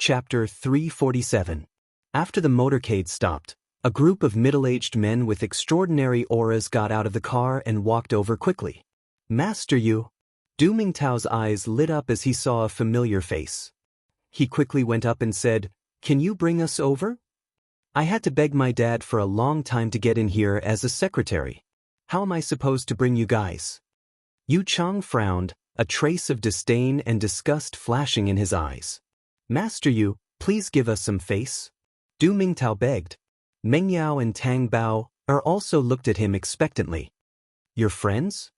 Chapter 347. After the motorcade stopped, a group of middle-aged men with extraordinary auras got out of the car and walked over quickly. "Master Yu." Du Mingtao's eyes lit up as he saw a familiar face. He quickly went up and said, "Can you bring us over? I had to beg my dad for a long time to get in here as a secretary. How am I supposed to bring you guys?" Yu Chang frowned, a trace of disdain and disgust flashing in his eyes. "Master Yu, please give us some face." Du Mingtao begged. Meng Yao and Tang Bao also looked at him expectantly. "Your friends?"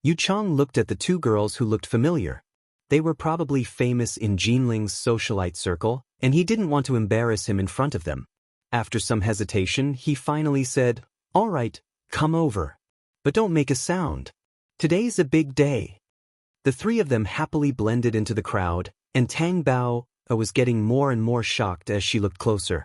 Yu Chang looked at the two girls who looked familiar. They were probably famous in Jinling's socialite circle, and he didn't want to embarrass him in front of them. After some hesitation, he finally said, "All right, come over. But don't make a sound. Today's a big day." The three of them happily blended into the crowd, and Tang Bao was getting more and more shocked as she looked closer.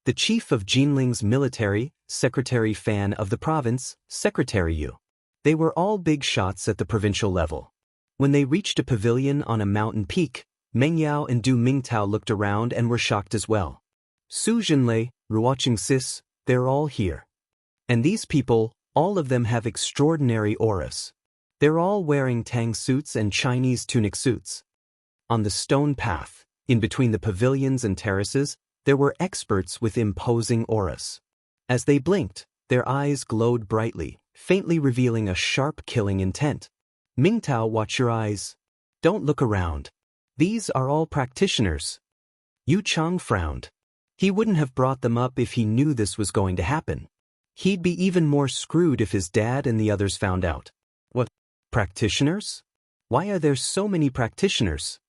The chief of Jinling's military, Secretary Fan of the province, Secretary Yu. They were all big shots at the provincial level. When they reached a pavilion on a mountain peak, Meng Yao and Du Mingtao looked around and were shocked as well. "Su Jinlei, Ruoqing Sis, they're all here. And these people, all of them have extraordinary auras. They're all wearing tang suits and Chinese tunic suits." On the stone path, in between the pavilions and terraces, there were experts with imposing auras. As they blinked, their eyes glowed brightly, faintly revealing a sharp killing intent. "Mingtao, watch your eyes. Don't look around. These are all practitioners." Yu Chang frowned. He wouldn't have brought them up if he knew this was going to happen. He'd be even more screwed if his dad and the others found out. "What? Practitioners? Why are there so many practitioners?"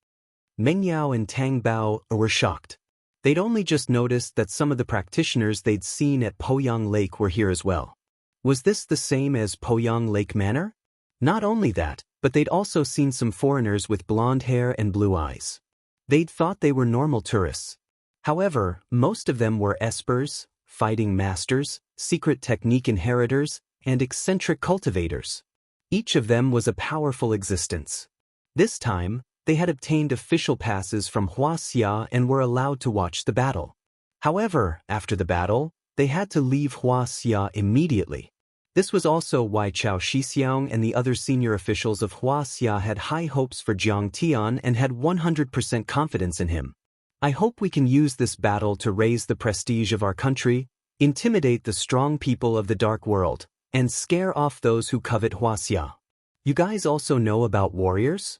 Meng Yao and Tang Bao were shocked. They'd only just noticed that some of the practitioners they'd seen at Poyang Lake were here as well. Was this the same as Poyang Lake Manor? Not only that, but they'd also seen some foreigners with blonde hair and blue eyes. They'd thought they were normal tourists. However, most of them were espers, fighting masters, secret technique inheritors, and eccentric cultivators. Each of them was a powerful existence. This time, they had obtained official passes from Wuxia and were allowed to watch the battle. However, after the battle, they had to leave Wuxia immediately. This was also why Chao Shixiang and the other senior officials of Wuxia had high hopes for Jiang Tian and had 100% confidence in him. "I hope we can use this battle to raise the prestige of our country, intimidate the strong people of the dark world, and scare off those who covet Wuxia. You guys also know about warriors?"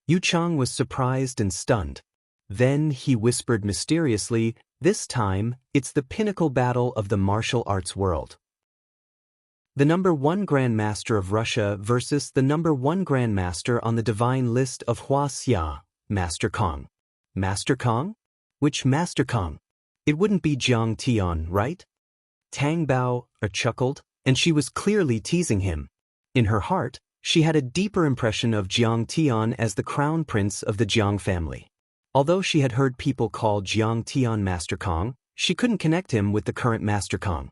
Yu Chang was surprised and stunned. Then he whispered mysteriously, "This time, it's the pinnacle battle of the martial arts world. The #1 Grandmaster of Russia versus the #1 Grandmaster on the divine list of Wuxia, Master Kong." "Master Kong? Which Master Kong? It wouldn't be Jiang Tian, right?" Tang Bao chuckled, and she was clearly teasing him. In her heart, she had a deeper impression of Jiang Tian as the crown prince of the Jiang family. Although she had heard people call Jiang Tian Master Kong, she couldn't connect him with the current Master Kong.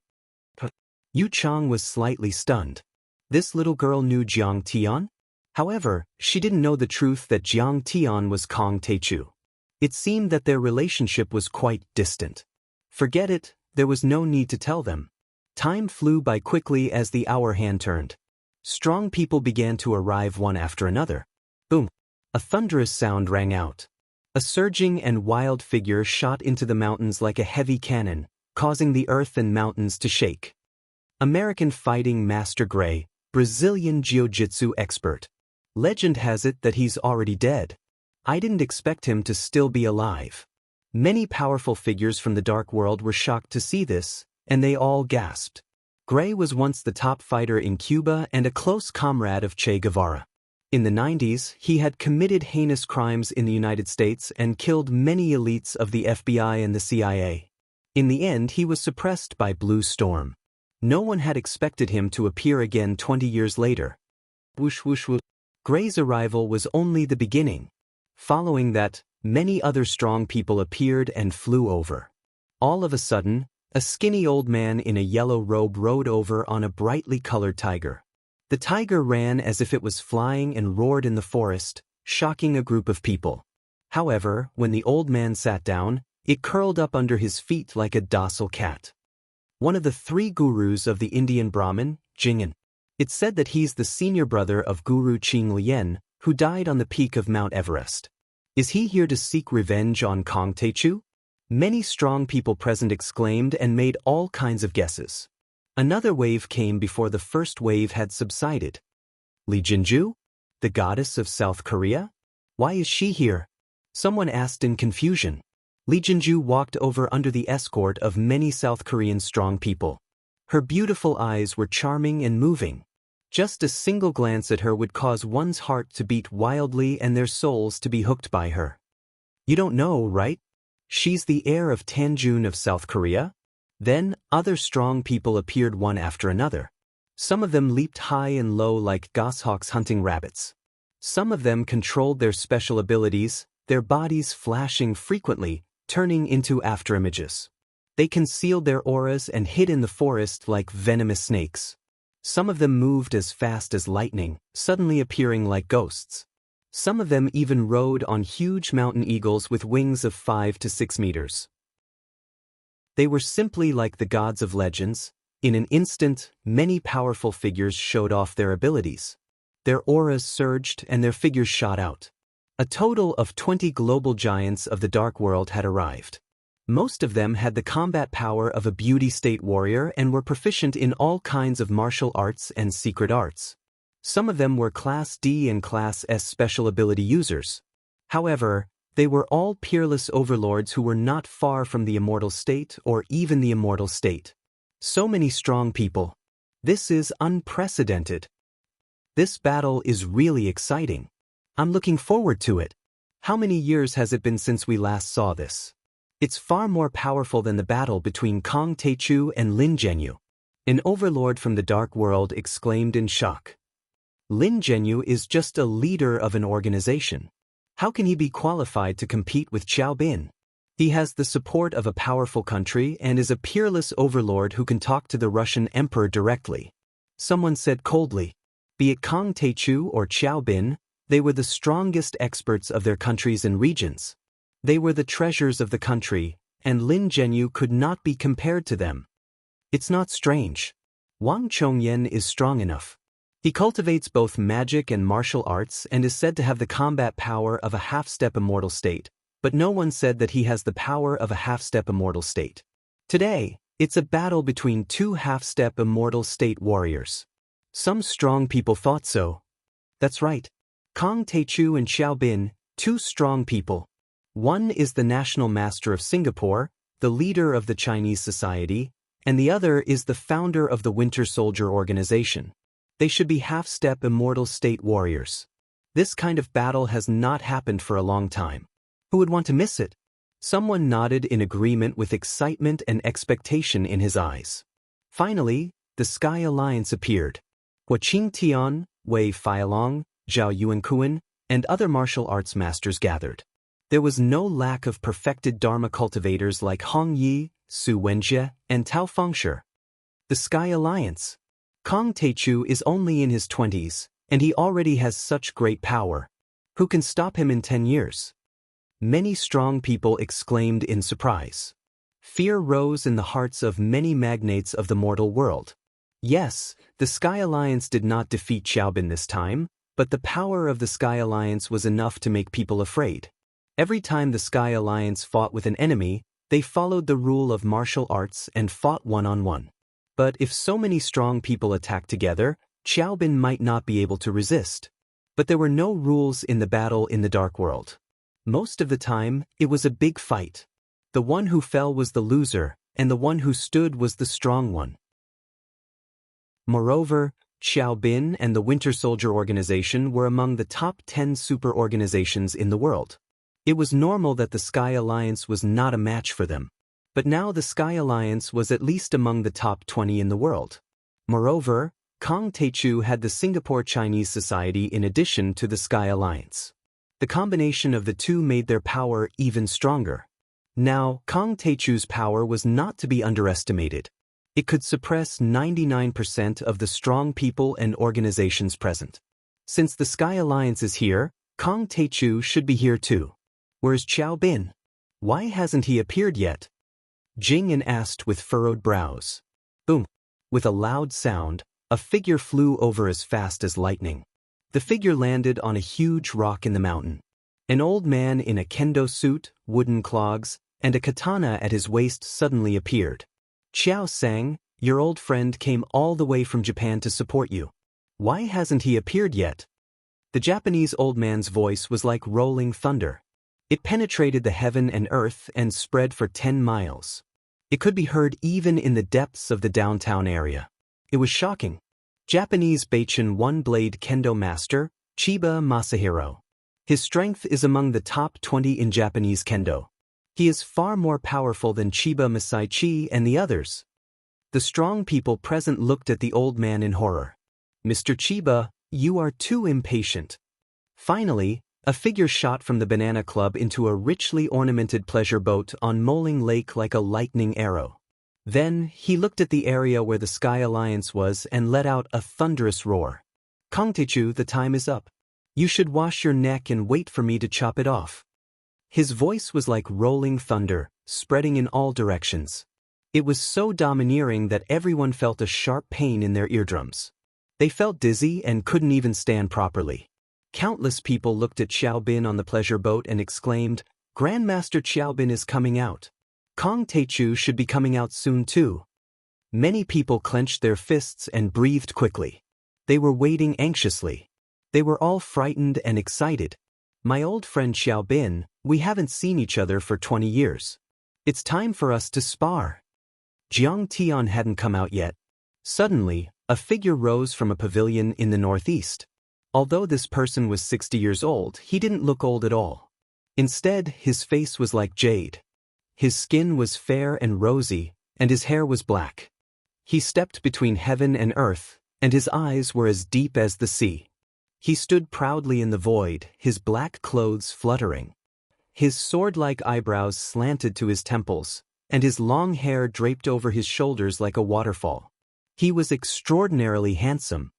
Yu Chang was slightly stunned. This little girl knew Jiang Tian? However, she didn't know the truth that Jiang Tian was Kong Teichu. It seemed that their relationship was quite distant. Forget it, there was no need to tell them. Time flew by quickly as the hour hand turned. Strong people began to arrive one after another. Boom! A thunderous sound rang out. A surging and wild figure shot into the mountains like a heavy cannon, causing the earth and mountains to shake. American fighting master Gray, Brazilian jiu-jitsu expert. Legend has it that he's already dead. I didn't expect him to still be alive. Many powerful figures from the dark world were shocked to see this, and they all gasped. Gray was once the top fighter in Cuba and a close comrade of Che Guevara. In the 90s, he had committed heinous crimes in the United States and killed many elites of the FBI and the CIA. In the end, he was suppressed by Blue Storm. No one had expected him to appear again 20 years later. Whoosh whoosh whoosh. Gray's arrival was only the beginning. Following that, many other strong people appeared and flew over. All of a sudden, a skinny old man in a yellow robe rode over on a brightly colored tiger. The tiger ran as if it was flying and roared in the forest, shocking a group of people. However, when the old man sat down, it curled up under his feet like a docile cat. One of the 3 gurus of the Indian Brahmin, Jing'an. It's said that he's the senior brother of Guru Qing Lian, who died on the peak of Mount Everest. Is he here to seek revenge on Kong Techu? Many strong people present exclaimed and made all kinds of guesses. Another wave came before the first wave had subsided. Li Jinju? The goddess of South Korea? Why is she here? Someone asked in confusion. Li Jinju walked over under the escort of many South Korean strong people. Her beautiful eyes were charming and moving. Just a single glance at her would cause one's heart to beat wildly and their souls to be hooked by her. You don't know, right? She's the heir of Tanjun of South Korea? Then, other strong people appeared one after another. Some of them leaped high and low like goshawks hunting rabbits. Some of them controlled their special abilities, their bodies flashing frequently, turning into afterimages. They concealed their auras and hid in the forest like venomous snakes. Some of them moved as fast as lightning, suddenly appearing like ghosts. Some of them even rode on huge mountain eagles with wings of 5 to 6 meters. They were simply like the gods of legends. In an instant, many powerful figures showed off their abilities. Their auras surged and their figures shot out. A total of 20 global giants of the dark world had arrived. Most of them had the combat power of a beauty state warrior and were proficient in all kinds of martial arts and secret arts. Some of them were Class D and Class S special ability users. However, they were all peerless overlords who were not far from the immortal state or even the immortal state. So many strong people. This is unprecedented. This battle is really exciting. I'm looking forward to it. How many years has it been since we last saw this? It's far more powerful than the battle between Kong Techu and Lin Zhenyu. An overlord from the dark world exclaimed in shock. Lin Zhenyu is just a leader of an organization. How can he be qualified to compete with Xiao Bin? He has the support of a powerful country and is a peerless overlord who can talk to the Russian emperor directly. Someone said coldly. Be it Kong Techu or Xiao Bin, they were the strongest experts of their countries and regions. They were the treasures of the country, and Lin Zhenyu could not be compared to them. It's not strange. Wang Chongyan is strong enough. He cultivates both magic and martial arts and is said to have the combat power of a half-step immortal state, but no one said that he has the power of a half-step immortal state. Today, it's a battle between 2 half-step immortal state warriors. Some strong people thought so. That's right. Kong Techu and Xiao Bin, 2 strong people. One is the national master of Singapore, the leader of the Chinese society, and the other is the founder of the Winter Soldier organization. They should be half-step immortal state warriors. This kind of battle has not happened for a long time. Who would want to miss it? Someone nodded in agreement with excitement and expectation in his eyes. Finally, the Sky Alliance appeared. Hua Qingtian, Wei Feilong, Zhao Yuankuan, and other martial arts masters gathered. There was no lack of perfected Dharma cultivators like Hong Yi, Su Wenjie, and Tao Fengshe. The Sky Alliance. Kong Techu is only in his 20s, and he already has such great power. Who can stop him in 10 years? Many strong people exclaimed in surprise. Fear rose in the hearts of many magnates of the mortal world. Yes, the Sky Alliance did not defeat Xiao Bin this time, but the power of the Sky Alliance was enough to make people afraid. Every time the Sky Alliance fought with an enemy, they followed the rule of martial arts and fought one-on-one. But if so many strong people attacked together, Xiao Bin might not be able to resist. But there were no rules in the battle in the dark world. Most of the time, it was a big fight. The one who fell was the loser, and the one who stood was the strong one. Moreover, Xiao Bin and the Winter Soldier organization were among the top 10 super organizations in the world. It was normal that the Sky Alliance was not a match for them. But now the Sky Alliance was at least among the top 20 in the world. Moreover, Kong Techu had the Singapore Chinese Society in addition to the Sky Alliance. The combination of the two made their power even stronger. Now, Kong Techu's power was not to be underestimated. It could suppress 99% of the strong people and organizations present. Since the Sky Alliance is here, Kong Techu should be here too. Where's Xiao Bin? Why hasn't he appeared yet? Jing asked with furrowed brows. Boom! With a loud sound, a figure flew over as fast as lightning. The figure landed on a huge rock in the mountain. An old man in a kendo suit, wooden clogs, and a katana at his waist suddenly appeared. Xiao Sang, your old friend came all the way from Japan to support you. Why hasn't he appeared yet? The Japanese old man's voice was like rolling thunder. It penetrated the heaven and earth and spread for 10 miles. It could be heard even in the depths of the downtown area. It was shocking. Japanese Beichen one-blade kendo master, Chiba Masahiro. His strength is among the top 20 in Japanese kendo. He is far more powerful than Chiba Masaichi and the others. The strong people present looked at the old man in horror. Mr. Chiba, you are too impatient. Finally, a figure shot from the Banana Club into a richly ornamented pleasure boat on Moling Lake like a lightning arrow. Then, he looked at the area where the Sky Alliance was and let out a thunderous roar. Kongtechu, the time is up. You should wash your neck and wait for me to chop it off. His voice was like rolling thunder, spreading in all directions. It was so domineering that everyone felt a sharp pain in their eardrums. They felt dizzy and couldn't even stand properly. Countless people looked at Xiao Bin on the pleasure boat and exclaimed, Grandmaster Xiao Bin is coming out. Kong Teichu should be coming out soon too. Many people clenched their fists and breathed quickly. They were waiting anxiously. They were all frightened and excited. My old friend Xiao Bin, we haven't seen each other for 20 years. It's time for us to spar. Jiang Tian hadn't come out yet. Suddenly, a figure rose from a pavilion in the northeast. Although this person was 60 years old, he didn't look old at all. Instead, his face was like jade. His skin was fair and rosy, and his hair was black. He stepped between heaven and earth, and his eyes were as deep as the sea. He stood proudly in the void, his black clothes fluttering. His sword-like eyebrows slanted to his temples, and his long hair draped over his shoulders like a waterfall. He was extraordinarily handsome.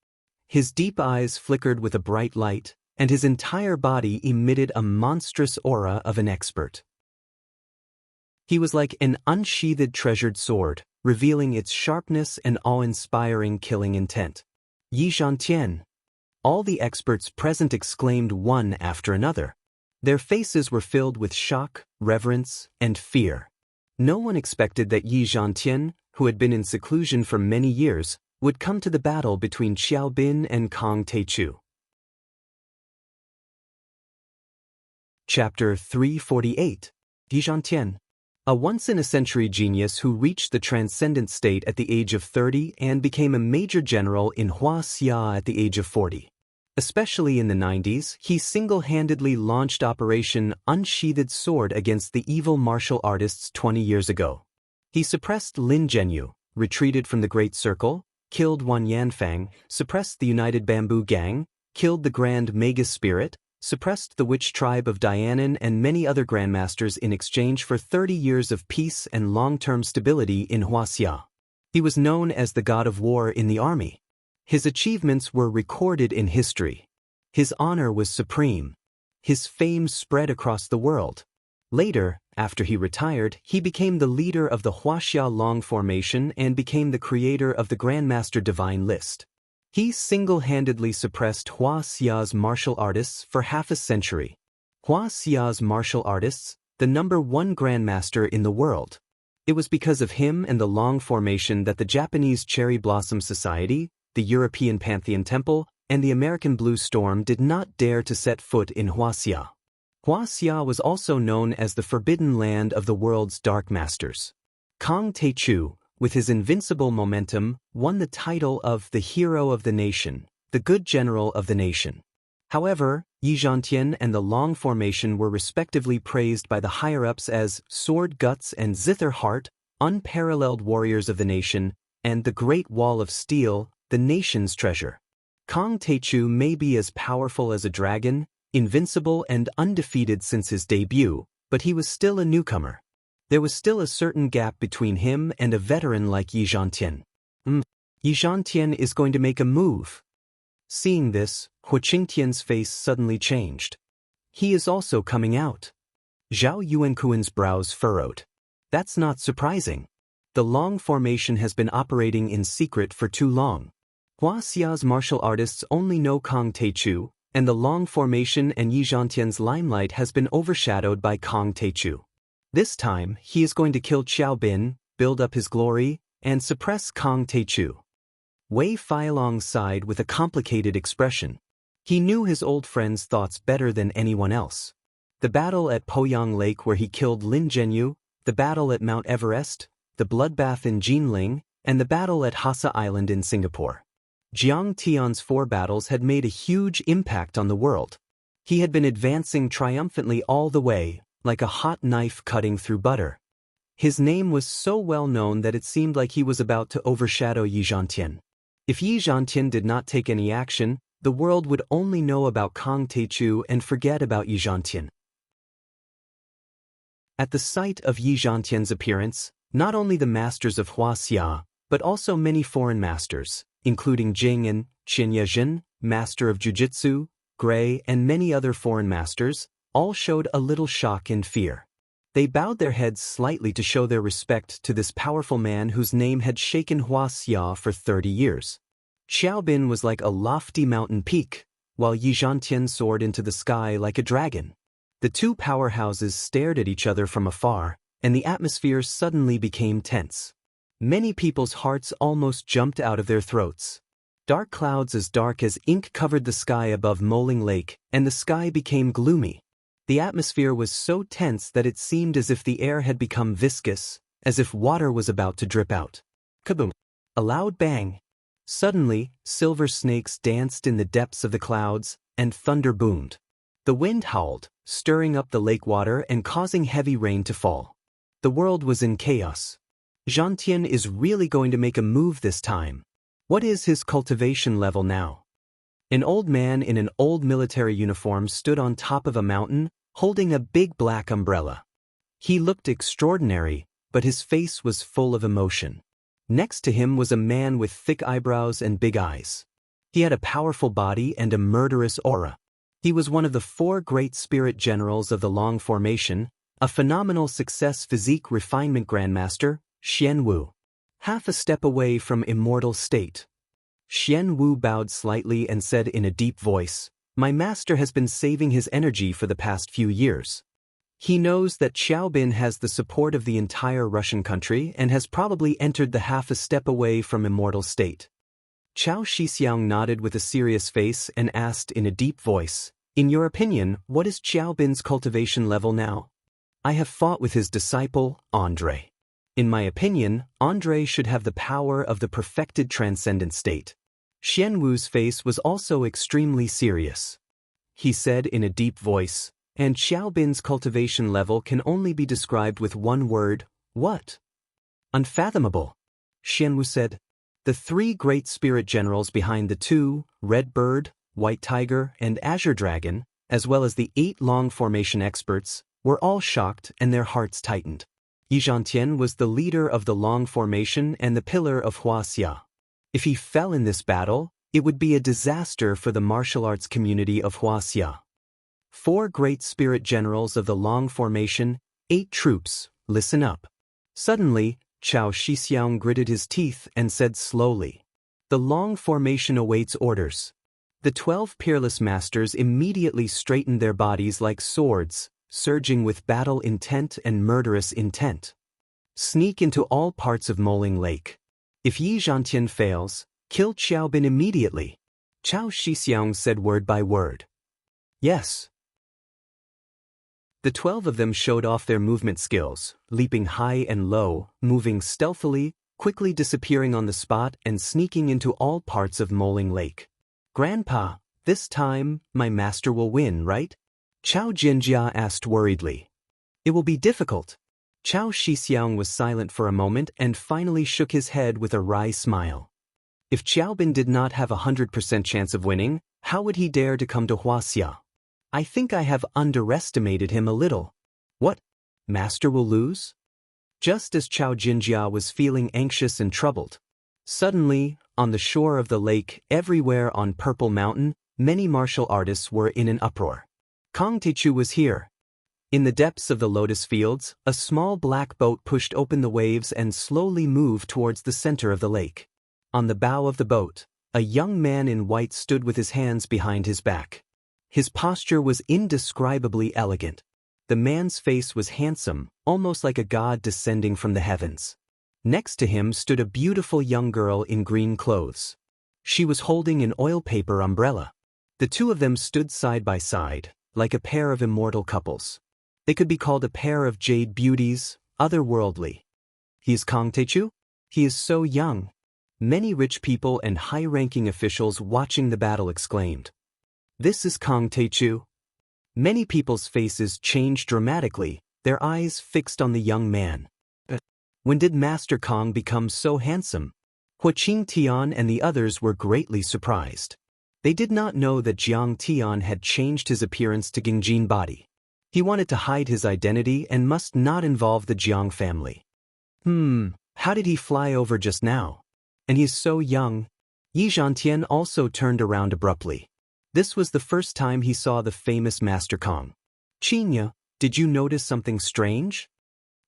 His deep eyes flickered with a bright light, and his entire body emitted a monstrous aura of an expert. He was like an unsheathed treasured sword, revealing its sharpness and awe-inspiring killing intent. Yi Zhantian. All the experts present exclaimed one after another. Their faces were filled with shock, reverence, and fear. No one expected that Yi Zhantian, who had been in seclusion for many years, would come to the battle between Xiao Bin and Kong Teichu. Chapter 348. Yi Zhantian. A once-in-a-century genius who reached the transcendent state at the age of 30 and became a major general in Wuxia at the age of 40. Especially in the 90s, he single-handedly launched Operation Unsheathed Sword against the evil martial artists 20 years ago. He suppressed Lin Zhenyu, retreated from the Great Circle, killed Wan Yanfang, suppressed the United Bamboo Gang, killed the Grand Magus Spirit, suppressed the witch tribe of Dianan and many other grandmasters in exchange for 30 years of peace and long-term stability in Wuxia. He was known as the god of war in the army. His achievements were recorded in history. His honor was supreme. His fame spread across the world. Later, after he retired, he became the leader of the Huaxia Long Formation and became the creator of the Grandmaster Divine List. He single-handedly suppressed Huaxia's martial artists for half a century. Huaxia's martial artists, the #1 Grandmaster in the world. It was because of him and the Long Formation that the Japanese Cherry Blossom Society, the European Pantheon Temple, and the American Blue Storm did not dare to set foot in Huaxia. Huaxia was also known as the Forbidden Land of the world's Dark Masters. Kong Teichu, with his invincible momentum, won the title of the Hero of the Nation, the Good General of the Nation. However, Yi Zhantian and the Long Formation were respectively praised by the higher-ups as Sword Guts and Zither Heart, unparalleled warriors of the nation, and the Great Wall of Steel, the nation's treasure. Kong Teichu may be as powerful as a dragon, invincible and undefeated since his debut, but he was still a newcomer. There was still a certain gap between him and a veteran like Yi Zhantian. Yi Zhantian is going to make a move. Seeing this, Hu Qingtian's face suddenly changed. He is also coming out. Zhao Yuankuan's brows furrowed. That's not surprising. The Long formation has been operating in secret for too long. Huaxia's martial artists only know Kong Teichu, and the Long formation and Yi Zhantian's limelight has been overshadowed by Kong Teichu. This time, he is going to kill Xiao Bin, build up his glory, and suppress Kong Teichu. Wei Feilong sighed with a complicated expression. He knew his old friend's thoughts better than anyone else. The battle at Poyang Lake where he killed Lin Zhenyu, the battle at Mount Everest, the bloodbath in Jinling, and the battle at Hassa Island in Singapore. Jiang Tian's 4 battles had made a huge impact on the world. He had been advancing triumphantly all the way, like a hot knife cutting through butter. His name was so well known that it seemed like he was about to overshadow Yi Zhantian. If Yi Zhantian did not take any action, the world would only know about Kong Teichu and forget about Yi Zhantian. At the sight of Yi Zhantian's appearance, not only the masters of Huaxia, but also many foreign masters, including Jing and Qin Yezhen, master of Jiu-Jitsu, Gray, and many other foreign masters, all showed a little shock and fear. They bowed their heads slightly to show their respect to this powerful man whose name had shaken Huaxia for 30 years. Xiao Bin was like a lofty mountain peak, while Yi Zhantian soared into the sky like a dragon. The two powerhouses stared at each other from afar, and the atmosphere suddenly became tense. Many people's hearts almost jumped out of their throats. Dark clouds as dark as ink covered the sky above Moling Lake, and the sky became gloomy. The atmosphere was so tense that it seemed as if the air had become viscous, as if water was about to drip out. Kaboom! A loud bang. Suddenly, silver snakes danced in the depths of the clouds, and thunder boomed. The wind howled, stirring up the lake water and causing heavy rain to fall. The world was in chaos. Zhantian is really going to make a move this time. What is his cultivation level now? An old man in an old military uniform stood on top of a mountain, holding a big black umbrella. He looked extraordinary, but his face was full of emotion. Next to him was a man with thick eyebrows and big eyes. He had a powerful body and a murderous aura. He was one of the 4 great spirit generals of the Long formation, a phenomenal success physique refinement grandmaster, Xian Wu. Half a step away from immortal state. Xian Wu bowed slightly and said in a deep voice, "My master has been saving his energy for the past few years. He knows that Xiao Bin has the support of the entire Russian country and has probably entered the half a step away from immortal state." Chao Shixiang nodded with a serious face and asked in a deep voice, "In your opinion, what is Xiao Bin's cultivation level now?" "I have fought with his disciple, Andre. In my opinion, Andre should have the power of the perfected transcendent state." Xian Wu's face was also extremely serious. He said in a deep voice, "And Xiao Bin's cultivation level can only be described with one word, what?" "Unfathomable." Xian Wu said. The 3 great spirit generals behind the 2, Red Bird, White Tiger, and Azure Dragon, as well as the 8 Long formation experts, were all shocked and their hearts tightened. Yi Zhantian was the leader of the Long formation and the pillar of Huaxia. If he fell in this battle, it would be a disaster for the martial arts community of Huaxia. 4 great spirit generals of the Long formation, 8 troops, listen up. Suddenly, Chao Shixiang gritted his teeth and said slowly, "The Long formation awaits orders." The 12 peerless masters immediately straightened their bodies like swords, surging with battle intent and murderous intent. Sneak into all parts of Moling Lake. If Yi Zhantian fails, kill Xiao Bin immediately. Chao Shixiang said word by word. Yes. The 12 of them showed off their movement skills, leaping high and low, moving stealthily, quickly disappearing on the spot and sneaking into all parts of Moling Lake. "Grandpa, this time, my master will win, right?" Chao Jinjia asked worriedly. "It will be difficult." Chao Shixiang was silent for a moment and finally shook his head with a wry smile. If Xiao Bin did not have a 100% chance of winning, how would he dare to come to Huaxia? "I think I have underestimated him a little." "What? Master will lose?" Just as Chao Jinjia was feeling anxious and troubled. Suddenly, on the shore of the lake, everywhere on Purple Mountain, many martial artists were in an uproar. Kong Teichu was here. In the depths of the lotus fields, a small black boat pushed open the waves and slowly moved towards the center of the lake. On the bow of the boat, a young man in white stood with his hands behind his back. His posture was indescribably elegant. The man's face was handsome, almost like a god descending from the heavens. Next to him stood a beautiful young girl in green clothes. She was holding an oil paper umbrella. The two of them stood side by side, like a pair of immortal couples. They could be called a pair of jade beauties, otherworldly. He is Kang Taechu? He is so young. Many rich people and high-ranking officials watching the battle exclaimed. This is Kang Taechu. Many people's faces changed dramatically, their eyes fixed on the young man. When did Master Kang become so handsome? Wuxia Tian and the others were greatly surprised. They did not know that Jiang Tian had changed his appearance to Gingjin body. He wanted to hide his identity and must not involve the Jiang family. How did he fly over just now? And he is so young. Yi Zhantian also turned around abruptly. This was the first time he saw the famous Master Kang. Xianxia, did you notice something strange?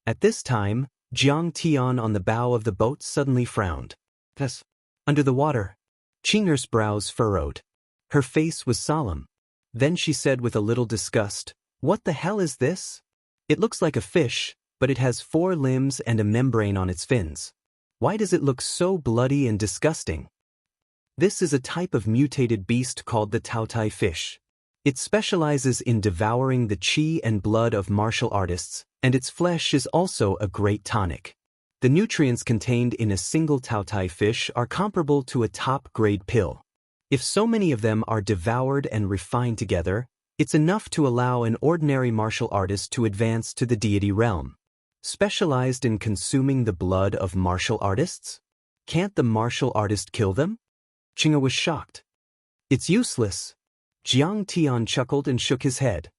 At this time, Jiang Tian on the bow of the boat suddenly frowned. Yes. Under the water. Xianxia's brows furrowed. Her face was solemn. Then she said with a little disgust, "What the hell is this? It looks like a fish, but it has 4 limbs and a membrane on its fins. Why does it look so bloody and disgusting?" This is a type of mutated beast called the Taotai fish. It specializes in devouring the qi and blood of martial artists, and its flesh is also a great tonic. The nutrients contained in a single Taotai fish are comparable to a top-grade pill. If so many of them are devoured and refined together, it's enough to allow an ordinary martial artist to advance to the deity realm. Specialized in consuming the blood of martial artists? Can't the martial artist kill them? Xianxia was shocked. It's useless. Jiang Tian chuckled and shook his head.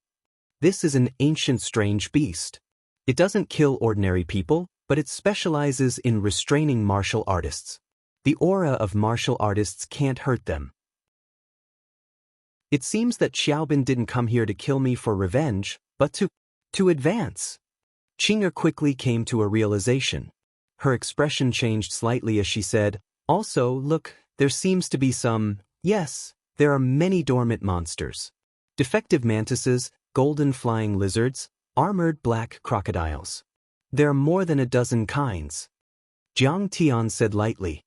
This is an ancient strange beast. It doesn't kill ordinary people, but it specializes in restraining martial artists. The aura of martial artists can't hurt them. It seems that Xiaobin didn't come here to kill me for revenge, but to advance. Xianxia quickly came to a realization. Her expression changed slightly as she said, "Also, look, there seems to be some, yes, there are many dormant monsters. Defective mantises, golden flying lizards, armored black crocodiles. There are more than a dozen kinds." Jiang Tian said lightly.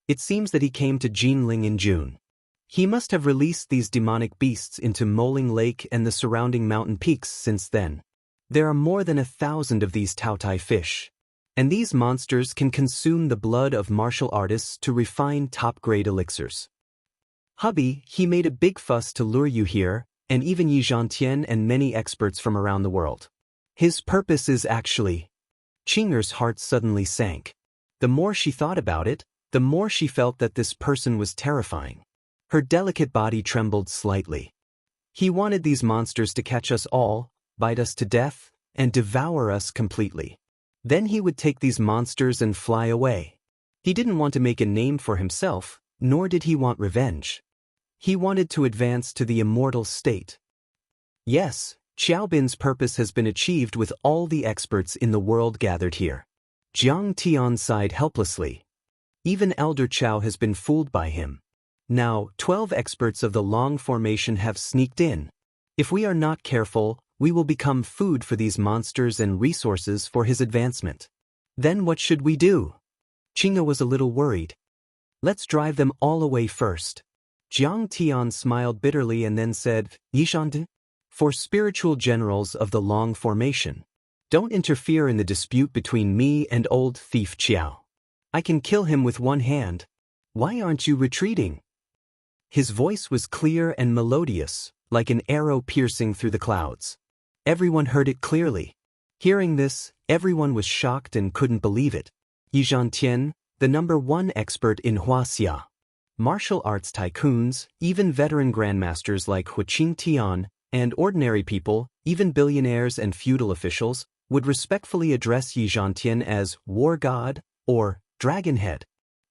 It seems that he came to Jinling in June. He must have released these demonic beasts into Moling Lake and the surrounding mountain peaks since then. There are more than 1,000 of these Taotai fish. And these monsters can consume the blood of martial artists to refine top-grade elixirs. Hubby, he made a big fuss to lure you here, and even Yi Zhantian and many experts from around the world. His purpose is actually... Xianxia's heart suddenly sank. The more she thought about it, the more she felt that this person was terrifying. Her delicate body trembled slightly. He wanted these monsters to catch us all, bite us to death, and devour us completely. Then he would take these monsters and fly away. He didn't want to make a name for himself, nor did he want revenge. He wanted to advance to the immortal state. Yes, Xiaobin's purpose has been achieved with all the experts in the world gathered here. Jiang Tian sighed helplessly. Even Elder Chao has been fooled by him. Now, 12 experts of the Long formation have sneaked in. If we are not careful, we will become food for these monsters and resources for his advancement. Then what should we do? Xianxia was a little worried. Let's drive them all away first. Jiang Tian smiled bitterly and then said, Yishan, for spiritual generals of the Long formation, don't interfere in the dispute between me and old thief Qiao. I can kill him with one hand. Why aren't you retreating? His voice was clear and melodious, like an arrow piercing through the clouds. Everyone heard it clearly. Hearing this, everyone was shocked and couldn't believe it. Yi Zhantian, the #1 expert in Wuxia. Martial arts tycoons, even veteran grandmasters like Wuxia Tian, and ordinary people, even billionaires and feudal officials, would respectfully address Yi Zhantian as War God or Dragonhead.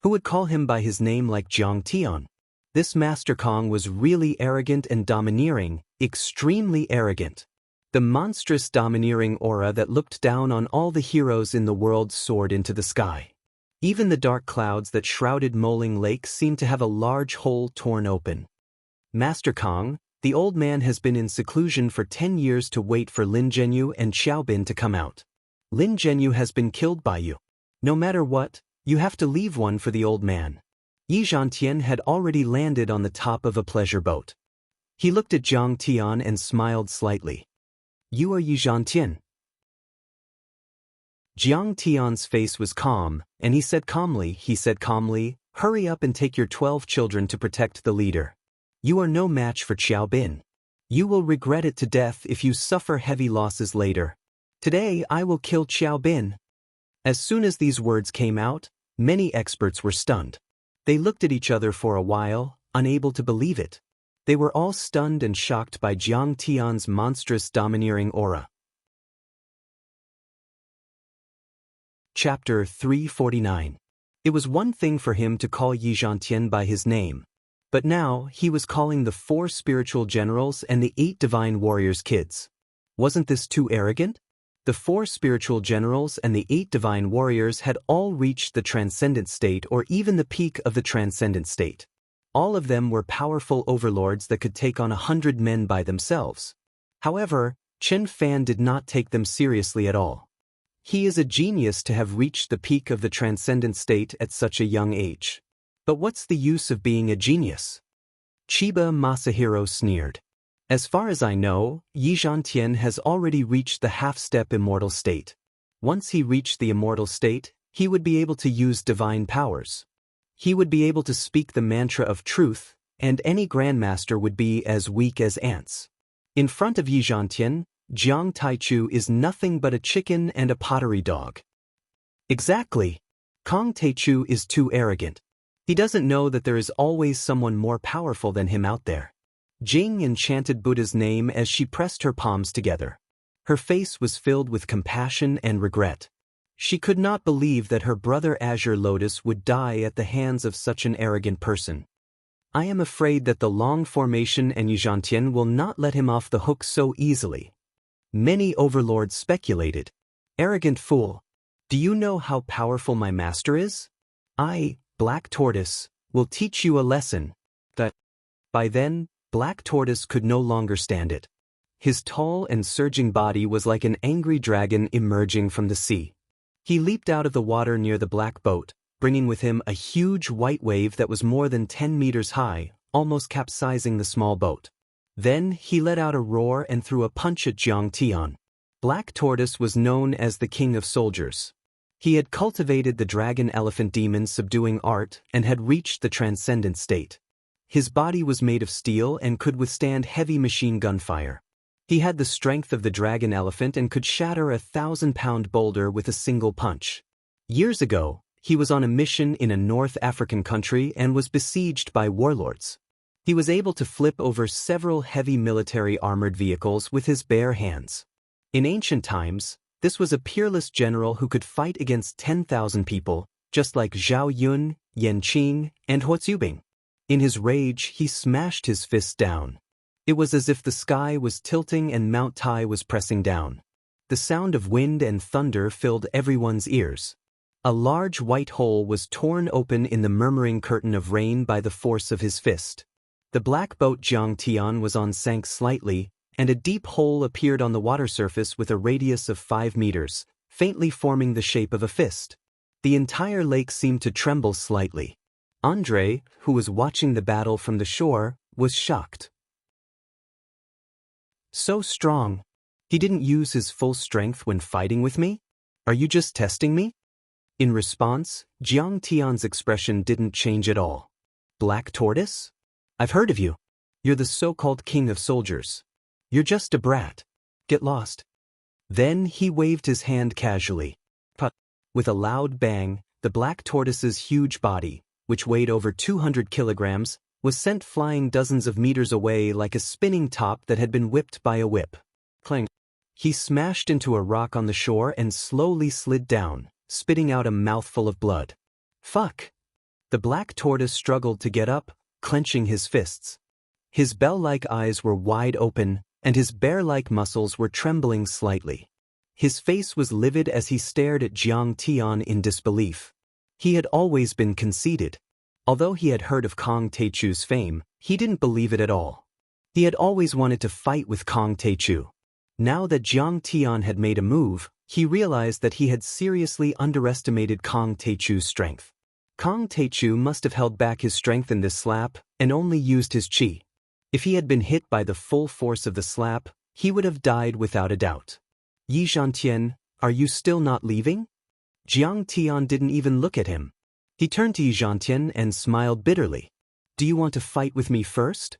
Who would call him by his name like Jiang Tian? This Master Kang was really arrogant and domineering, extremely arrogant. The monstrous domineering aura that looked down on all the heroes in the world soared into the sky. Even the dark clouds that shrouded Moling Lake seemed to have a large hole torn open. Master Kong, the old man has been in seclusion for 10 years to wait for Lin Zhenyu and Xiaobin to come out. Lin Zhenyu has been killed by you. No matter what, you have to leave one for the old man. Yi Zhantian had already landed on the top of a pleasure boat. He looked at Jiang Tian and smiled slightly. You are Yi Zhantian. Jiang Tian's face was calm, and he said calmly, hurry up and take your 12 children to protect the leader. You are no match for Xiaobin. You will regret it to death if you suffer heavy losses later. Today I will kill Xiaobin. As soon as these words came out, many experts were stunned. They looked at each other for a while, unable to believe it. They were all stunned and shocked by Jiang Tian's monstrous domineering aura. Chapter 349. It was one thing for him to call Yi Zhantian by his name, but now he was calling the 4 spiritual generals and the 8 divine warriors kids. Wasn't this too arrogant? The 4 spiritual generals and the 8 divine warriors had all reached the transcendent state or even the peak of the transcendent state. All of them were powerful overlords that could take on 100 men by themselves. However, Chen Fan did not take them seriously at all. He is a genius to have reached the peak of the transcendent state at such a young age. But what's the use of being a genius? Chiba Masahiro sneered. As far as I know, Yi Zhantian has already reached the half-step immortal state. Once he reached the immortal state, he would be able to use divine powers. He would be able to speak the mantra of truth, and any grandmaster would be as weak as ants. In front of Yi Zhantian, Jiang Taichu is nothing but a chicken and a pottery dog. Exactly. Kong Taichu is too arrogant. He doesn't know that there is always someone more powerful than him out there. Jing enchanted Buddha's name as she pressed her palms together. Her face was filled with compassion and regret. She could not believe that her brother Azure Lotus would die at the hands of such an arrogant person. I am afraid that the Long Formation and Yi Zhantian will not let him off the hook so easily. Many overlords speculated. Arrogant fool. Do you know how powerful my master is? I, Black Tortoise, will teach you a lesson. That. By then, Black Tortoise could no longer stand it. His tall and surging body was like an angry dragon emerging from the sea. He leaped out of the water near the black boat, bringing with him a huge white wave that was more than 10 meters high, almost capsizing the small boat. Then he let out a roar and threw a punch at Jiang Tian. Black Tortoise was known as the King of Soldiers. He had cultivated the dragon-elephant demon subduing art and had reached the transcendent state. His body was made of steel and could withstand heavy machine gun fire. He had the strength of the dragon elephant and could shatter a 1,000-pound boulder with a single punch. Years ago, he was on a mission in a North African country and was besieged by warlords. He was able to flip over several heavy military armored vehicles with his bare hands. In ancient times, this was a peerless general who could fight against 10,000 people, just like Zhao Yun, Yan Qing, and Huo Zubing. In his rage, he smashed his fists down. It was as if the sky was tilting and Mount Tai was pressing down. The sound of wind and thunder filled everyone's ears. A large white hole was torn open in the murmuring curtain of rain by the force of his fist. The black boat Jiang Tian was on sank slightly, and a deep hole appeared on the water surface with a radius of 5 meters, faintly forming the shape of a fist. The entire lake seemed to tremble slightly. Andre, who was watching the battle from the shore, was shocked. So strong. He didn't use his full strength when fighting with me? Are you just testing me? In response, Jiang Tian's expression didn't change at all. Black Tortoise? I've heard of you. You're the so-called king of soldiers. You're just a brat. Get lost. Then he waved his hand casually. Put. With a loud bang, the black tortoise's huge body, which weighed over 200 kilograms, was sent flying dozens of meters away like a spinning top that had been whipped by a whip. Clang. He smashed into a rock on the shore and slowly slid down, spitting out a mouthful of blood. Fuck! The black tortoise struggled to get up, clenching his fists. His bell-like eyes were wide open, and his bear-like muscles were trembling slightly. His face was livid as he stared at Jiang Tian in disbelief. He had always been conceited. Although he had heard of Kong Teichu's fame, he didn't believe it at all. He had always wanted to fight with Kong Teichu. Now that Jiang Tian had made a move, he realized that he had seriously underestimated Kong Teichu's strength. Kong Teichu must have held back his strength in this slap and only used his qi. If he had been hit by the full force of the slap, he would have died without a doubt. Yi Zhantian, are you still not leaving? Jiang Tian didn't even look at him. He turned to Yi Zhantian and smiled bitterly. Do you want to fight with me first?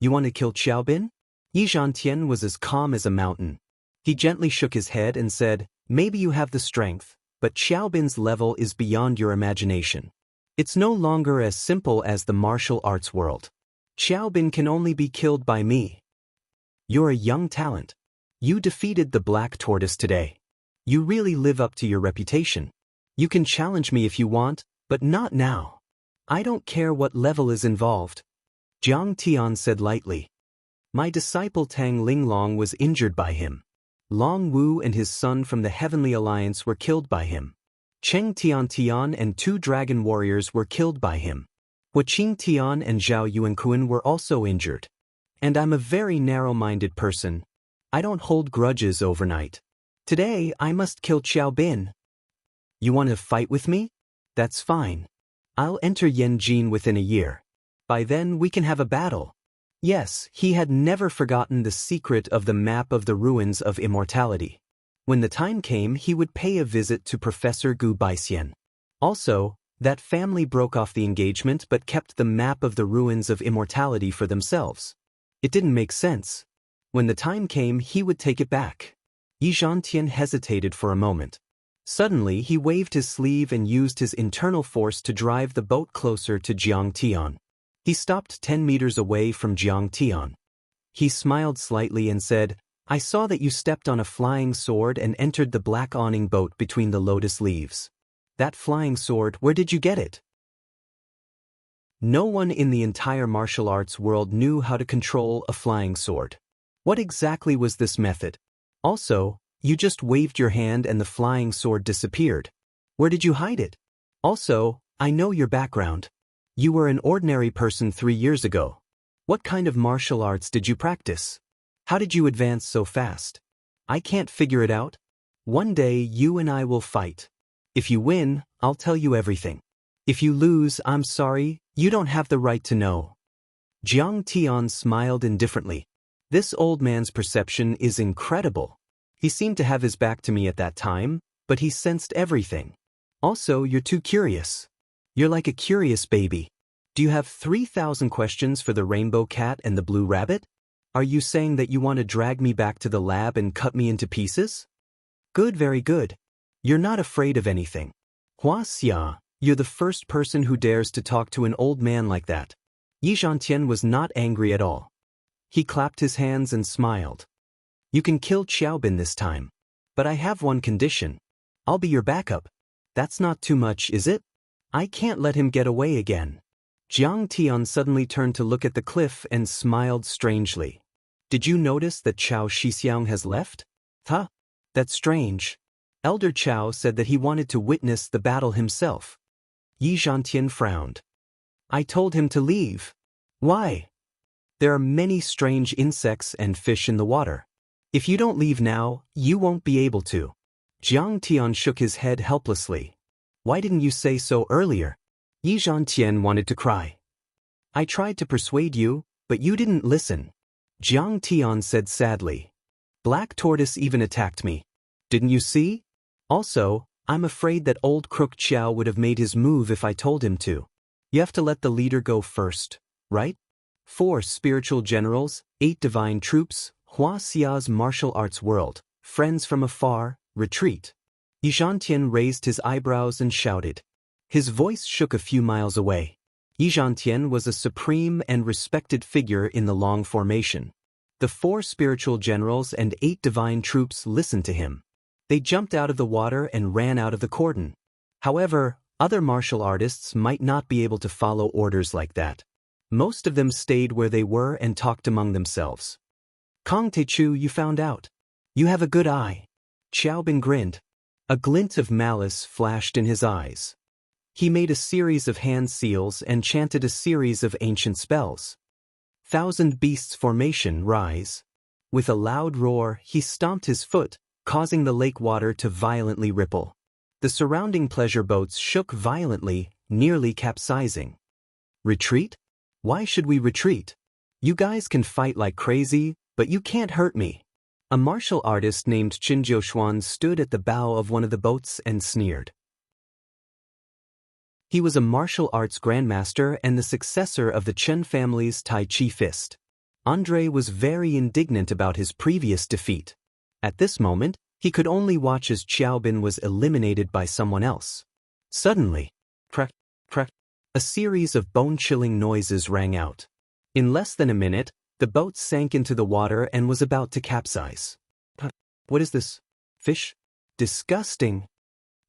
You want to kill Xiaobin? Yi Zhantian was as calm as a mountain. He gently shook his head and said, maybe you have the strength, but Xiaobin's level is beyond your imagination. It's no longer as simple as the martial arts world. Xiaobin can only be killed by me. You're a young talent. You defeated the Black Tortoise today. You really live up to your reputation. You can challenge me if you want, but not now. I don't care what level is involved. Jiang Tian said lightly. My disciple Tang Linglong was injured by him. Long Wu and his son from the Heavenly Alliance were killed by him. Cheng Tian and 2 dragon warriors were killed by him. Huaqing Tian and Zhao Yuankuan were also injured. And I'm a very narrow-minded person. I don't hold grudges overnight. Today I must kill Xiaobin. You want to fight with me? That's fine. I'll enter Yanjin within a year. By then we can have a battle. Yes, he had never forgotten the secret of the map of the ruins of immortality. When the time came, he would pay a visit to Professor Gu Baixian. Also, that family broke off the engagement but kept the map of the ruins of immortality for themselves. It didn't make sense. When the time came, he would take it back. Yi Zhantian hesitated for a moment. Suddenly, he waved his sleeve and used his internal force to drive the boat closer to Jiang Tian. He stopped 10 meters away from Jiang Tian. He smiled slightly and said, I saw that you stepped on a flying sword and entered the black awning boat between the lotus leaves. That flying sword, where did you get it? No one in the entire martial arts world knew how to control a flying sword. What exactly was this method? Also, you just waved your hand and the flying sword disappeared. Where did you hide it? Also, I know your background. You were an ordinary person 3 years ago. What kind of martial arts did you practice? How did you advance so fast? I can't figure it out. One day you and I will fight. If you win, I'll tell you everything. If you lose, I'm sorry, you don't have the right to know. Jiang Tian smiled indifferently. This old man's perception is incredible. He seemed to have his back to me at that time, but he sensed everything. Also, you're too curious. You're like a curious baby. Do you have 3,000 questions for the rainbow cat and the blue rabbit? Are you saying that you want to drag me back to the lab and cut me into pieces? Good, very good. You're not afraid of anything. Huaxia, you're the first person who dares to talk to an old man like that. Yi Zhantian was not angry at all. He clapped his hands and smiled. You can kill Xiaobin this time. But I have one condition. I'll be your backup. That's not too much, is it? I can't let him get away again. Jiang Tian suddenly turned to look at the cliff and smiled strangely. Did you notice that Chao Shixiang has left? Huh? That's strange. Elder Chao said that he wanted to witness the battle himself. Yi Zhantian frowned. I told him to leave. Why? There are many strange insects and fish in the water. If you don't leave now, you won't be able to. Jiang Tian shook his head helplessly. Why didn't you say so earlier? Yi Zhantian wanted to cry. I tried to persuade you, but you didn't listen. Jiang Tian said sadly. Black Tortoise even attacked me. Didn't you see? Also, I'm afraid that old Crook Chow would have made his move if I told him to. You have to let the leader go first, right? 4 spiritual generals, 8 divine troops, Huaxia's martial arts world, friends from afar, retreat. Yi Zhantian raised his eyebrows and shouted. His voice shook a few miles away. Yi Zhantian was a supreme and respected figure in the Long formation. The 4 spiritual generals and 8 divine troops listened to him. They jumped out of the water and ran out of the cordon. However, other martial artists might not be able to follow orders like that. Most of them stayed where they were and talked among themselves. Kong Techu, you found out. You have a good eye. Xiaobin grinned. A glint of malice flashed in his eyes. He made a series of hand seals and chanted a series of ancient spells. Thousand Beasts Formation, rise. With a loud roar, he stomped his foot, causing the lake water to violently ripple. The surrounding pleasure boats shook violently, nearly capsizing. Retreat? Why should we retreat? You guys can fight like crazy, but you can't hurt me. A martial artist named Qin Jiushuan stood at the bow of one of the boats and sneered. He was a martial arts grandmaster and the successor of the Chen family's Tai Chi fist. Andre was very indignant about his previous defeat. At this moment, he could only watch as Xiaobin was eliminated by someone else. Suddenly, crack, crack, a series of bone-chilling noises rang out. In less than a minute, the boat sank into the water and was about to capsize. What is this? Fish? Disgusting.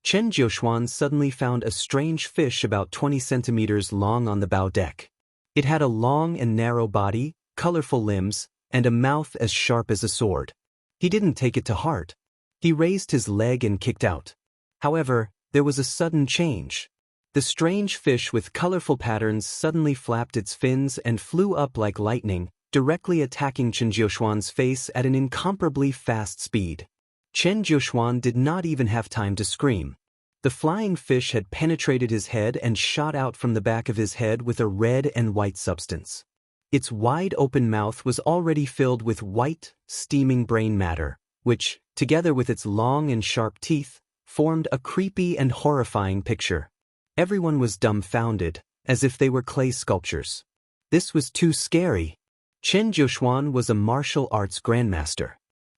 Chen Jiushuan suddenly found a strange fish about 20 centimeters long on the bow deck. It had a long and narrow body, colorful limbs, and a mouth as sharp as a sword. He didn't take it to heart. He raised his leg and kicked out. However, there was a sudden change. The strange fish with colorful patterns suddenly flapped its fins and flew up like lightning, directly attacking Chen Jiushuan's face at an incomparably fast speed. Chen Jiushuan did not even have time to scream. The flying fish had penetrated his head and shot out from the back of his head with a red and white substance. Its wide-open mouth was already filled with white, steaming brain matter, which, together with its long and sharp teeth, formed a creepy and horrifying picture. Everyone was dumbfounded, as if they were clay sculptures. This was too scary. Chen Jiushuan was a martial arts grandmaster.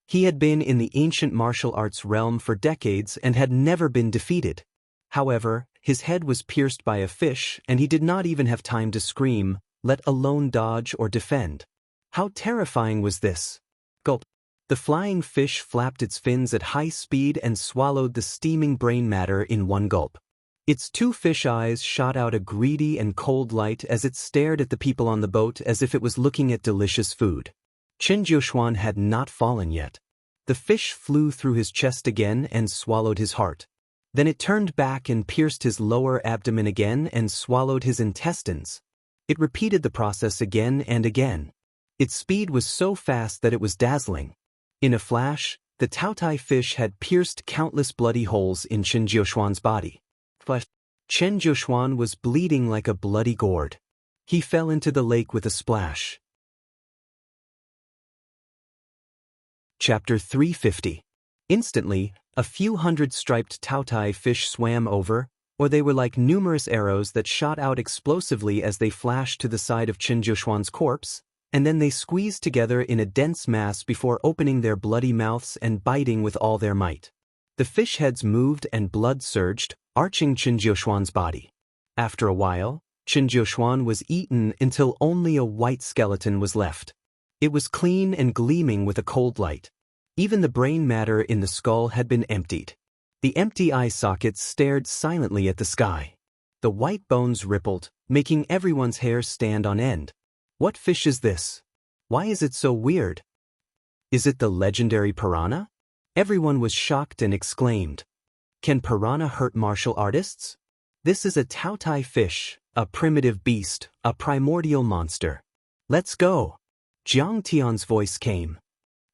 He had been in the ancient martial arts realm for decades and had never been defeated. However, his head was pierced by a fish and he did not even have time to scream, let alone dodge or defend. How terrifying was this? Gulp. The flying fish flapped its fins at high speed and swallowed the steaming brain matter in one gulp. Its two fish eyes shot out a greedy and cold light as it stared at the people on the boat as if it was looking at delicious food. Chen Jiushuan had not fallen yet. The fish flew through his chest again and swallowed his heart. Then it turned back and pierced his lower abdomen again and swallowed his intestines. It repeated the process again and again. Its speed was so fast that it was dazzling. In a flash, the Taotai fish had pierced countless bloody holes in Chen Jiushuan's body. Chen Jiushuan was bleeding like a bloody gourd. He fell into the lake with a splash. Chapter 350. Instantly, a few hundred striped Taotai fish swam over, or they were like numerous arrows that shot out explosively as they flashed to the side of Chen Jiushuan's corpse, and then they squeezed together in a dense mass before opening their bloody mouths and biting with all their might. The fish heads moved and blood surged, arching Chen Jiushuan's body. After a while, Chen Jiushuan was eaten until only a white skeleton was left. It was clean and gleaming with a cold light. Even the brain matter in the skull had been emptied. The empty eye sockets stared silently at the sky. The white bones rippled, making everyone's hair stand on end. What fish is this? Why is it so weird? Is it the legendary piranha? Everyone was shocked and exclaimed. Can piranha hurt martial artists? This is a Taotai fish, a primitive beast, a primordial monster. Let's go. Jiang Tian's voice came.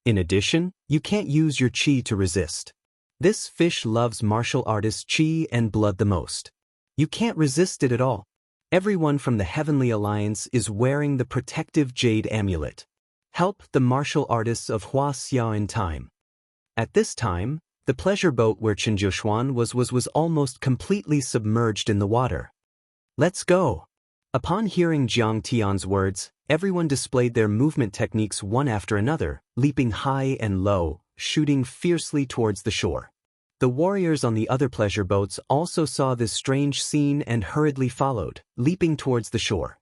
In addition, you can't use your qi to resist. This fish loves martial artists' qi and blood the most. You can't resist it at all. Everyone from the Heavenly Alliance is wearing the protective jade amulet. Help the martial artists of Wuxia in time. At this time, the pleasure boat where Chen Jiushuan was almost completely submerged in the water. Let's go. Upon hearing Jiang Tian's words, everyone displayed their movement techniques one after another, leaping high and low, shooting fiercely towards the shore. The warriors on the other pleasure boats also saw this strange scene and hurriedly followed, leaping towards the shore.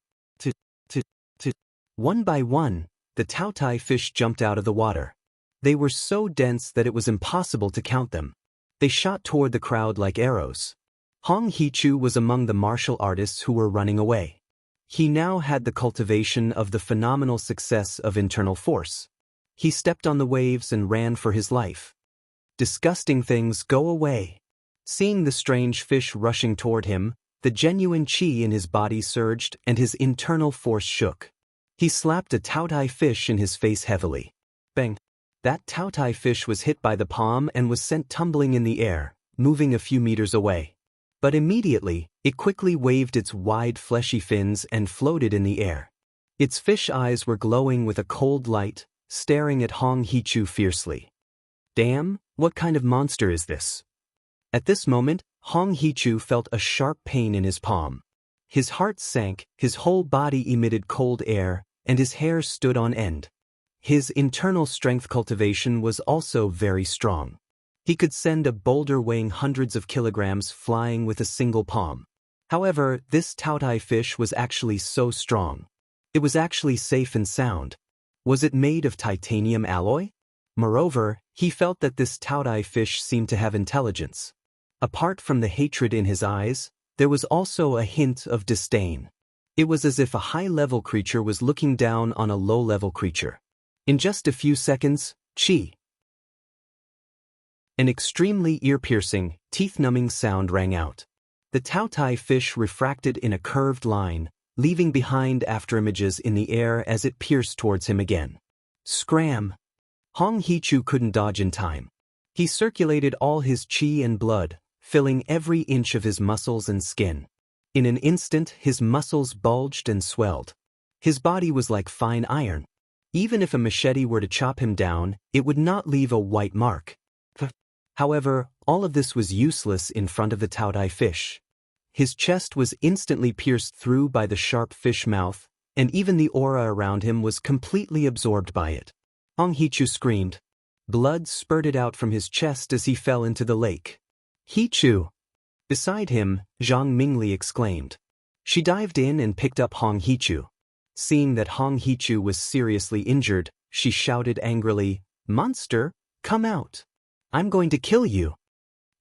One by one, the Taotai fish jumped out of the water. They were so dense that it was impossible to count them. They shot toward the crowd like arrows. Hong Hichu was among the martial artists who were running away. He now had the cultivation of the phenomenal success of internal force. He stepped on the waves and ran for his life. Disgusting things, go away. Seeing the strange fish rushing toward him, the genuine qi in his body surged and his internal force shook. He slapped a taotai fish in his face heavily. Bang! That taotai fish was hit by the palm and was sent tumbling in the air, moving a few meters away. But immediately, it quickly waved its wide fleshy fins and floated in the air. Its fish eyes were glowing with a cold light, staring at Hong Hichu fiercely. Damn, what kind of monster is this? At this moment, Hong Hichu felt a sharp pain in his palm. His heart sank, his whole body emitted cold air, and his hair stood on end. His internal strength cultivation was also very strong. He could send a boulder weighing hundreds of kilograms flying with a single palm. However, this taotai fish was actually so strong. It was actually safe and sound. Was it made of titanium alloy? Moreover, he felt that this taotai fish seemed to have intelligence. Apart from the hatred in his eyes, there was also a hint of disdain. It was as if a high-level creature was looking down on a low-level creature. In just a few seconds, Chi! An extremely ear-piercing, teeth-numbing sound rang out. The taotai fish refracted in a curved line, leaving behind afterimages in the air as it pierced towards him again. Scram! Hong Hichu couldn't dodge in time. He circulated all his qi and blood, filling every inch of his muscles and skin. In an instant, his muscles bulged and swelled. His body was like fine iron. Even if a machete were to chop him down, it would not leave a white mark. However, all of this was useless in front of the taotai fish. His chest was instantly pierced through by the sharp fish mouth, and even the aura around him was completely absorbed by it. Hong Hichu screamed. Blood spurted out from his chest as he fell into the lake. Hichu! Beside him, Zhang Mingli exclaimed. She dived in and picked up Hong Hichu. Seeing that Hong Hichu was seriously injured, she shouted angrily, Monster, come out! I'm going to kill you!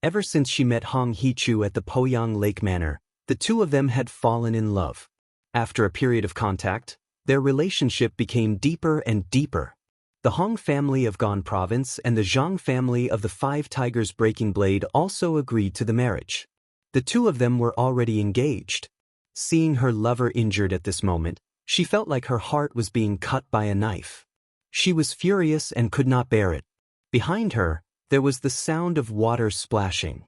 Ever since she met Hong Hichu at the Poyang Lake Manor, the two of them had fallen in love. After a period of contact, their relationship became deeper and deeper. The Hong family of Gan Province and the Zhang family of the Five Tigers Breaking Blade also agreed to the marriage. The two of them were already engaged. Seeing her lover injured at this moment, she felt like her heart was being cut by a knife. She was furious and could not bear it. Behind her, there was the sound of water splashing.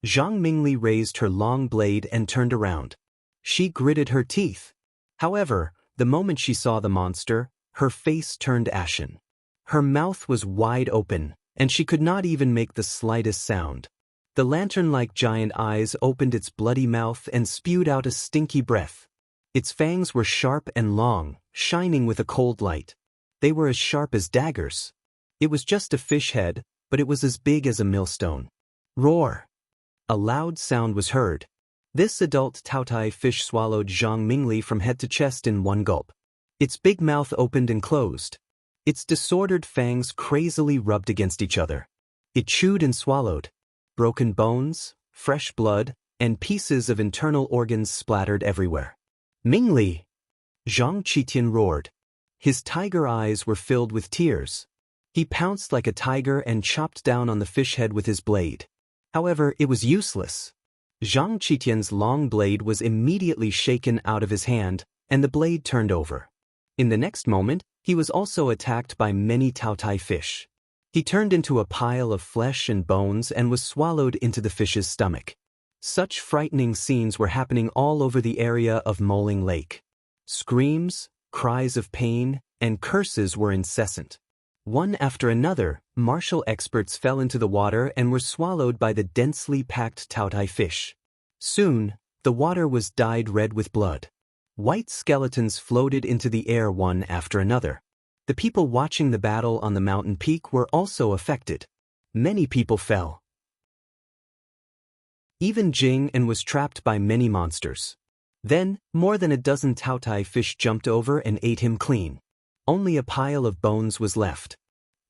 Zhang Mingli raised her long blade and turned around. She gritted her teeth. However, the moment she saw the monster, her face turned ashen. Her mouth was wide open, and she could not even make the slightest sound. The lantern-like giant eyes opened its bloody mouth and spewed out a stinky breath. Its fangs were sharp and long, shining with a cold light. They were as sharp as daggers. It was just a fish head, but it was as big as a millstone. Roar! A loud sound was heard. This adult taotai fish swallowed Zhang Mingli from head to chest in one gulp. Its big mouth opened and closed. Its disordered fangs crazily rubbed against each other. It chewed and swallowed. Broken bones, fresh blood, and pieces of internal organs splattered everywhere. Mingli! Zhang Qitian roared. His tiger eyes were filled with tears. He pounced like a tiger and chopped down on the fish head with his blade. However, it was useless. Zhang Qitian's long blade was immediately shaken out of his hand, and the blade turned over. In the next moment, he was also attacked by many taotai fish. He turned into a pile of flesh and bones and was swallowed into the fish's stomach. Such frightening scenes were happening all over the area of Moling Lake. Screams, cries of pain, and curses were incessant. One after another, martial experts fell into the water and were swallowed by the densely packed taotai fish. Soon, the water was dyed red with blood. White skeletons floated into the air one after another. The people watching the battle on the mountain peak were also affected. Many people fell. Even Jing and was trapped by many monsters. Then, more than a dozen taotai fish jumped over and ate him clean. Only a pile of bones was left.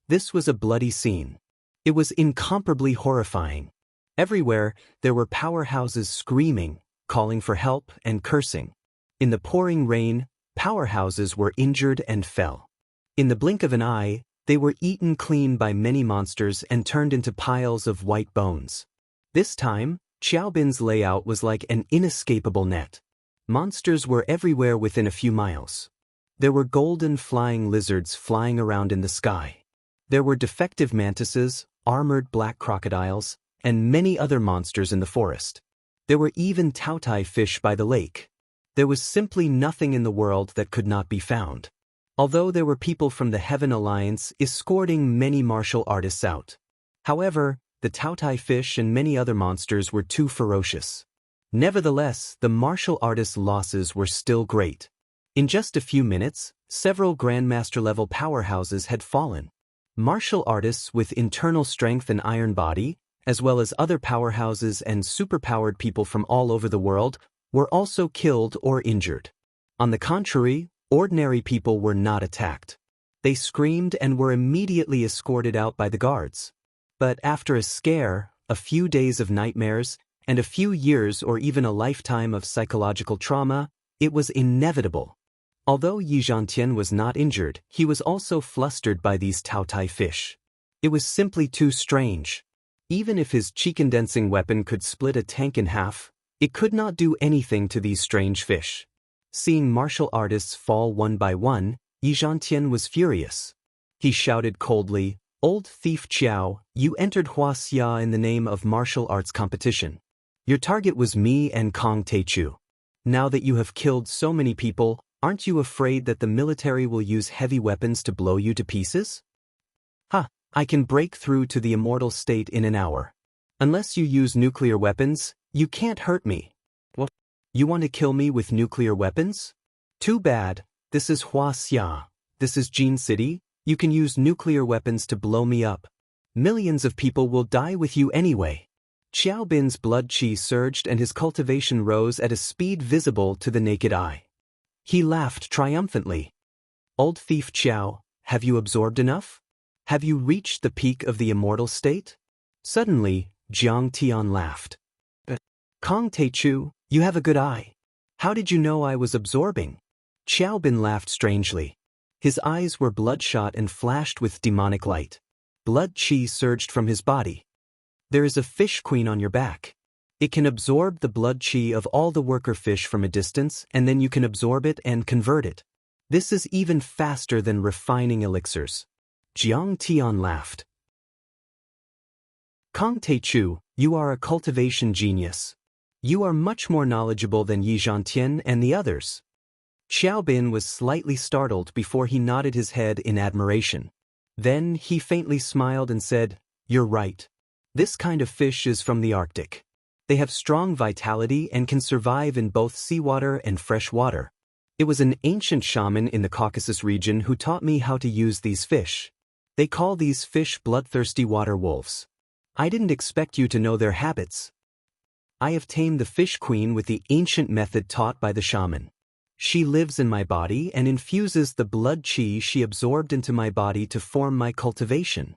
This was a bloody scene. It was incomparably horrifying. Everywhere, there were powerhouses screaming, calling for help and cursing. In the pouring rain, powerhouses were injured and fell. In the blink of an eye, They were eaten clean by many monsters and turned into piles of white bones. This time, Xiaobin's layout was like an inescapable net. Monsters were everywhere within a few miles. There were golden flying lizards flying around in the sky. There were defective mantises, armored black crocodiles, and many other monsters in the forest. There were even taotai fish by the lake. There was simply nothing in the world that could not be found. Although there were people from the Heaven Alliance escorting many martial artists out. However, the taotai fish and many other monsters were too ferocious. Nevertheless, the martial artists' losses were still great. In just a few minutes, several Grandmaster-level powerhouses had fallen. Martial artists with internal strength and iron body, as well as other powerhouses and superpowered people from all over the world, were also killed or injured. On the contrary, ordinary people were not attacked. They screamed and were immediately escorted out by the guards. But after a scare, a few days of nightmares, and a few years or even a lifetime of psychological trauma, it was inevitable. Although Yi Zhantian was not injured, he was also flustered by these taotai fish. It was simply too strange. Even if his chi-condensing weapon could split a tank in half, it could not do anything to these strange fish. Seeing martial artists fall one by one, Yi Zhantian was furious. He shouted coldly, "Old thief Qiao, you entered Huaxia in the name of martial arts competition. Your target was me and Kong Teichu. Now that you have killed so many people, aren't you afraid that the military will use heavy weapons to blow you to pieces? I can break through to the immortal state in an hour. Unless you use nuclear weapons, you can't hurt me." "What? You want to kill me with nuclear weapons? Too bad, this is Huaxia. This is Jin City, you can use nuclear weapons to blow me up. Millions of people will die with you anyway." Xiaobin's blood qi surged and his cultivation rose at a speed visible to the naked eye. He laughed triumphantly. "Old thief Qiao, have you absorbed enough? Have you reached the peak of the immortal state?" Suddenly, Jiang Tian laughed. "Kong Teichu, you have a good eye. How did you know I was absorbing?" Xiaobin laughed strangely. His eyes were bloodshot and flashed with demonic light. Blood qi surged from his body. "There is a fish queen on your back. It can absorb the blood qi of all the worker fish from a distance, and then you can absorb it and convert it. This is even faster than refining elixirs." Jiang Tian laughed. "Kong Teichu, you are a cultivation genius. You are much more knowledgeable than Yi Zhantian and the others." Xiaobin was slightly startled before he nodded his head in admiration. Then he faintly smiled and said, "You're right. This kind of fish is from the Arctic. They have strong vitality and can survive in both seawater and fresh water. It was an ancient shaman in the Caucasus region who taught me how to use these fish. They call these fish bloodthirsty water wolves. I didn't expect you to know their habits. I have tamed the fish queen with the ancient method taught by the shaman. She lives in my body and infuses the blood qi she absorbed into my body to form my cultivation.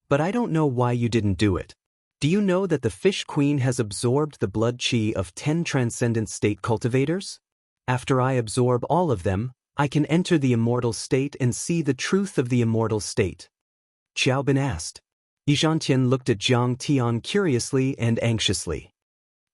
But I don't know why you didn't do it. Do you know that the fish queen has absorbed the blood qi of 10 transcendent state cultivators? After I absorb all of them, I can enter the immortal state and see the truth of the immortal state." Xiaobin asked. Yi Zhantian looked at Jiang Tian curiously and anxiously.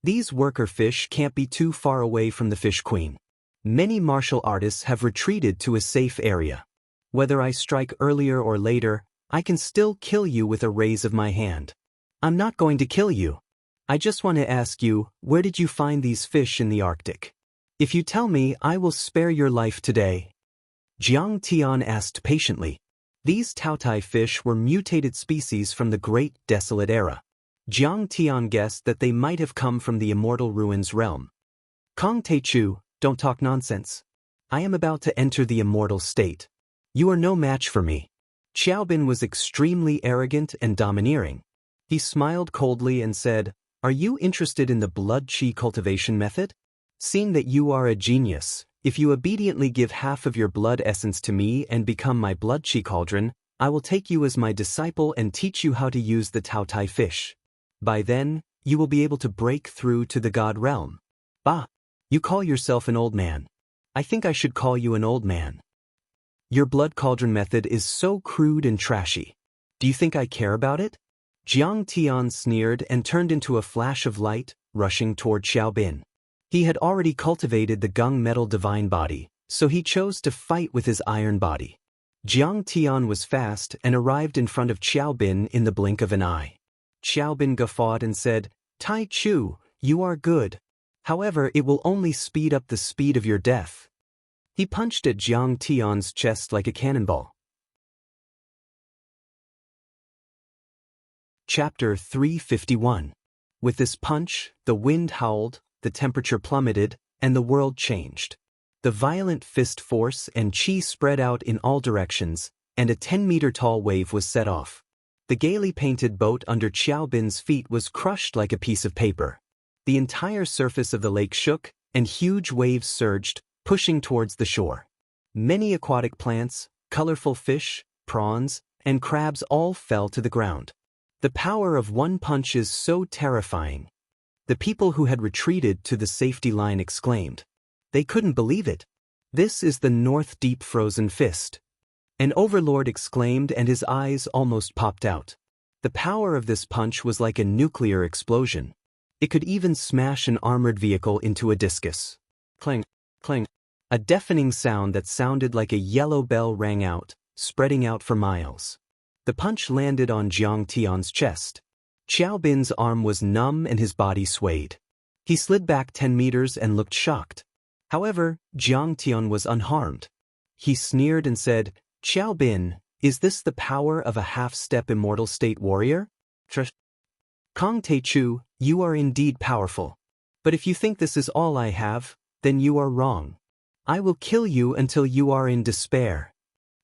"These worker fish can't be too far away from the fish queen. Many martial artists have retreated to a safe area. Whether I strike earlier or later, I can still kill you with a raise of my hand. I'm not going to kill you. I just want to ask you, where did you find these fish in the Arctic? If you tell me, I will spare your life today." Jiang Tian asked patiently. These taotai fish were mutated species from the Great Desolate Era. Jiang Tian guessed that they might have come from the Immortal Ruins realm. "Kong Teichu, don't talk nonsense. I am about to enter the immortal state. You are no match for me." Xiaobin was extremely arrogant and domineering. He smiled coldly and said, "Are you interested in the blood qi cultivation method? Seeing that you are a genius, if you obediently give half of your blood essence to me and become my blood qi cauldron, I will take you as my disciple and teach you how to use the taotai fish. By then, you will be able to break through to the god realm." "Bah, you call yourself an old man. I think I should call you an old man." Your blood cauldron method is so crude and trashy. Do you think I care about it? Jiang Tian sneered and turned into a flash of light, rushing toward Xiaobin. He had already cultivated the gung metal divine body, so he chose to fight with his iron body. Jiang Tian was fast and arrived in front of Xiaobin in the blink of an eye. Xiaobin guffawed and said, "Tai Chu, you are good. However, it will only speed up the speed of your death." He punched at Jiang Tian's chest like a cannonball. Chapter 351. With this punch, the wind howled, the temperature plummeted, and the world changed. The violent fist force and chi spread out in all directions, and a 10-meter-tall wave was set off. The gaily painted boat under Xiaobin's feet was crushed like a piece of paper. The entire surface of the lake shook, and huge waves surged, pushing towards the shore. Many aquatic plants, colorful fish, prawns, and crabs all fell to the ground. The power of one punch is so terrifying. The people who had retreated to the safety line exclaimed. They couldn't believe it. This is the North Deep Frozen Fist. An overlord exclaimed and his eyes almost popped out. The power of this punch was like a nuclear explosion. It could even smash an armored vehicle into a discus. Clang, clang. A deafening sound that sounded like a yellow bell rang out, spreading out for miles. The punch landed on Jiang Tian's chest. Xiaobin's arm was numb and his body swayed. He slid back 10 meters and looked shocked. However, Jiang Tian was unharmed. He sneered and said, "Xiaobin, is this the power of a half-step immortal state warrior? Kong Teichu, you are indeed powerful. But if you think this is all I have, then you are wrong. I will kill you until you are in despair."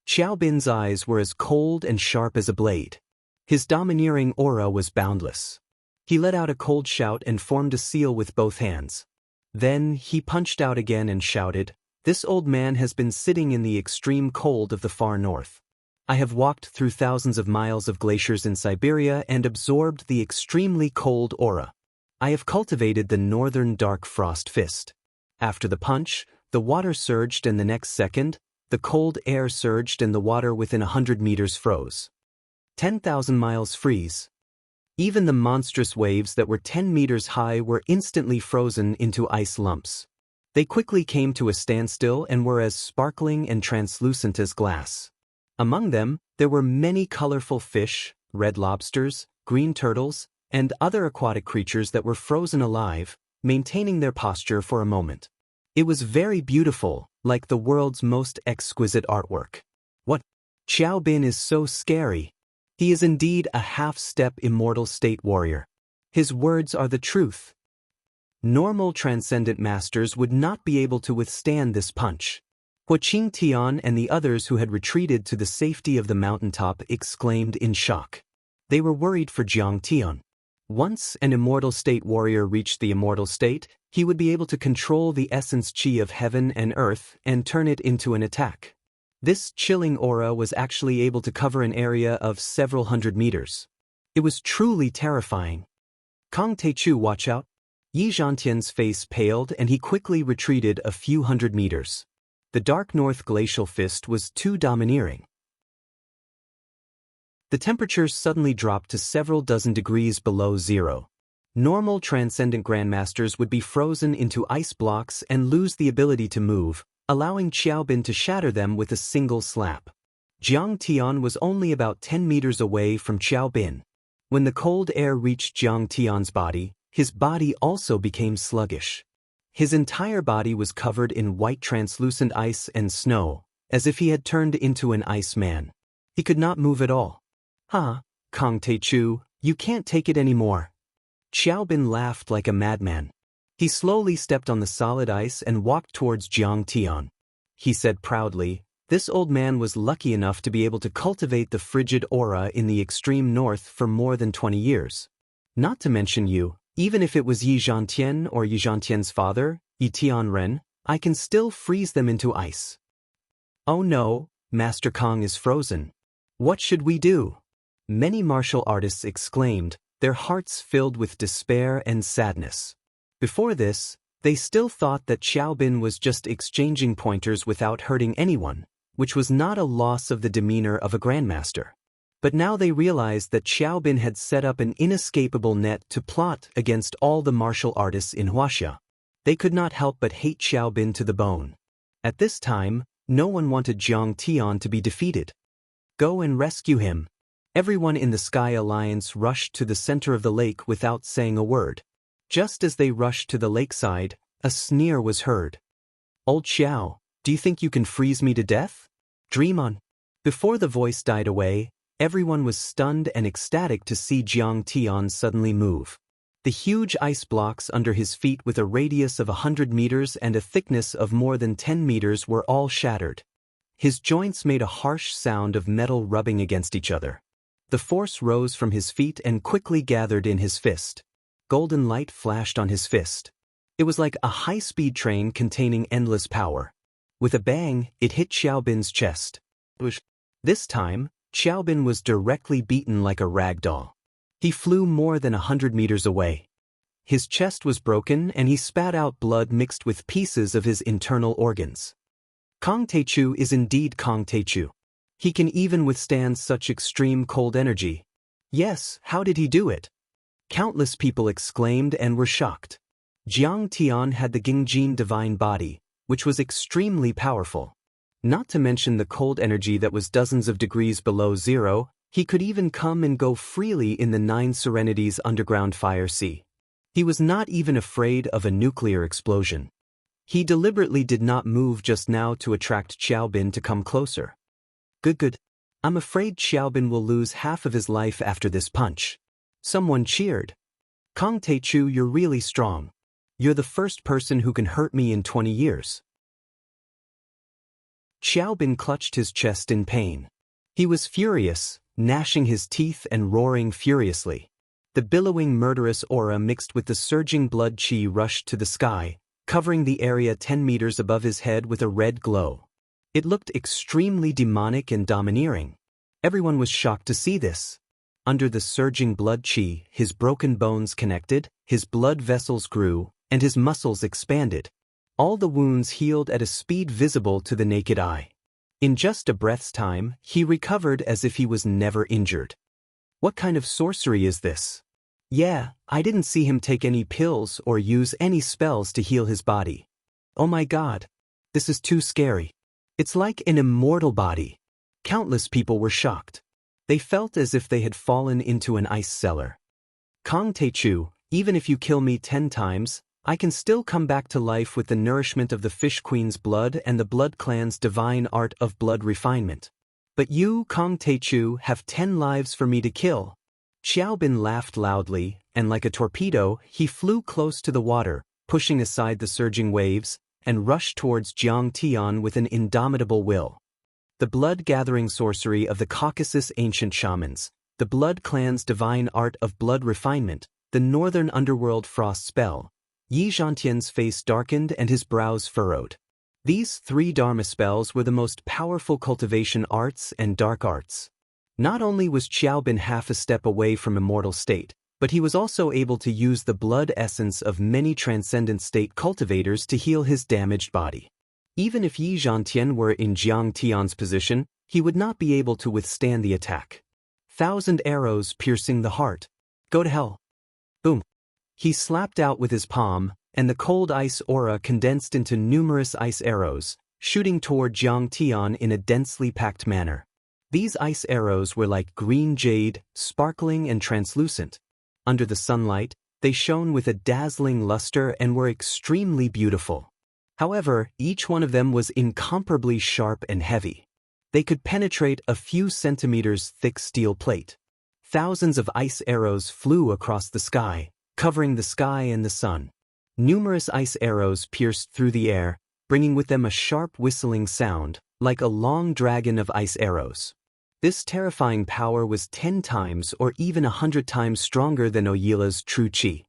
Xiaobin's eyes were as cold and sharp as a blade. His domineering aura was boundless. He let out a cold shout and formed a seal with both hands. Then he punched out again and shouted, "This old man has been sitting in the extreme cold of the far north. I have walked through thousands of miles of glaciers in Siberia and absorbed the extremely cold aura. I have cultivated the northern dark frost fist." After the punch, the water surged and the next second, the cold air surged and the water within 100 meters froze. 10,000 miles freeze. Even the monstrous waves that were 10 meters high were instantly frozen into ice lumps. They quickly came to a standstill and were as sparkling and translucent as glass. Among them, there were many colorful fish, red lobsters, green turtles, and other aquatic creatures that were frozen alive, maintaining their posture for a moment. It was very beautiful, like the world's most exquisite artwork. What? Xiaobin is so scary. He is indeed a half-step immortal state warrior. His words are the truth. Normal transcendent masters would not be able to withstand this punch. Huaqing Tian and the others who had retreated to the safety of the mountaintop exclaimed in shock. They were worried for Jiang Tian. Once an immortal state warrior reached the immortal state, he would be able to control the essence chi of heaven and earth and turn it into an attack. This chilling aura was actually able to cover an area of several hundred meters. It was truly terrifying. Kong Teichu, watch out. Yi Zhantian's face paled and he quickly retreated a few hundred meters. The dark north glacial fist was too domineering. The temperatures suddenly dropped to several dozen degrees below zero. Normal transcendent grandmasters would be frozen into ice blocks and lose the ability to move, allowing Xiaobin to shatter them with a single slap. Jiang Tian was only about 10 meters away from Xiaobin. When the cold air reached Jiang Tian's body, his body also became sluggish. His entire body was covered in white translucent ice and snow, as if he had turned into an ice man. He could not move at all. "Huh, Kong Teichu, you can't take it anymore." Xiaobin laughed like a madman. He slowly stepped on the solid ice and walked towards Jiang Tian. He said proudly, "This old man was lucky enough to be able to cultivate the frigid aura in the extreme north for more than 20 years. Not to mention you, even if it was Yi Zhantian or Yi Zhantian's father, Yi Tianren, I can still freeze them into ice." "Oh no, Master Kong is frozen. What should we do?" Many martial artists exclaimed, their hearts filled with despair and sadness. Before this, they still thought that Xiaobin was just exchanging pointers without hurting anyone, which was not a loss of the demeanor of a grandmaster. But now they realized that Xiaobin had set up an inescapable net to plot against all the martial artists in Wuxia. They could not help but hate Xiaobin to the bone. At this time, no one wanted Jiang Tian to be defeated. Go and rescue him. Everyone in the Sky Alliance rushed to the center of the lake without saying a word. Just as they rushed to the lakeside, a sneer was heard. Old Xiao, do you think you can freeze me to death? Dream on. Before the voice died away, everyone was stunned and ecstatic to see Jiang Tian suddenly move. The huge ice blocks under his feet with a radius of 100 meters and a thickness of more than 10 meters were all shattered. His joints made a harsh sound of metal rubbing against each other. The force rose from his feet and quickly gathered in his fist. Golden light flashed on his fist. It was like a high-speed train containing endless power. With a bang, it hit Xiaobin's chest. This time, Xiaobin was directly beaten like a rag doll. He flew more than 100 meters away. His chest was broken and he spat out blood mixed with pieces of his internal organs. Kong Teichu is indeed Kong Teichu. He can even withstand such extreme cold energy. Yes, how did he do it? Countless people exclaimed and were shocked. Jiang Tian had the Gingjin divine body, which was extremely powerful. Not to mention the cold energy that was dozens of degrees below zero, he could even come and go freely in the 9 Serenities underground fire sea. He was not even afraid of a nuclear explosion. He deliberately did not move just now to attract Xiaobin to come closer. Good. I'm afraid Xiaobin will lose half of his life after this punch. Someone cheered. Kong Teichu, you're really strong. You're the first person who can hurt me in 20 years. Xiaobin clutched his chest in pain. He was furious, gnashing his teeth and roaring furiously. The billowing murderous aura mixed with the surging blood qi rushed to the sky, covering the area 10 meters above his head with a red glow. It looked extremely demonic and domineering. Everyone was shocked to see this. Under the surging blood qi, his broken bones connected, his blood vessels grew, and his muscles expanded. All the wounds healed at a speed visible to the naked eye. In just a breath's time, he recovered as if he was never injured. What kind of sorcery is this? Yeah, I didn't see him take any pills or use any spells to heal his body. Oh my God, this is too scary. It's like an immortal body. Countless people were shocked. They felt as if they had fallen into an ice cellar. Kong Teichu, even if you kill me 10 times, I can still come back to life with the nourishment of the Fish Queen's blood and the Blood Clan's divine art of blood refinement. But you, Kong Teichu, have 10 lives for me to kill. Xiaobin laughed loudly, and like a torpedo, he flew close to the water, pushing aside the surging waves, and rushed towards Jiang Tian with an indomitable will. The blood-gathering sorcery of the Caucasus ancient shamans, the Blood Clan's divine art of blood refinement, the northern underworld frost spell. Yi Zhantian's face darkened and his brows furrowed. These 3 Dharma spells were the most powerful cultivation arts and dark arts. Not only was Xiaobin half a step away from immortal state, but he was also able to use the blood essence of many transcendent state cultivators to heal his damaged body. Even if Yi Zhantian were in Jiang Tian's position, he would not be able to withstand the attack. 1,000 arrows piercing the heart. Go to hell. Boom. He slapped out with his palm, and the cold ice aura condensed into numerous ice arrows, shooting toward Jiang Tian in a densely packed manner. These ice arrows were like green jade, sparkling and translucent. Under the sunlight, they shone with a dazzling luster and were extremely beautiful. However, each one of them was incomparably sharp and heavy. They could penetrate a few centimeters thick steel plate. Thousands of ice arrows flew across the sky, covering the sky and the sun. Numerous ice arrows pierced through the air, bringing with them a sharp whistling sound, like a long dragon of ice arrows. This terrifying power was 10 times or even 100 times stronger than Oyila's true qi.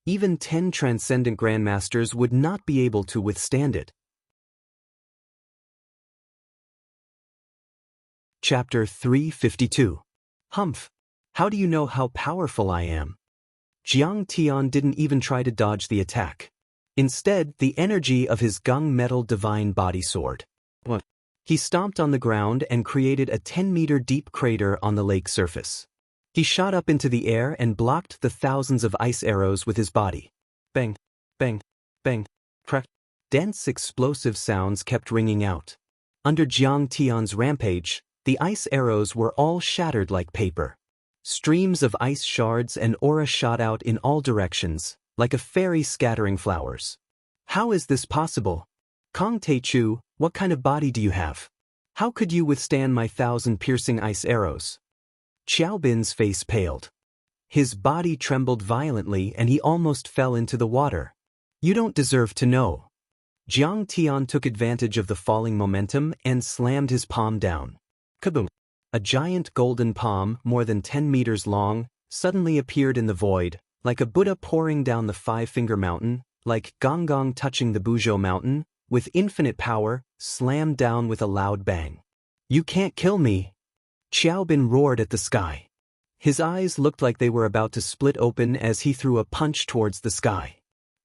Even 10 transcendent grandmasters would not be able to withstand it. Chapter 352. Humph! How do you know how powerful I am? Jiang Tian didn't even try to dodge the attack. Instead, the energy of his gung metal divine body soared. He stomped on the ground and created a 10-meter deep crater on the lake surface. He shot up into the air and blocked the thousands of ice arrows with his body. Bang, bang, bang, crack. Dense explosive sounds kept ringing out. Under Jiang Tian's rampage, the ice arrows were all shattered like paper. Streams of ice shards and aura shot out in all directions, like a fairy scattering flowers. How is this possible? Kong Teichu, what kind of body do you have? How could you withstand my 1,000 piercing ice arrows? Xiaobin's face paled. His body trembled violently and he almost fell into the water. You don't deserve to know. Jiang Tian took advantage of the falling momentum and slammed his palm down. Kaboom! A giant golden palm, more than 10 meters long, suddenly appeared in the void, like a Buddha pouring down the Five-Finger Mountain, like Gonggong touching the Buzhou Mountain, with infinite power, slammed down with a loud bang. You can't kill me! Xiaobin roared at the sky. His eyes looked like they were about to split open as he threw a punch towards the sky.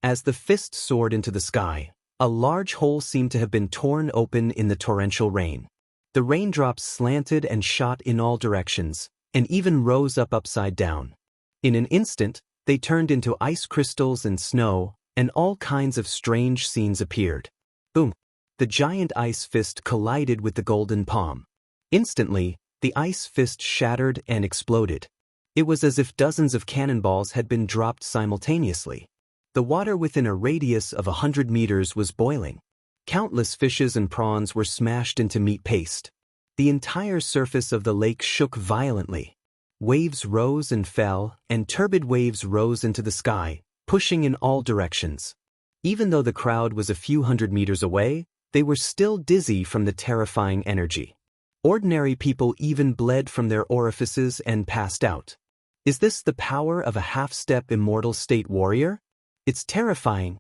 As the fist soared into the sky, a large hole seemed to have been torn open in the torrential rain. The raindrops slanted and shot in all directions, and even rose up upside down. In an instant, they turned into ice crystals and snow, and all kinds of strange scenes appeared. Boom! The giant ice fist collided with the golden palm. Instantly, the ice fist shattered and exploded. It was as if dozens of cannonballs had been dropped simultaneously. The water within a radius of 100 meters was boiling. Countless fishes and prawns were smashed into meat paste. The entire surface of the lake shook violently. Waves rose and fell, and turbid waves rose into the sky, pushing in all directions. Even though the crowd was a few hundred meters away, they were still dizzy from the terrifying energy. Ordinary people even bled from their orifices and passed out. Is this the power of a half-step immortal state warrior? It's terrifying.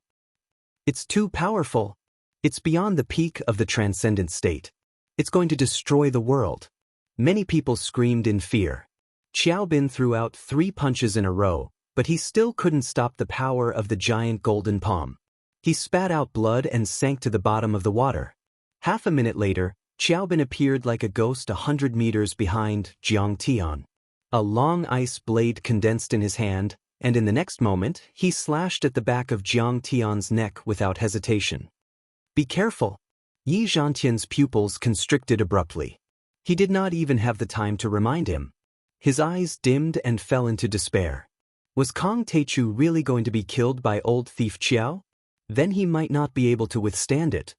It's too powerful. It's beyond the peak of the transcendent state. It's going to destroy the world. Many people screamed in fear. Xiaobin threw out 3 punches in a row, but he still couldn't stop the power of the giant golden palm. He spat out blood and sank to the bottom of the water. Half a minute later, Xiaobin appeared like a ghost 100 meters behind Jiang Tian. A long ice blade condensed in his hand, and in the next moment, he slashed at the back of Jiang Tian's neck without hesitation. Be careful! Yi Zhantian's pupils constricted abruptly. He did not even have the time to remind him. His eyes dimmed and fell into despair. Was Kong Teichu really going to be killed by old thief Qiao? Then he might not be able to withstand it.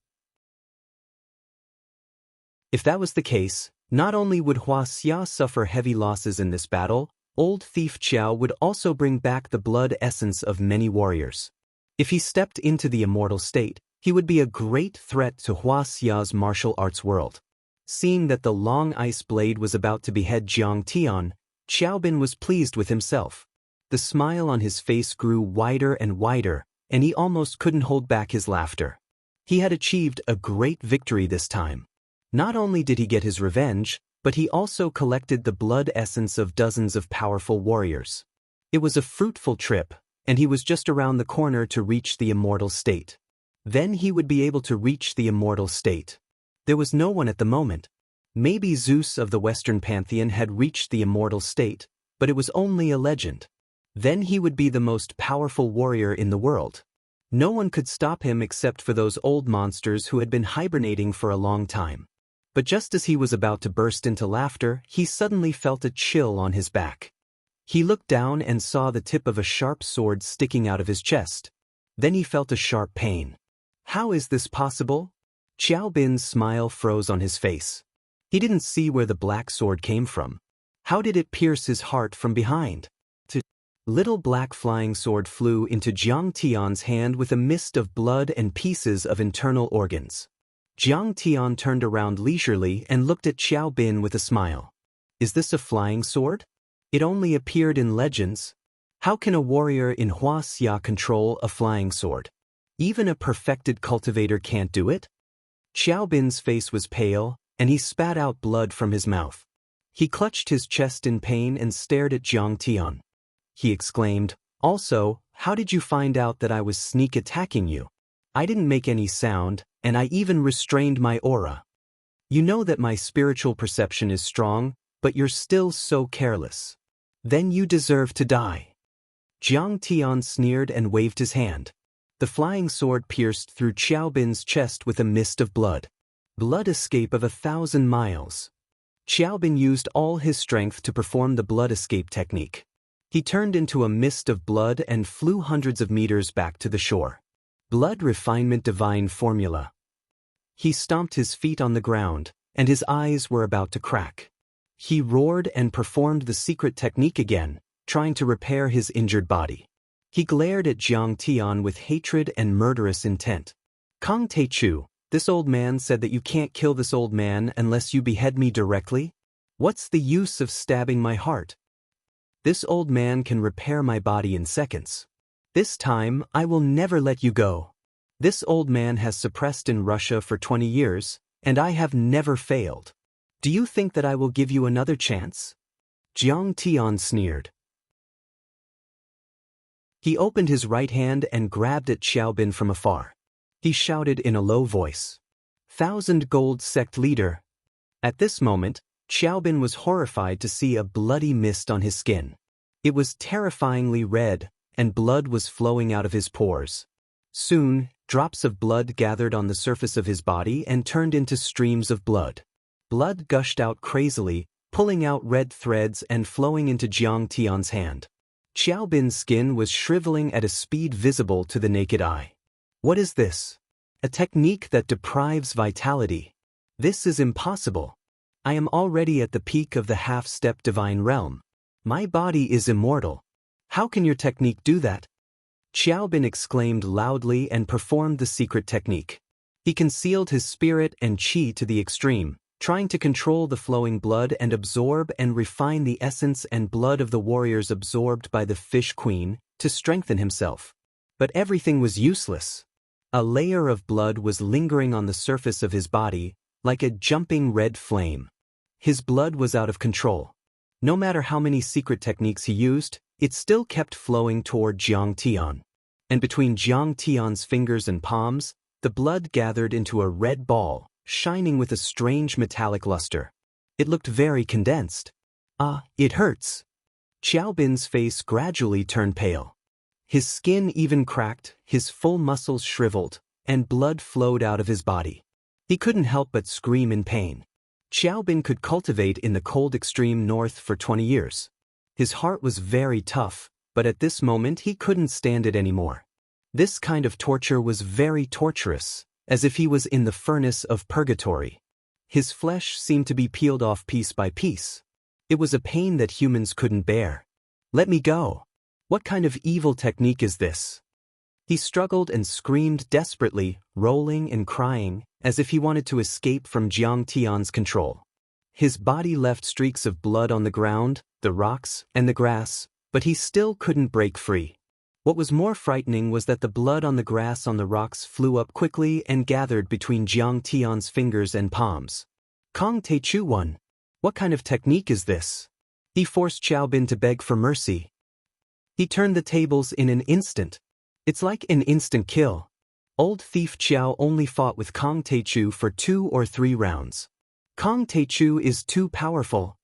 If that was the case, not only would Wuxia suffer heavy losses in this battle, old thief Qiao would also bring back the blood essence of many warriors. If he stepped into the immortal state, he would be a great threat to Wuxia's martial arts world. Seeing that the long ice blade was about to behead Jiang Tian, Xiaobin was pleased with himself. The smile on his face grew wider and wider, and he almost couldn't hold back his laughter. He had achieved a great victory this time. Not only did he get his revenge, but he also collected the blood essence of dozens of powerful warriors. It was a fruitful trip, and he was just around the corner to reach the immortal state. Then he would be able to reach the immortal state. There was no one at the moment. Maybe Zeus of the Western Pantheon had reached the immortal state, but it was only a legend. Then he would be the most powerful warrior in the world. No one could stop him except for those old monsters who had been hibernating for a long time. But just as he was about to burst into laughter, he suddenly felt a chill on his back. He looked down and saw the tip of a sharp sword sticking out of his chest. Then he felt a sharp pain. How is this possible? Xiaobin's smile froze on his face. He didn't see where the black sword came from. How did it pierce his heart from behind? Little black flying sword flew into Jiang Tian's hand with a mist of blood and pieces of internal organs. Jiang Tian turned around leisurely and looked at Xiaobin with a smile. Is this a flying sword? It only appeared in legends. How can a warrior in Wuxia control a flying sword? Even a perfected cultivator can't do it? Xiaobin's face was pale, and he spat out blood from his mouth. He clutched his chest in pain and stared at Jiang Tian. He exclaimed, "Also, how did you find out that I was sneak attacking you? I didn't make any sound, and I even restrained my aura." You know that my spiritual perception is strong, but you're still so careless. Then you deserve to die. Jiang Tian sneered and waved his hand. The flying sword pierced through Xiaobin's chest with a mist of blood. Blood escape of 1,000 miles. Xiaobin used all his strength to perform the blood escape technique. He turned into a mist of blood and flew hundreds of meters back to the shore. Blood refinement divine formula. He stomped his feet on the ground, and his eyes were about to crack. He roared and performed the secret technique again, trying to repair his injured body. He glared at Jiang Tian with hatred and murderous intent. Kong Teichu, this old man said that you can't kill this old man unless you behead me directly? What's the use of stabbing my heart? This old man can repair my body in seconds. This time, I will never let you go. This old man has suppressed in Russia for 20 years, and I have never failed. Do you think that I will give you another chance? Jiang Tian sneered. He opened his right hand and grabbed at Xiaobin from afar. He shouted in a low voice, "1,000 gold sect leader." At this moment, Xiaobin was horrified to see a bloody mist on his skin. It was terrifyingly red, and blood was flowing out of his pores. Soon, drops of blood gathered on the surface of his body and turned into streams of blood. Blood gushed out crazily, pulling out red threads and flowing into Jiang Tian's hand. Xiaobin's skin was shriveling at a speed visible to the naked eye. What is this? A technique that deprives vitality. This is impossible. I am already at the peak of the half-step divine realm. My body is immortal. How can your technique do that? Xiaobin exclaimed loudly and performed the secret technique. He concealed his spirit and qi to the extreme, trying to control the flowing blood and absorb and refine the essence and blood of the warriors absorbed by the fish queen to strengthen himself. But everything was useless. A layer of blood was lingering on the surface of his body, like a jumping red flame. His blood was out of control. No matter how many secret techniques he used, it still kept flowing toward Jiang Tian. And between Jiang Tian's fingers and palms, the blood gathered into a red ball, shining with a strange metallic luster. It looked very condensed. It hurts. Xiaobin's face gradually turned pale. His skin even cracked, his full muscles shriveled, and blood flowed out of his body. He couldn't help but scream in pain. Xiaobin could cultivate in the cold extreme north for 20 years. His heart was very tough, but at this moment he couldn't stand it anymore. This kind of torture was very torturous, as if he was in the furnace of purgatory. His flesh seemed to be peeled off piece by piece. It was a pain that humans couldn't bear. Let me go. What kind of evil technique is this? He struggled and screamed desperately, rolling and crying, as if he wanted to escape from Jiang Tian's control. His body left streaks of blood on the ground, the rocks, and the grass, but he still couldn't break free. What was more frightening was that the blood on the grass on the rocks flew up quickly and gathered between Jiang Tian's fingers and palms. Kong Teichu won. What kind of technique is this? He forced Xiaobin to beg for mercy. He turned the tables in an instant. It's like an instant kill. Old thief Xiao only fought with Kong Teichu for 2 or 3 rounds. Kong Teichu is too powerful.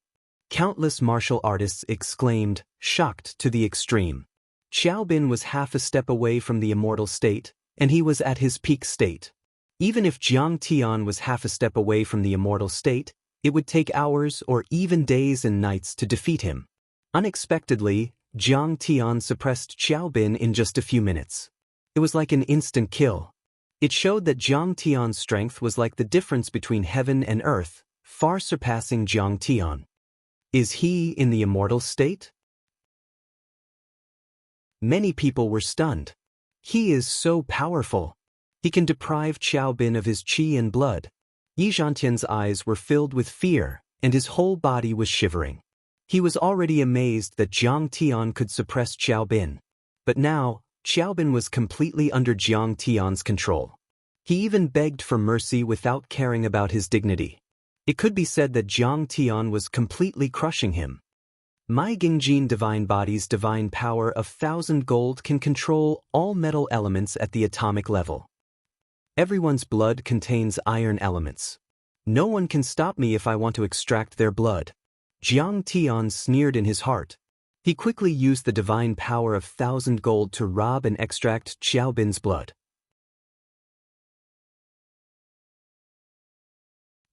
Countless martial artists exclaimed, shocked to the extreme. Xiaobin was half a step away from the immortal state, and he was at his peak state. Even if Jiang Tian was half a step away from the immortal state, it would take hours or even days and nights to defeat him. Unexpectedly, Jiang Tian suppressed Xiaobin in just a few minutes. It was like an instant kill. It showed that Jiang Tian's strength was like the difference between heaven and earth, far surpassing Jiang Tian. Is he in the immortal state? Many people were stunned. He is so powerful. He can deprive Xiaobin of his qi and blood. Yi Zhantian's eyes were filled with fear, and his whole body was shivering. He was already amazed that Jiang Tian could suppress Xiaobin. But now, Xiaobin was completely under Jiang Tian's control. He even begged for mercy without caring about his dignity. It could be said that Jiang Tian was completely crushing him. My Gingjin divine body's divine power of 1,000 gold can control all metal elements at the atomic level. Everyone's blood contains iron elements. No one can stop me if I want to extract their blood. Jiang Tian sneered in his heart. He quickly used the divine power of 1,000 gold to rob and extract Xiaobin's blood.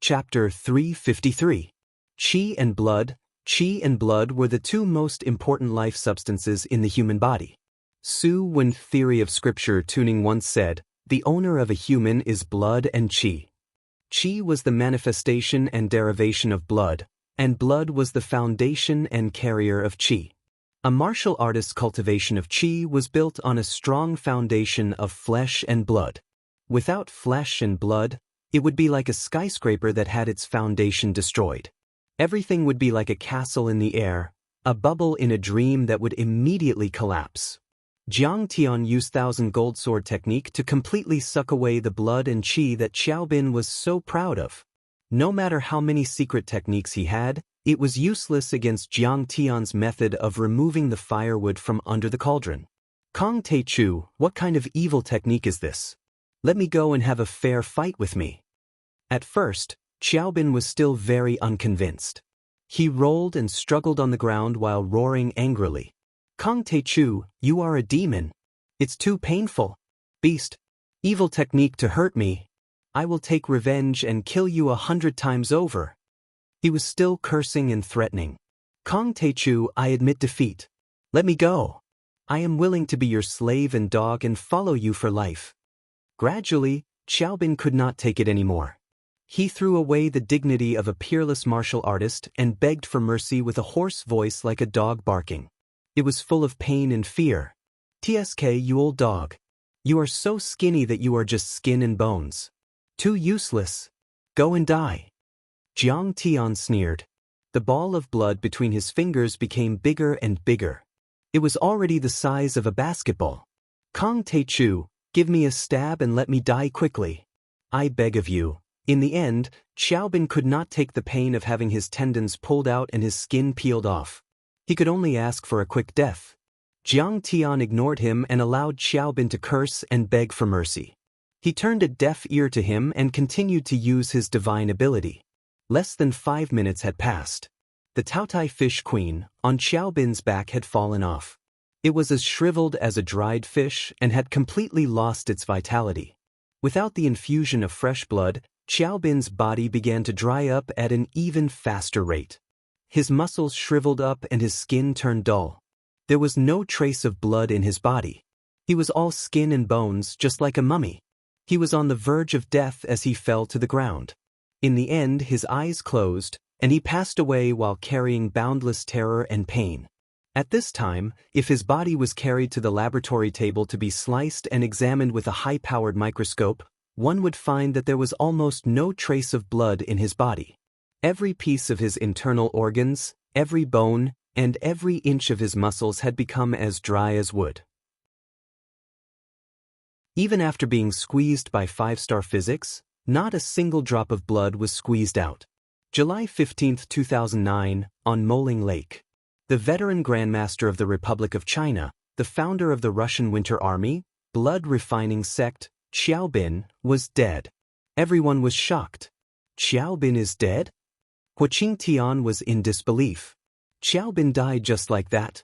Chapter 353. Qi and Blood. Qi and blood were the two most important life substances in the human body. Su Wen Theory of Scripture Tuning once said, "The owner of a human is blood and qi." Qi was the manifestation and derivation of blood, and blood was the foundation and carrier of qi. A martial artist's cultivation of qi was built on a strong foundation of flesh and blood. Without flesh and blood, it would be like a skyscraper that had its foundation destroyed. Everything would be like a castle in the air, a bubble in a dream that would immediately collapse. Jiang Tian used 1,000 gold sword technique to completely suck away the blood and qi that Xiaobin was so proud of. No matter how many secret techniques he had, it was useless against Jiang Tian's method of removing the firewood from under the cauldron. Kong Teichu, what kind of evil technique is this? Let me go and have a fair fight with me. At first, Xiaobin was still very unconvinced. He rolled and struggled on the ground while roaring angrily. Kong Teichu, you are a demon. It's too painful. Beast. Evil technique to hurt me. I will take revenge and kill you 100 times over. He was still cursing and threatening. Kong Teichu, I admit defeat. Let me go. I am willing to be your slave and dog and follow you for life. Gradually, Xiaobin could not take it anymore. He threw away the dignity of a peerless martial artist and begged for mercy with a hoarse voice like a dog barking. It was full of pain and fear. "Tsk, you old dog. You are so skinny that you are just skin and bones. Too useless. Go and die." Jiang Tian sneered. The ball of blood between his fingers became bigger and bigger. It was already the size of a basketball. "Kong Teichu, give me a stab and let me die quickly. I beg of you." In the end, Xiaobin could not take the pain of having his tendons pulled out and his skin peeled off. He could only ask for a quick death. Jiang Tian ignored him and allowed Xiaobin to curse and beg for mercy. He turned a deaf ear to him and continued to use his divine ability. Less than 5 minutes had passed. The Taotai fish queen, on Xiaobin's back, had fallen off. It was as shriveled as a dried fish and had completely lost its vitality. Without the infusion of fresh blood, Xiaobin's body began to dry up at an even faster rate. His muscles shriveled up and his skin turned dull. There was no trace of blood in his body. He was all skin and bones, just like a mummy. He was on the verge of death as he fell to the ground. In the end, his eyes closed, and he passed away while carrying boundless terror and pain. At this time, if his body was carried to the laboratory table to be sliced and examined with a high-powered microscope, one would find that there was almost no trace of blood in his body. Every piece of his internal organs, every bone, and every inch of his muscles had become as dry as wood. Even after being squeezed by 5-star physics, not a single drop of blood was squeezed out. July 15, 2009, on Moling Lake. The veteran Grandmaster of the Republic of China, the founder of the Russian Winter Army, blood-refining sect, Xiaobin, was dead. Everyone was shocked. Xiaobin is dead? Huaqing Tian was in disbelief. Xiaobin died just like that?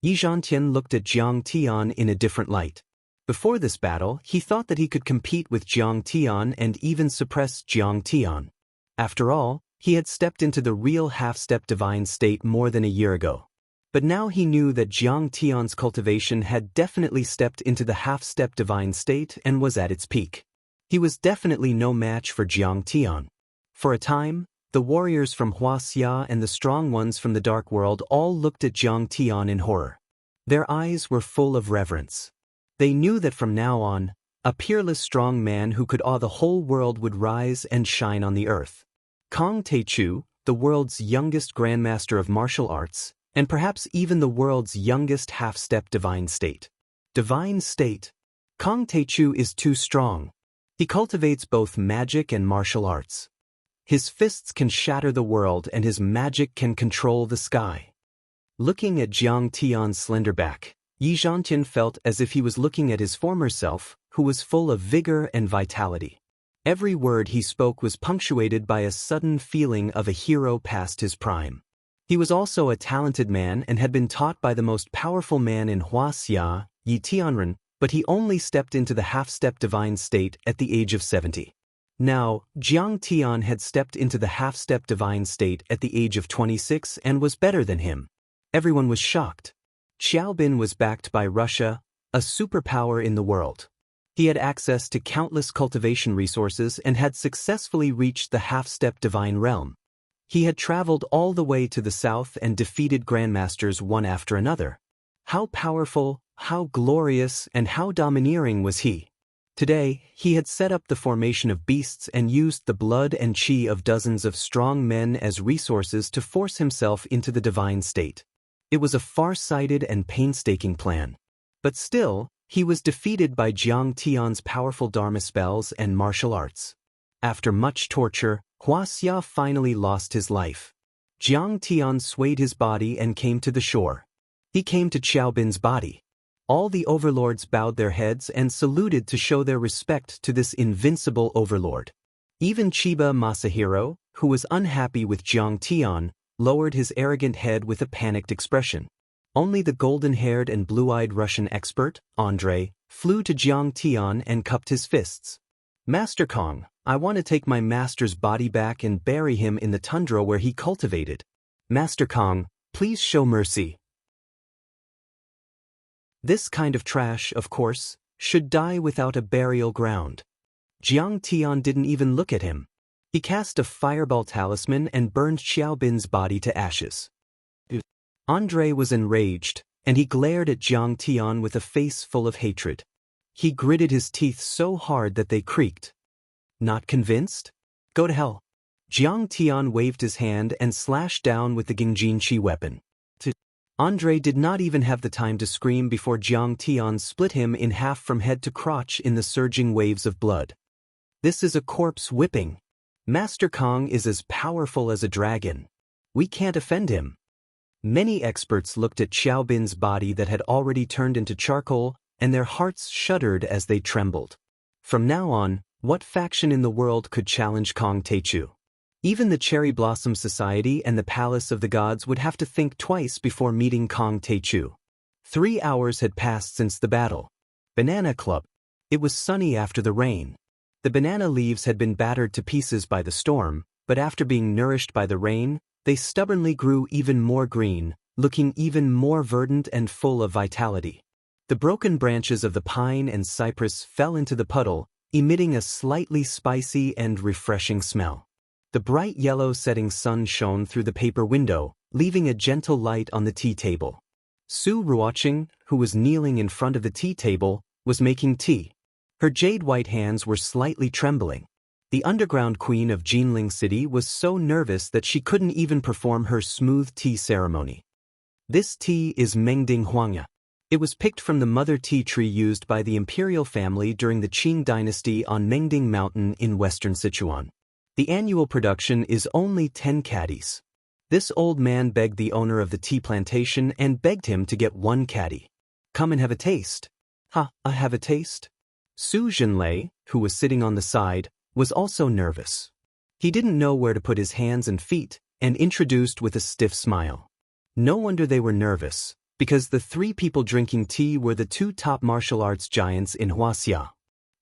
Yi Zhantian looked at Jiang Tian in a different light. Before this battle, he thought that he could compete with Jiang Tian and even suppress Jiang Tian. After all, he had stepped into the real half-step divine state more than a year ago. But now he knew that Jiang Tian's cultivation had definitely stepped into the half-step divine state and was at its peak. He was definitely no match for Jiang Tian. For a time, the warriors from Wuxia and the strong ones from the dark world all looked at Jiang Tian in horror. Their eyes were full of reverence. They knew that from now on, a peerless strong man who could awe the whole world would rise and shine on the earth. Kong Teichu, the world's youngest grandmaster of martial arts, and perhaps even the world's youngest half-step divine state. Divine state? Kong Teichu is too strong. He cultivates both magic and martial arts. His fists can shatter the world and his magic can control the sky. Looking at Jiang Tian's slender back, Yi Zhantian felt as if he was looking at his former self, who was full of vigor and vitality. Every word he spoke was punctuated by a sudden feeling of a hero past his prime. He was also a talented man and had been taught by the most powerful man in Wuxia, Xianxia, but he only stepped into the half-step divine state at the age of 70. Now, Jiang Tian had stepped into the half-step divine state at the age of 26 and was better than him. Everyone was shocked. Xiaobin was backed by Russia, a superpower in the world. He had access to countless cultivation resources and had successfully reached the half-step divine realm. He had traveled all the way to the south and defeated grandmasters one after another. How powerful, how glorious, and how domineering was he? Today, he had set up the formation of beasts and used the blood and qi of dozens of strong men as resources to force himself into the divine state. It was a far-sighted and painstaking plan. But still, he was defeated by Jiang Tian's powerful dharma spells and martial arts. After much torture, Wuxia finally lost his life. Jiang Tian swayed his body and came to the shore. He came to Xiaobin's body. All the overlords bowed their heads and saluted to show their respect to this invincible overlord. Even Chiba Masahiro, who was unhappy with Jiang Tian, lowered his arrogant head with a panicked expression. Only the golden-haired and blue-eyed Russian expert, Andrei, flew to Jiang Tian and cupped his fists. "Master Kong, I want to take my master's body back and bury him in the tundra where he cultivated. Master Kong, please show mercy." This kind of trash, of course, should die without a burial ground. Jiang Tian didn't even look at him. He cast a fireball talisman and burned Xiaobin's body to ashes. Andrei was enraged, and he glared at Jiang Tian with a face full of hatred. He gritted his teeth so hard that they creaked. "Not convinced? Go to hell." Jiang Tian waved his hand and slashed down with the Gingjinchi weapon. Andrei did not even have the time to scream before Jiang Tian split him in half from head to crotch in the surging waves of blood. "This is a corpse whipping. Master Kong is as powerful as a dragon. We can't offend him." Many experts looked at Xiaobin's body that had already turned into charcoal, and their hearts shuddered as they trembled. From now on, what faction in the world could challenge Kong Teichu? Even the Cherry Blossom Society and the Palace of the Gods would have to think twice before meeting Kong Teichu. 3 hours had passed since the battle. Banana Club. It was sunny after the rain. The banana leaves had been battered to pieces by the storm, but after being nourished by the rain, they stubbornly grew even more green, looking even more verdant and full of vitality. The broken branches of the pine and cypress fell into the puddle, emitting a slightly spicy and refreshing smell. The bright yellow setting sun shone through the paper window, leaving a gentle light on the tea table. Su Ruoqing, who was kneeling in front of the tea table, was making tea. Her jade-white hands were slightly trembling. The underground queen of Jinling City was so nervous that she couldn't even perform her smooth tea ceremony. This tea is Mengding Huangya. It was picked from the mother tea tree used by the imperial family during the Qing dynasty on Mengding Mountain in western Sichuan. The annual production is only 10 caddies. This old man begged the owner of the tea plantation and begged him to get 1 caddy. "Come and have a taste." "Ha, I have a taste?" Su Zhenlei, who was sitting on the side, was also nervous. He didn't know where to put his hands and feet, and introduced with a stiff smile. No wonder they were nervous, because the 3 people drinking tea were the 2 top martial arts giants in Wuxia,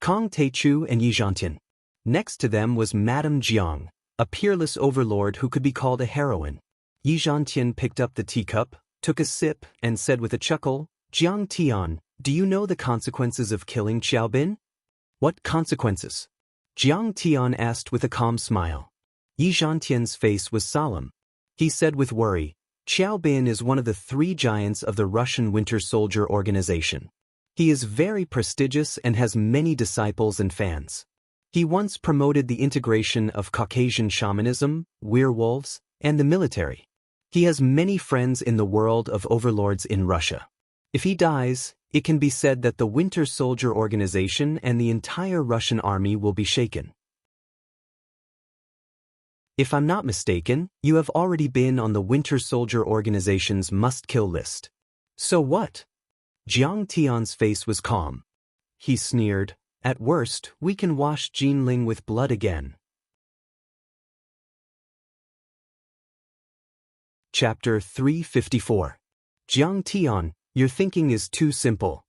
Kong Teichu and Yi Zhantian. Next to them was Madame Jiang, a peerless overlord who could be called a heroine. Yi Zhantian picked up the teacup, took a sip, and said with a chuckle, "Jiang Tian, do you know the consequences of killing Xiaobin?" "What consequences?" Jiang Tian asked with a calm smile. Yi Zhantian's face was solemn. He said with worry, "Xiaobin is one of the 3 giants of the Russian Winter Soldier Organization. He is very prestigious and has many disciples and fans. He once promoted the integration of Caucasian shamanism, werewolves, and the military. He has many friends in the world of overlords in Russia. If he dies, it can be said that the Winter Soldier Organization and the entire Russian army will be shaken. If I'm not mistaken, you have already been on the Winter Soldier Organization's must-kill list. So what?" Jiang Tian's face was calm. He sneered, At worst, we can wash Jinling with blood again. Chapter 354. Jiang Tian, your thinking is too simple.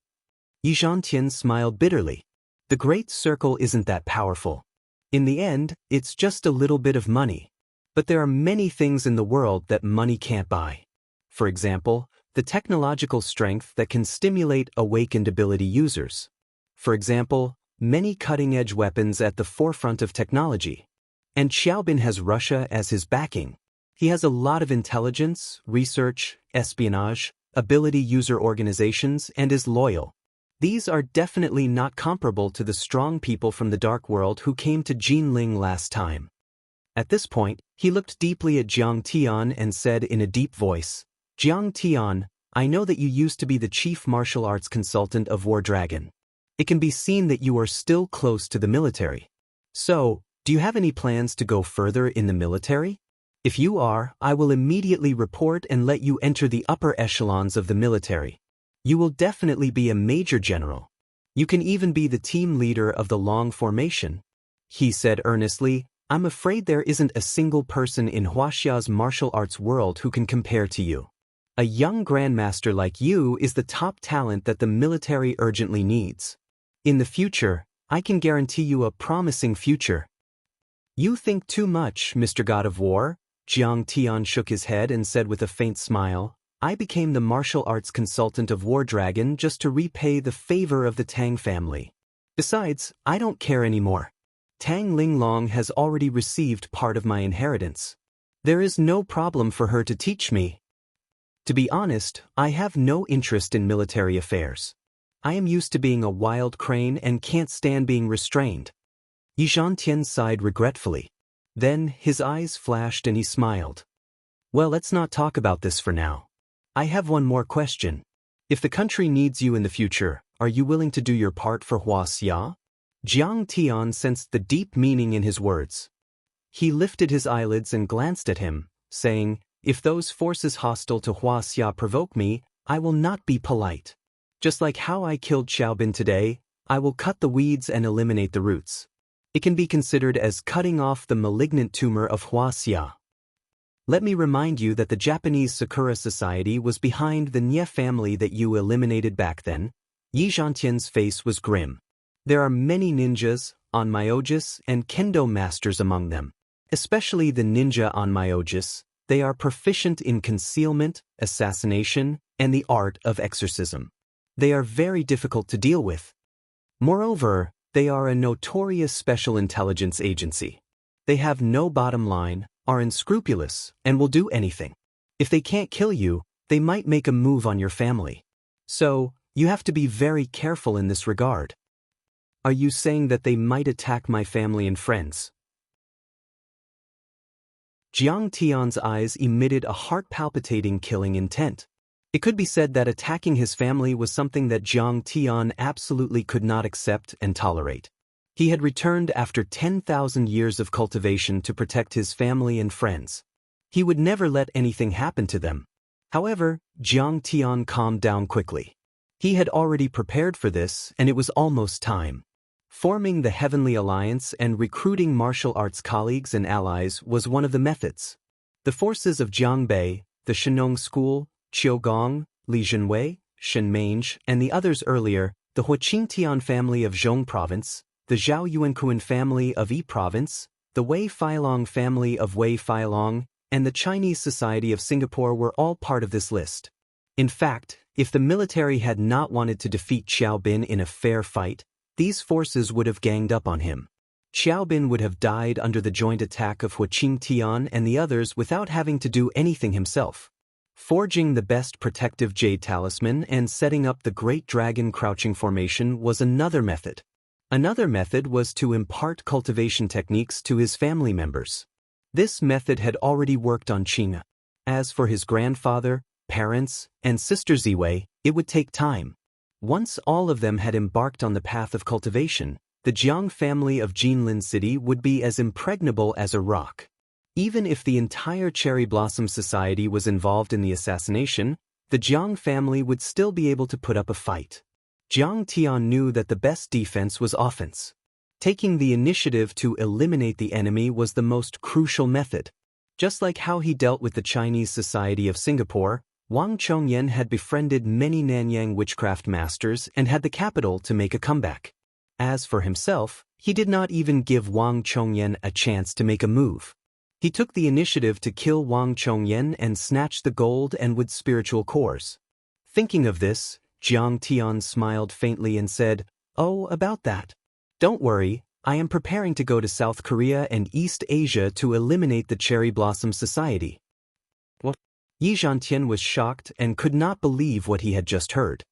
Yi Zhantian smiled bitterly. The Great Circle isn't that powerful. In the end, it's just a little bit of money. But there are many things in the world that money can't buy. For example, the technological strength that can stimulate awakened ability users. For example, many cutting-edge weapons at the forefront of technology. And Xiaobin has Russia as his backing. He has a lot of intelligence, research, espionage, ability user organizations, and is loyal. These are definitely not comparable to the strong people from the dark world who came to Jinling last time. At this point, he looked deeply at Jiang Tian and said in a deep voice, Jiang Tian, I know that you used to be the chief martial arts consultant of War Dragon. It can be seen that you are still close to the military. So, do you have any plans to go further in the military? If you are, I will immediately report and let you enter the upper echelons of the military. You will definitely be a major general. You can even be the team leader of the Long Formation. He said earnestly, I'm afraid there isn't a single person in Huaxia's martial arts world who can compare to you. A young grandmaster like you is the top talent that the military urgently needs. In the future, I can guarantee you a promising future. You think too much, Mr. God of War. Jiang Tian shook his head and said with a faint smile, I became the martial arts consultant of War Dragon just to repay the favor of the Tang family. Besides, I don't care anymore. Tang Linglong has already received part of my inheritance. There is no problem for her to teach me. To be honest, I have no interest in military affairs. I am used to being a wild crane and can't stand being restrained. Yi Zhantian sighed regretfully. Then his eyes flashed and he smiled. Well, let's not talk about this for now. I have one more question. If the country needs you in the future, are you willing to do your part for Huaxia? Jiang Tian sensed the deep meaning in his words. He lifted his eyelids and glanced at him, saying, if those forces hostile to Huaxia provoke me, I will not be polite. Just like how I killed Xiaobin today, I will cut the weeds and eliminate the roots. It can be considered as cutting off the malignant tumor of Huaxia. Let me remind you that the Japanese Sakura Society was behind the Nie family that you eliminated back then. Yi Zhantian's face was grim. There are many ninjas, onmyojis, and kendo masters among them. Especially the ninja onmyojis, they are proficient in concealment, assassination, and the art of exorcism. They are very difficult to deal with. Moreover, they are a notorious special intelligence agency. They have no bottom line, are unscrupulous, and will do anything. If they can't kill you, they might make a move on your family. So, you have to be very careful in this regard. Are you saying that they might attack my family and friends? Jiang Tian's eyes emitted a heart-palpitating killing intent. It could be said that attacking his family was something that Jiang Tian absolutely could not accept and tolerate. He had returned after 10,000 years of cultivation to protect his family and friends. He would never let anything happen to them. However, Jiang Tian calmed down quickly. He had already prepared for this, and it was almost time. Forming the Heavenly Alliance and recruiting martial arts colleagues and allies was one of the methods. The forces of Jiangbei, the Shenong School, Qiugong, Li Zhenwei, Shenmange, and the others earlier, the Huaqingtian family of Zhong Province, the Zhao Yuankuan family of Yi Province, the Wei Feilong family of Wei Feilong, and the Chinese Society of Singapore were all part of this list. In fact, if the military had not wanted to defeat Xiaobin in a fair fight, these forces would have ganged up on him. Xiaobin would have died under the joint attack of Huaqingtian and the others without having to do anything himself. Forging the best protective jade talisman and setting up the Great Dragon crouching formation was another method. Another method was to impart cultivation techniques to his family members. This method had already worked on Qing'e. As for his grandfather, parents, and sister Ziwei, it would take time. Once all of them had embarked on the path of cultivation, the Jiang family of Jinlin City would be as impregnable as a rock. Even if the entire Cherry Blossom Society was involved in the assassination, the Jiang family would still be able to put up a fight. Jiang Tian knew that the best defense was offense. Taking the initiative to eliminate the enemy was the most crucial method. Just like how he dealt with the Chinese Society of Singapore, Wang Chongyan had befriended many Nanyang witchcraft masters and had the capital to make a comeback. As for himself, he did not even give Wang Chongyan a chance to make a move. He took the initiative to kill Wang Chongyan and snatch the gold and wood spiritual cores. Thinking of this, Jiang Tian smiled faintly and said, "Oh, about that. Don't worry, I am preparing to go to South Korea and East Asia to eliminate the Cherry Blossom Society." What? Yi Zhantian was shocked and could not believe what he had just heard.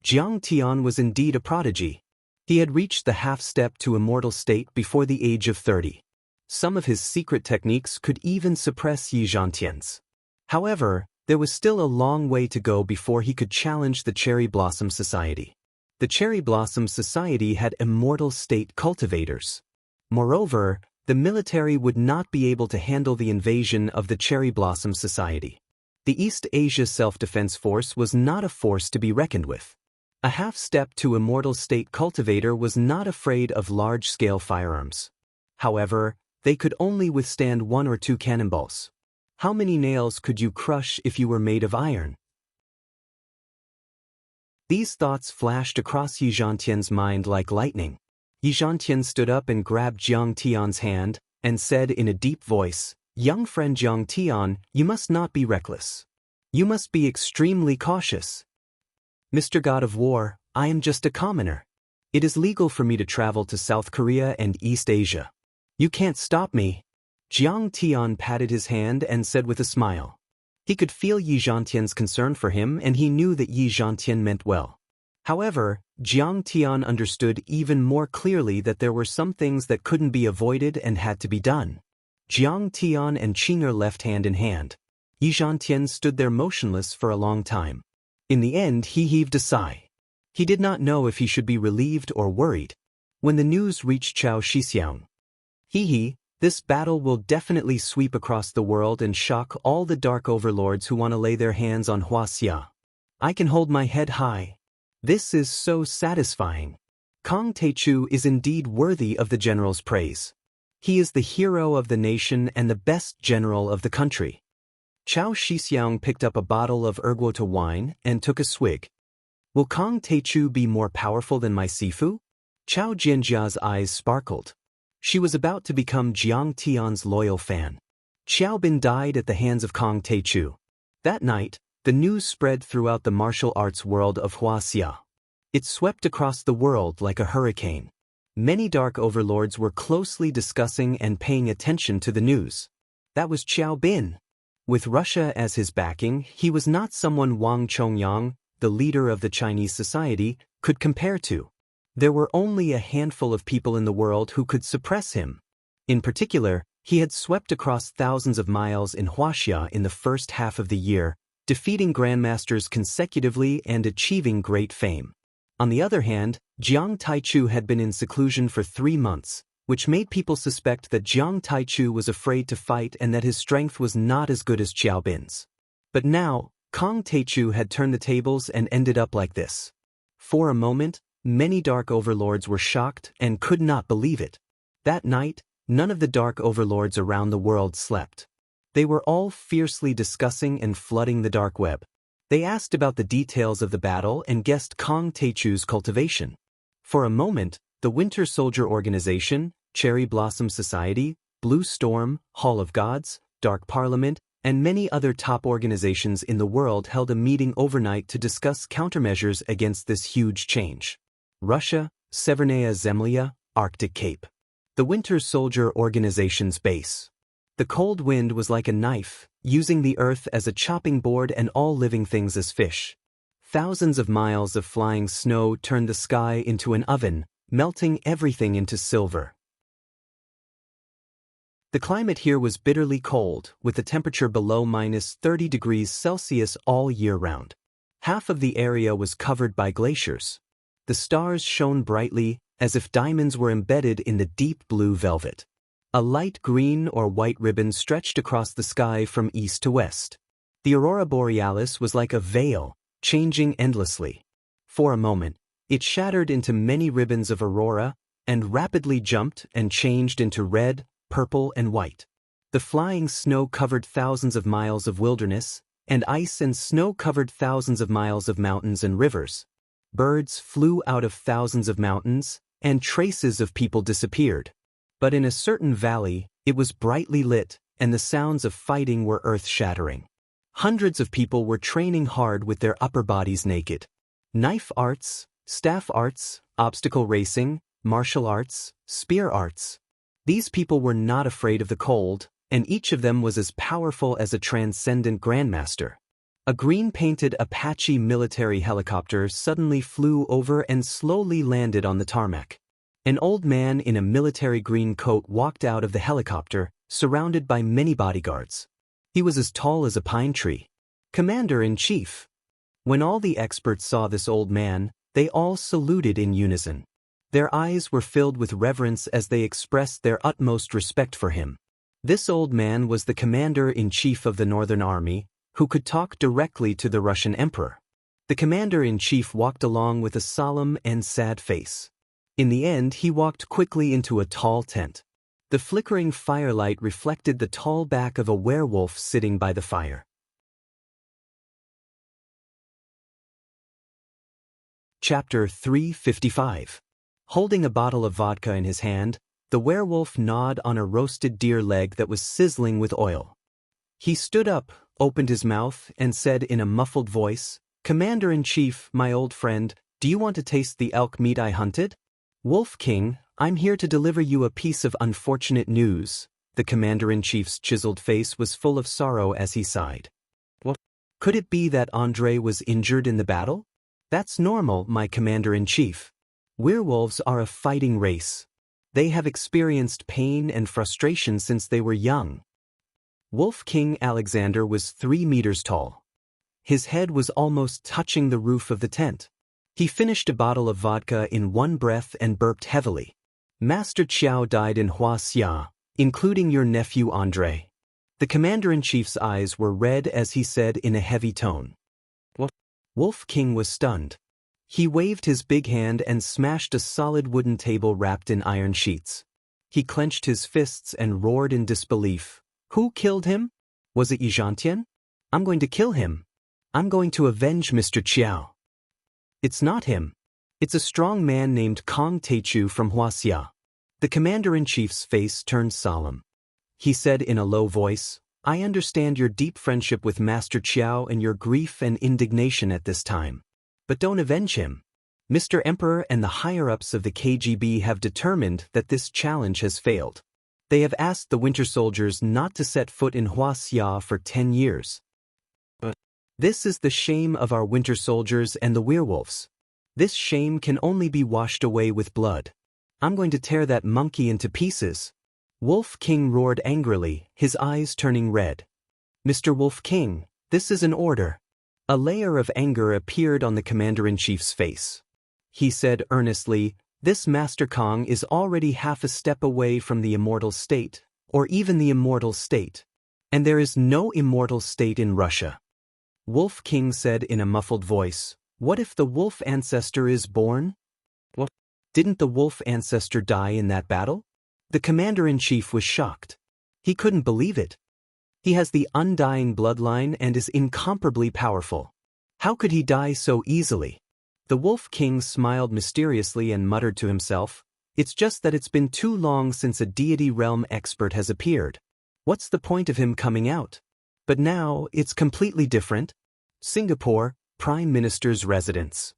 Jiang Tian was indeed a prodigy. He had reached the half-step to immortal state before the age of 30. Some of his secret techniques could even suppress Yi Zhantian's. However, there was still a long way to go before he could challenge the Cherry Blossom Society. The Cherry Blossom Society had immortal state cultivators. Moreover, the military would not be able to handle the invasion of the Cherry Blossom Society. The East Asia Self-Defense Force was not a force to be reckoned with. A half-step to immortal state cultivator was not afraid of large-scale firearms. However, they could only withstand 1 or 2 cannonballs. How many nails could you crush if you were made of iron? These thoughts flashed across Yi Zhantian's mind like lightning. Yi Zhantian stood up and grabbed Jiang Tian's hand, and said in a deep voice, "Young friend Jiang Tian, you must not be reckless. You must be extremely cautious. Mr. God of War, I am just a commoner. It is legal for me to travel to South Korea and East Asia. You can't stop me." Jiang Tian patted his hand and said with a smile. He could feel Yi Zhantian's concern for him and he knew that Yi Zhantian meant well. However, Jiang Tian understood even more clearly that there were some things that couldn't be avoided and had to be done. Jiang Tian and Qing'er left hand in hand. Yi Zhantian stood there motionless for a long time. In the end, he heaved a sigh. He did not know if he should be relieved or worried. When the news reached Chao Shixiang, this battle will definitely sweep across the world and shock all the dark overlords who want to lay their hands on Wuxia. I can hold my head high. This is so satisfying. Kong Teichu is indeed worthy of the general's praise. He is the hero of the nation and the best general of the country. Chao Shixiang picked up a bottle of erguota wine and took a swig. Will Kong Teichu be more powerful than my Sifu? Chao Jianjia's eyes sparkled. She was about to become Jiang Tian's loyal fan. Xiao Bin died at the hands of Kong Teichu. That night, the news spread throughout the martial arts world of Wuxia. It swept across the world like a hurricane. Many dark overlords were closely discussing and paying attention to the news. That was Xiao Bin. With Russia as his backing, he was not someone Wang Chongyang, the leader of the Chinese society, could compare to. There were only a handful of people in the world who could suppress him. In particular, he had swept across thousands of miles in Wuxia in the first half of the year, defeating grandmasters consecutively and achieving great fame. On the other hand, Jiang Taichu had been in seclusion for 3 months, which made people suspect that Jiang Taichu was afraid to fight and that his strength was not as good as Xiao Bin's. But now, Kong Teichu had turned the tables and ended up like this. For a moment, many dark overlords were shocked and could not believe it. That night, none of the dark overlords around the world slept. They were all fiercely discussing and flooding the dark web. They asked about the details of the battle and guessed Kong Teichu's cultivation. For a moment, the Winter Soldier Organization, Cherry Blossom Society, Blue Storm, Hall of Gods, Dark Parliament, and many other top organizations in the world held a meeting overnight to discuss countermeasures against this huge change. Russia, Severnaya Zemlya, Arctic Cape. The Winter Soldier Organization's base. The cold wind was like a knife, using the earth as a chopping board and all living things as fish. Thousands of miles of flying snow turned the sky into an oven, melting everything into silver. The climate here was bitterly cold, with the temperature below -30 degrees Celsius all year round. Half of the area was covered by glaciers. The stars shone brightly, as if diamonds were embedded in the deep blue velvet. A light green or white ribbon stretched across the sky from east to west. The aurora borealis was like a veil, changing endlessly. For a moment, It shattered into many ribbons of aurora, and rapidly jumped and changed into red, purple, and white. The flying snow covered thousands of miles of wilderness, and ice and snow covered thousands of miles of mountains and rivers. Birds flew out of thousands of mountains, and traces of people disappeared. But in a certain valley, it was brightly lit, and the sounds of fighting were earth-shattering. Hundreds of people were training hard with their upper bodies naked. Knife arts, staff arts, obstacle racing, martial arts, spear arts. These people were not afraid of the cold, and each of them was as powerful as a transcendent grandmaster. A green-painted Apache military helicopter suddenly flew over and slowly landed on the tarmac. An old man in a military green coat walked out of the helicopter, surrounded by many bodyguards. He was as tall as a pine tree. Commander-in-Chief. When all the experts saw this old man, they all saluted in unison. Their eyes were filled with reverence as they expressed their utmost respect for him. This old man was the commander-in-chief of the Northern Army, who could talk directly to the Russian emperor. The commander-in-chief walked along with a solemn and sad face. In the end, he walked quickly into a tall tent. The flickering firelight reflected the tall back of a werewolf sitting by the fire. Chapter 355. Holding a bottle of vodka in his hand, the werewolf gnawed on a roasted deer leg that was sizzling with oil. He stood up, opened his mouth, and said in a muffled voice, "Commander-in-Chief, my old friend, do you want to taste the elk meat I hunted?" "Wolf King, I'm here to deliver you a piece of unfortunate news." The commander-in-chief's chiseled face was full of sorrow as he sighed. "What? Could it be that Andrei was injured in the battle?" "That's normal, my commander-in-chief. Werewolves are a fighting race. They have experienced pain and frustration since they were young." Wolf King Alexander was 3 meters tall. His head was almost touching the roof of the tent. He finished a bottle of vodka in one breath and burped heavily. "Master Qiao died in Wuxia, including your nephew Andrei." The commander-in-chief's eyes were red as he said in a heavy tone. "What?" Wolf King was stunned. He waved his big hand and smashed a solid wooden table wrapped in iron sheets. He clenched his fists and roared in disbelief. "Who killed him? Was it Xianxia? I'm going to kill him. I'm going to avenge Mr. Qiao." "It's not him. It's a strong man named Kong Teichu from Wuxia." The commander-in-chief's face turned solemn. He said in a low voice, "I understand your deep friendship with Master Qiao and your grief and indignation at this time. But don't avenge him. Mr. Emperor and the higher-ups of the KGB have determined that this challenge has failed. They have asked the winter soldiers not to set foot in Wuxia for 10 years. But this is the shame of our winter soldiers and the werewolves. This shame can only be washed away with blood. I'm going to tear that monkey into pieces." Wolf King roared angrily, his eyes turning red. "Mr. Wolf King, this is an order." A layer of anger appeared on the commander-in-chief's face. He said earnestly, "This Master Kong is already half a step away from the immortal state, or even the immortal state. And there is no immortal state in Russia." Wolf King said in a muffled voice, "What if the wolf ancestor is born?" "What? Didn't the wolf ancestor die in that battle?" The commander-in-chief was shocked. He couldn't believe it. He has the undying bloodline and is incomparably powerful. How could he die so easily? The Wolf King smiled mysteriously and muttered to himself, "It's just that it's been too long since a deity realm expert has appeared. What's the point of him coming out? But now, it's completely different." Singapore, Prime Minister's residence.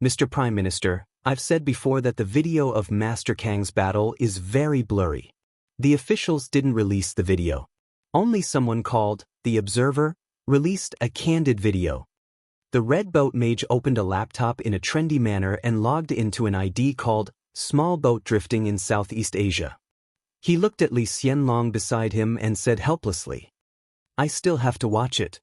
"Mr. Prime Minister, I've said before that the video of Master Kang's battle is very blurry. The officials didn't release the video. Only someone called The Observer released a candid video. The Red Boat Mage opened a laptop in a trendy manner and logged into an ID called Small Boat Drifting in Southeast Asia. He looked at Li Xianlong beside him and said helplessly, "I still have to watch it.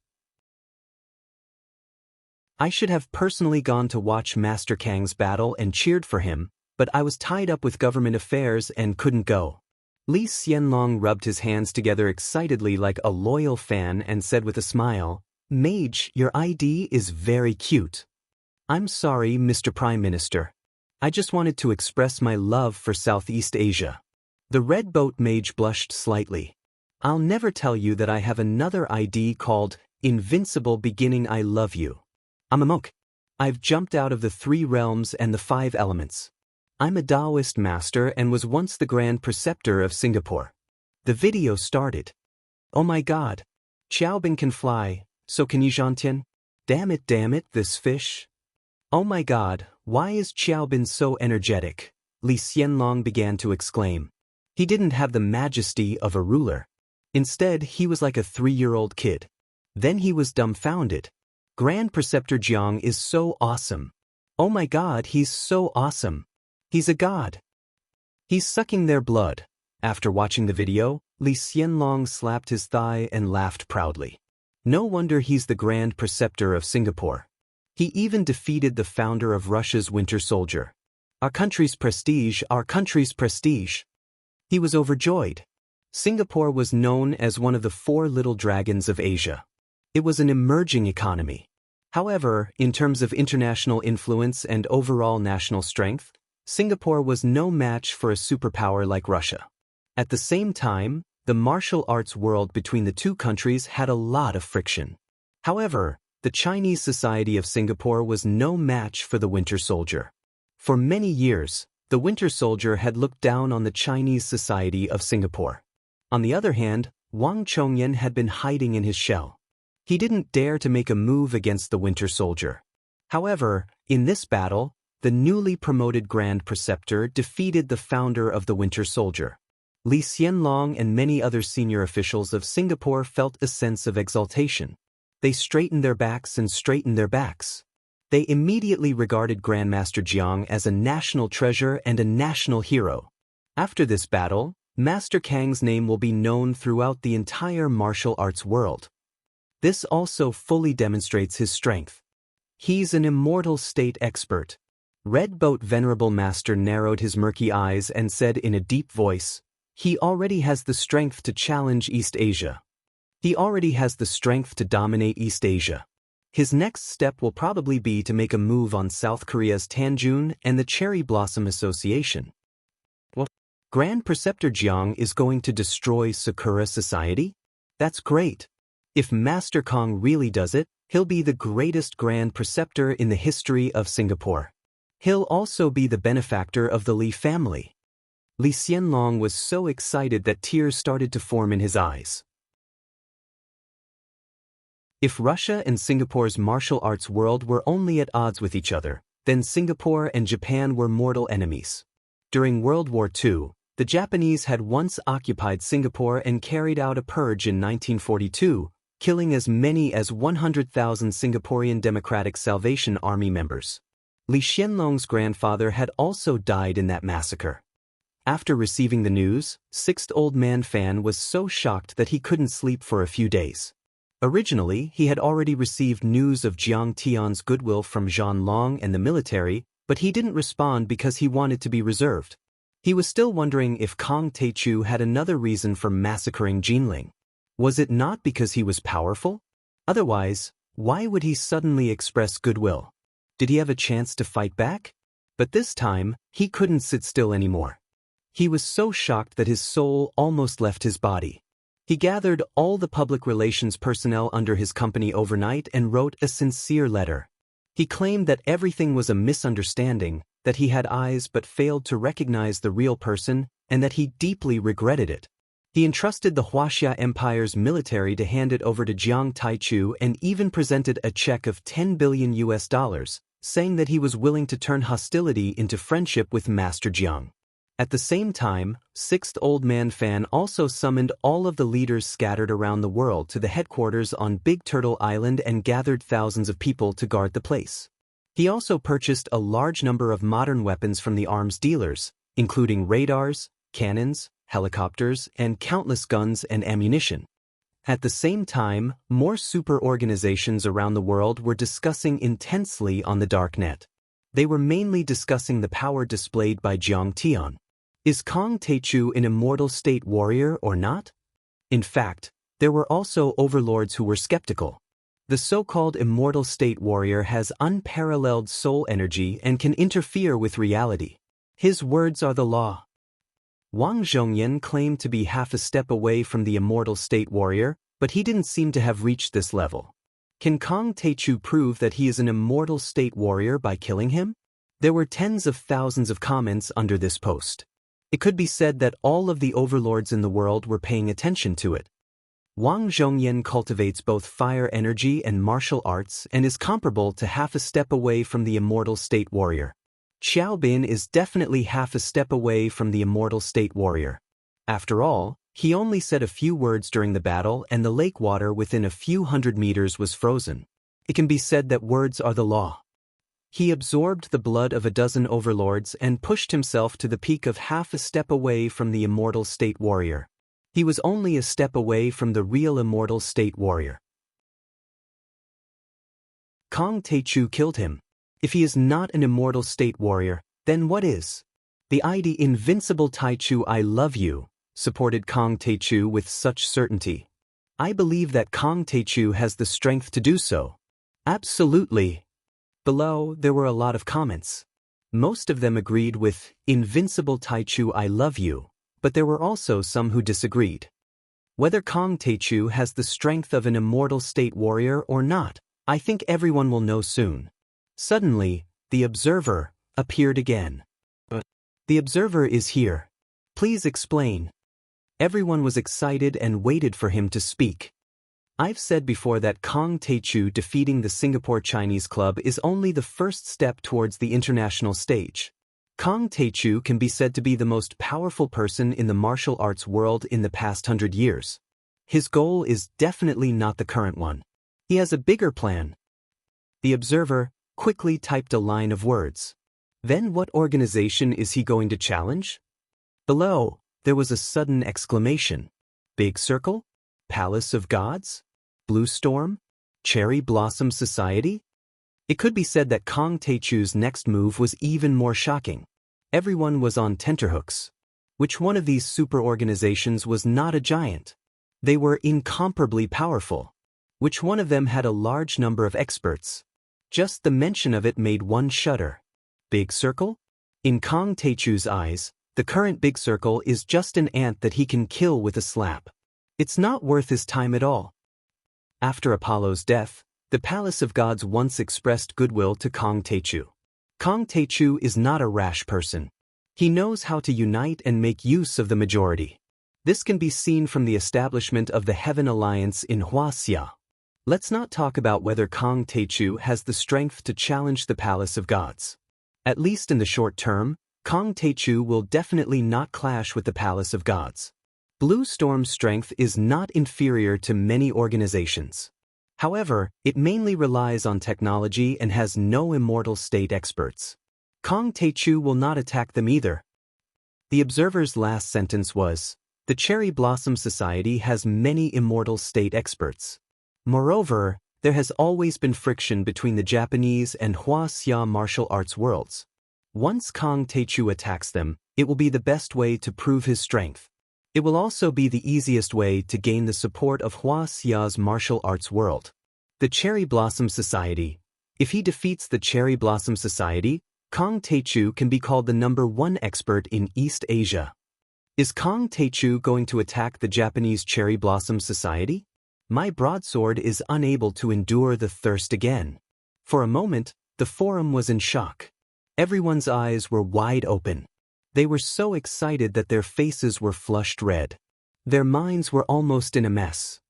I should have personally gone to watch Master Kang's battle and cheered for him, but I was tied up with government affairs and couldn't go." Li Xianlong rubbed his hands together excitedly like a loyal fan and said with a smile, "Mage, your ID is very cute. I'm sorry, Mr. Prime Minister. I just wanted to express my love for Southeast Asia. The red boat mage blushed slightly. I'll never tell you that I have another ID called Invincible Beginning I Love You. I'm a monk. I've jumped out of the 3 realms and the 5 elements. I'm a Daoist master and was once the Grand Preceptor of Singapore. The video started. Oh my god. Xiaobin can fly, so can you, Zhantian? Damn it, this fish. Oh my god, why is Xiaobin so energetic? Li Xianlong began to exclaim. He didn't have the majesty of a ruler. Instead, he was like a 3-year-old kid. Then he was dumbfounded. Grand Preceptor Jiang is so awesome. Oh my god, he's so awesome. He's a god. He's sucking their blood. After watching the video, Li Xianlong slapped his thigh and laughed proudly. No wonder he's the Grand Preceptor of Singapore. He even defeated the founder of Russia's Winter Soldier. Our country's prestige, our country's prestige. He was overjoyed. Singapore was known as one of the 4 little dragons of Asia. It was an emerging economy. However, in terms of international influence and overall national strength, Singapore was no match for a superpower like Russia. At the same time, the martial arts world between the 2 countries had a lot of friction. However, the Chinese society of Singapore was no match for the Winter Soldier. For many years, the Winter Soldier had looked down on the Chinese society of Singapore. On the other hand, Wang Chongyan had been hiding in his shell. He didn't dare to make a move against the Winter Soldier. However, in this battle, the newly promoted Grand Preceptor defeated the founder of the Winter Soldier. Li Xianlong and many other senior officials of Singapore felt a sense of exaltation. They straightened their backs and straightened their backs. They immediately regarded Grandmaster Jiang as a national treasure and a national hero. After this battle, Master Kang's name will be known throughout the entire martial arts world. This also fully demonstrates his strength. He's an immortal state expert. Red Boat Venerable Master narrowed his murky eyes and said in a deep voice, he already has the strength to challenge East Asia. He already has the strength to dominate East Asia. His next step will probably be to make a move on South Korea's Tanjun and the Cherry Blossom Association. What? Grand Preceptor Jiang is going to destroy Sakura society? That's great. If Master Kong really does it, he'll be the greatest Grand Preceptor in the history of Singapore. He'll also be the benefactor of the Li family. Li Xianlong was so excited that tears started to form in his eyes. If Russia and Singapore's martial arts world were only at odds with each other, then Singapore and Japan were mortal enemies. During World War II, the Japanese had once occupied Singapore and carried out a purge in 1942, killing as many as 100,000 Singaporean Democratic Salvation Army members. Li Xianlong's grandfather had also died in that massacre. After receiving the news, Sixth Old Man Fan was so shocked that he couldn't sleep for a few days. Originally, he had already received news of Jiang Tian's goodwill from Zhan Long and the military, but he didn't respond because he wanted to be reserved. He was still wondering if Kong Taichu had another reason for massacring Jinling. Was it not because he was powerful? Otherwise, why would he suddenly express goodwill? Did he have a chance to fight back? But this time, he couldn't sit still anymore. He was so shocked that his soul almost left his body. He gathered all the public relations personnel under his company overnight and wrote a sincere letter. He claimed that everything was a misunderstanding, that he had eyes but failed to recognize the real person, and that he deeply regretted it. He entrusted the Wuxia Empire's military to hand it over to Jiang Taichu and even presented a check of $10 billion, saying that he was willing to turn hostility into friendship with Master Jiang. At the same time, Sixth Old Man Fan also summoned all of the leaders scattered around the world to the headquarters on Big Turtle Island and gathered thousands of people to guard the place. He also purchased a large number of modern weapons from the arms dealers, including radars, cannons, helicopters, and countless guns and ammunition. At the same time, more super organizations around the world were discussing intensely on the darknet. They were mainly discussing the power displayed by Jiang Tian. Is Kong Taichu an immortal state warrior or not? In fact, there were also overlords who were skeptical. The so-called immortal state warrior has unparalleled soul energy and can interfere with reality. His words are the law. Wang Lin claimed to be half a step away from the immortal state warrior, but he didn't seem to have reached this level. Can Kang Taichu prove that he is an immortal state warrior by killing him? There were tens of thousands of comments under this post. It could be said that all of the overlords in the world were paying attention to it. Wang Zhongyan cultivates both fire energy and martial arts and is comparable to half a step away from the immortal state warrior. Xiaobin is definitely half a step away from the immortal state warrior. After all, he only said a few words during the battle and the lake water within a few hundred meters was frozen. It can be said that words are the law. He absorbed the blood of a dozen overlords and pushed himself to the peak of half a step away from the immortal state warrior. He was only a step away from the real immortal state warrior. Kang Taichu killed him. If he is not an immortal state warrior, then what is? The ID Invincible Taichu I Love You supported Kang Taichu with such certainty. I believe that Kang Taichu has the strength to do so. Absolutely. Below, there were a lot of comments. Most of them agreed with Invincible Taichu I Love You, but there were also some who disagreed. Whether Kang Taichu has the strength of an immortal state warrior or not, I think everyone will know soon. Suddenly, the observer appeared again. The observer is here. Please explain. Everyone was excited and waited for him to speak. I've said before that Kang Taichu defeating the Singapore Chinese club is only the first step towards the international stage. Kang Taichu can be said to be the most powerful person in the martial arts world in the past 100 years. His goal is definitely not the current one. He has a bigger plan. The observer quickly typed a line of words. Then what organization is he going to challenge? Below, there was a sudden exclamation. Big Circle? Palace of Gods? Blue Storm? Cherry Blossom Society? It could be said that Kang Taichu's next move was even more shocking. Everyone was on tenterhooks. Which one of these super organizations was not a giant? They were incomparably powerful. Which one of them had a large number of experts? Just the mention of it made one shudder. Big Circle? In Kang Taichu's eyes, the current Big Circle is just an ant that he can kill with a slap. It's not worth his time at all. After Apollo's death, the Palace of Gods once expressed goodwill to Kang Taichu. Kang Taichu is not a rash person. He knows how to unite and make use of the majority. This can be seen from the establishment of the Heaven Alliance in Wuxia. Let's not talk about whether Kang Taichu has the strength to challenge the Palace of Gods. At least in the short term, Kang Taichu will definitely not clash with the Palace of Gods. Blue Storm's strength is not inferior to many organizations. However, it mainly relies on technology and has no immortal state experts. Kang Taichu will not attack them either. The observer's last sentence was, "The Cherry Blossom Society has many immortal state experts." Moreover, there has always been friction between the Japanese and Wuxia martial arts worlds. Once Kang Taichu attacks them, it will be the best way to prove his strength. It will also be the easiest way to gain the support of Wuxia's martial arts world. The Cherry Blossom Society. If he defeats the Cherry Blossom Society, Kang Taichu can be called the #1 expert in East Asia. Is Kang Taichu going to attack the Japanese Cherry Blossom Society? My broadsword is unable to endure the thirst again. For a moment, the forum was in shock. Everyone's eyes were wide open. They were so excited that their faces were flushed red. Their minds were almost in a mess.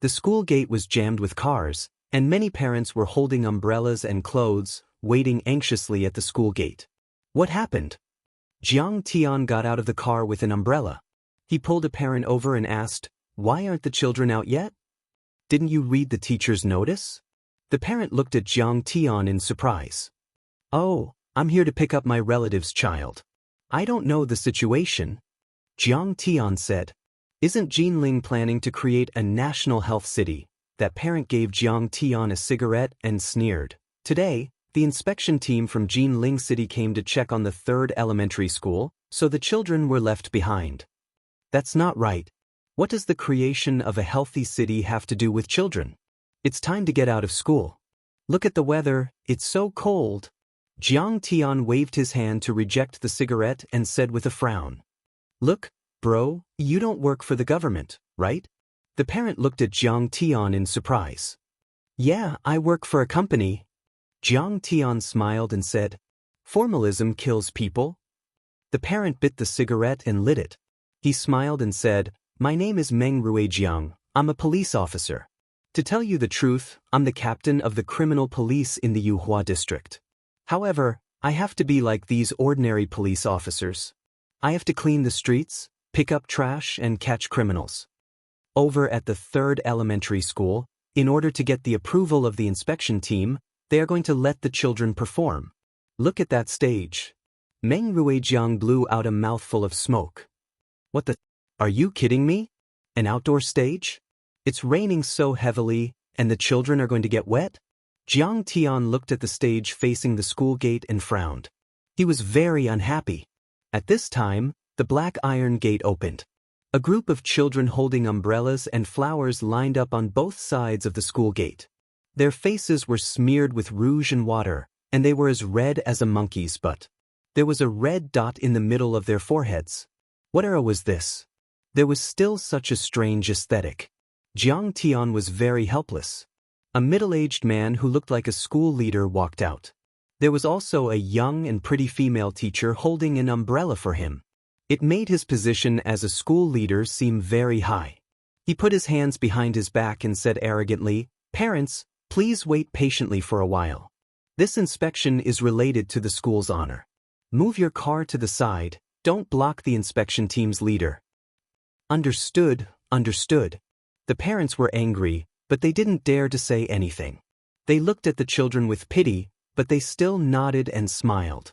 The school gate was jammed with cars, and many parents were holding umbrellas and clothes, waiting anxiously at the school gate. What happened? Jiang Tian got out of the car with an umbrella. He pulled a parent over and asked, "Why aren't the children out yet? Didn't you read the teacher's notice?" The parent looked at Jiang Tian in surprise. "Oh, I'm here to pick up my relative's child. I don't know the situation." Jiang Tian said. "Isn't Jinling planning to create a national health city?" That parent gave Jiang Tian a cigarette and sneered. Today, the inspection team from Jinling City came to check on the 3rd elementary school, So the children were left behind. That's not right. What does the creation of a healthy city have to do with children? It's time to get out of school. Look at the weather, it's so cold. Jiang Tian waved his hand to reject the cigarette and said with a frown. Look, bro, you don't work for the government, right? The parent looked at Jiang Tian in surprise. Yeah, I work for a company. Jiang Tian smiled and said, Formalism kills people. The parent bit the cigarette and lit it. He smiled and said, My name is Meng Ruijiang, I'm a police officer. To tell you the truth, I'm the captain of the criminal police in the Yuhua district. However, I have to be like these ordinary police officers. I have to clean the streets, pick up trash and catch criminals. Over at the 3rd elementary school, in order to get the approval of the inspection team, they are going to let the children perform. Look at that stage. Meng Ruijiang blew out a mouthful of smoke. What the? Are you kidding me? An outdoor stage? It's raining so heavily, and the children are going to get wet? Jiang Tian looked at the stage facing the school gate and frowned. He was very unhappy. At this time, the black iron gate opened. A group of children holding umbrellas and flowers lined up on both sides of the school gate. Their faces were smeared with rouge and water, and they were as red as a monkey's butt. There was a red dot in the middle of their foreheads. What era was this? There was still such a strange aesthetic. Jiang Tian was very helpless. A middle-aged man who looked like a school leader walked out. There was also a young and pretty female teacher holding an umbrella for him. It made his position as a school leader seem very high. He put his hands behind his back and said arrogantly, Parents, please wait patiently for a while. This inspection is related to the school's honor. Move your car to the side, don't block the inspection team's leader. Understood, understood. The parents were angry, but they didn't dare to say anything. They looked at the children with pity, but they still nodded and smiled.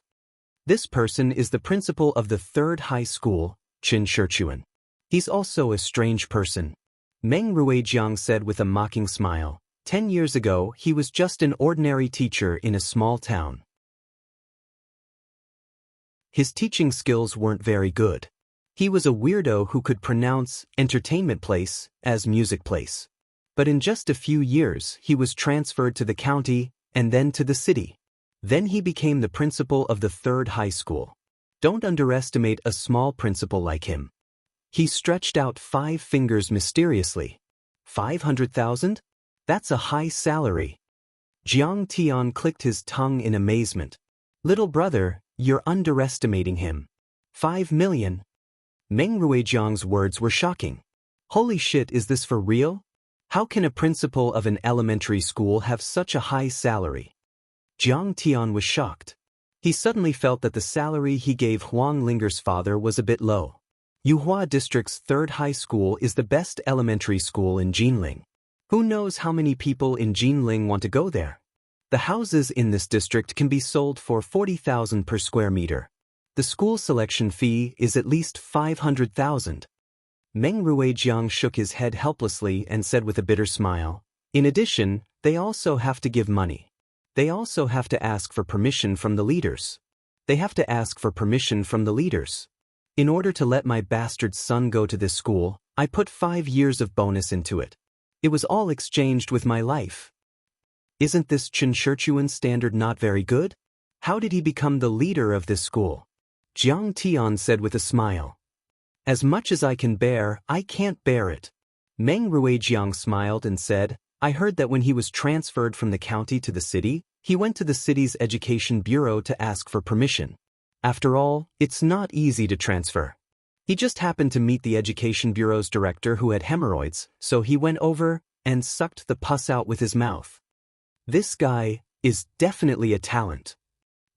This person is the principal of the 3rd high school, Qin Shichuan. He's also a strange person. Meng Ruijiang said with a mocking smile. 10 years ago, he was just an ordinary teacher in a small town. His teaching skills weren't very good. He was a weirdo who could pronounce entertainment place as music place. But in just a few years, he was transferred to the county and then to the city. Then he became the principal of the 3rd high school. Don't underestimate a small principal like him. He stretched out 5 fingers mysteriously. 500,000? That's a high salary. Jiang Tian clicked his tongue in amazement. Little brother, you're underestimating him. 5 million. Meng Ruijiang's words were shocking. Holy shit, is this for real? How can a principal of an elementary school have such a high salary? Jiang Tian was shocked. He suddenly felt that the salary he gave Huang Linger's father was a bit low. Yuhua District's 3rd high school is the best elementary school in Jinling. Who knows how many people in Jinling want to go there? The houses in this district can be sold for 40,000 per square meter. The school selection fee is at least 500,000. Meng Ruijiang shook his head helplessly and said with a bitter smile, In addition, they also have to give money. They also have to ask for permission from the leaders. They have to ask for permission from the leaders. In order to let my bastard son go to this school, I put 5 years of bonus into it. It was all exchanged with my life. Isn't this Qin Shichuan standard not very good? How did he become the leader of this school? Jiang Tian said with a smile. As much as I can bear, I can't bear it. Meng Ruijiang smiled and said, I heard that when he was transferred from the county to the city, he went to the city's education bureau to ask for permission. After all, it's not easy to transfer. He just happened to meet the education bureau's director who had hemorrhoids, so he went over and sucked the pus out with his mouth. This guy is definitely a talent.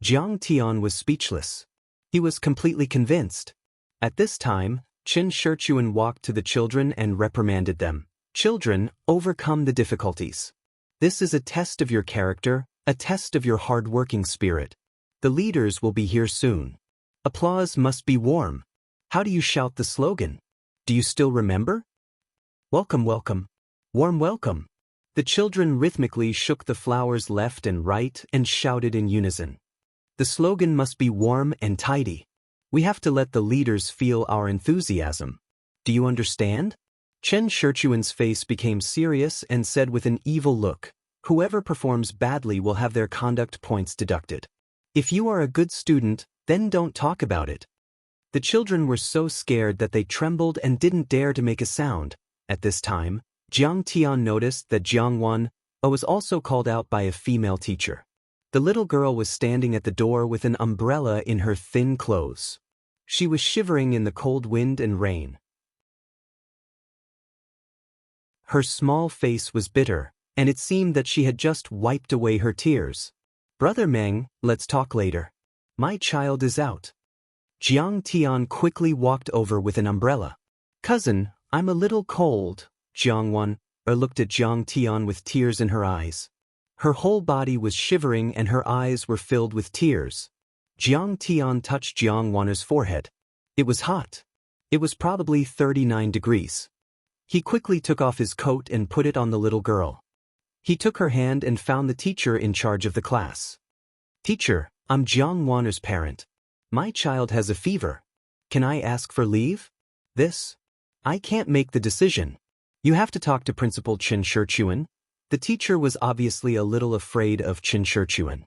Jiang Tian was speechless. He was completely convinced. At this time, Qin Shichuan walked to the children and reprimanded them. Children, overcome the difficulties. This is a test of your character, a test of your hard-working spirit. The leaders will be here soon. Applause must be warm. How do you shout the slogan? Do you still remember? Welcome, welcome. Warm welcome. The children rhythmically shook the flowers left and right and shouted in unison. The slogan must be warm and tidy. We have to let the leaders feel our enthusiasm. Do you understand? Chen Shirchuan's face became serious and said with an evil look, "Whoever performs badly will have their conduct points deducted. If you are a good student, then don't talk about it." The children were so scared that they trembled and didn't dare to make a sound. At this time, Jiang Tian noticed that Jiang Wan was also called out by a female teacher. The little girl was standing at the door with an umbrella in her thin clothes. She was shivering in the cold wind and rain. Her small face was bitter, and it seemed that she had just wiped away her tears. "Brother Meng, let's talk later. My child is out." Jiang Tian quickly walked over with an umbrella. "Cousin, I'm a little cold." Jiang Wan looked at Jiang Tian with tears in her eyes. Her whole body was shivering and her eyes were filled with tears. Jiang Tian touched Jiang Wan's forehead. It was hot. It was probably 39 degrees. He quickly took off his coat and put it on the little girl. He took her hand and found the teacher in charge of the class. "Teacher, I'm Jiang Wan's parent. My child has a fever. Can I ask for leave?" I can't make the decision. You have to talk to Principal Chen Shirchuan." The teacher was obviously a little afraid of Chen Shirchuan.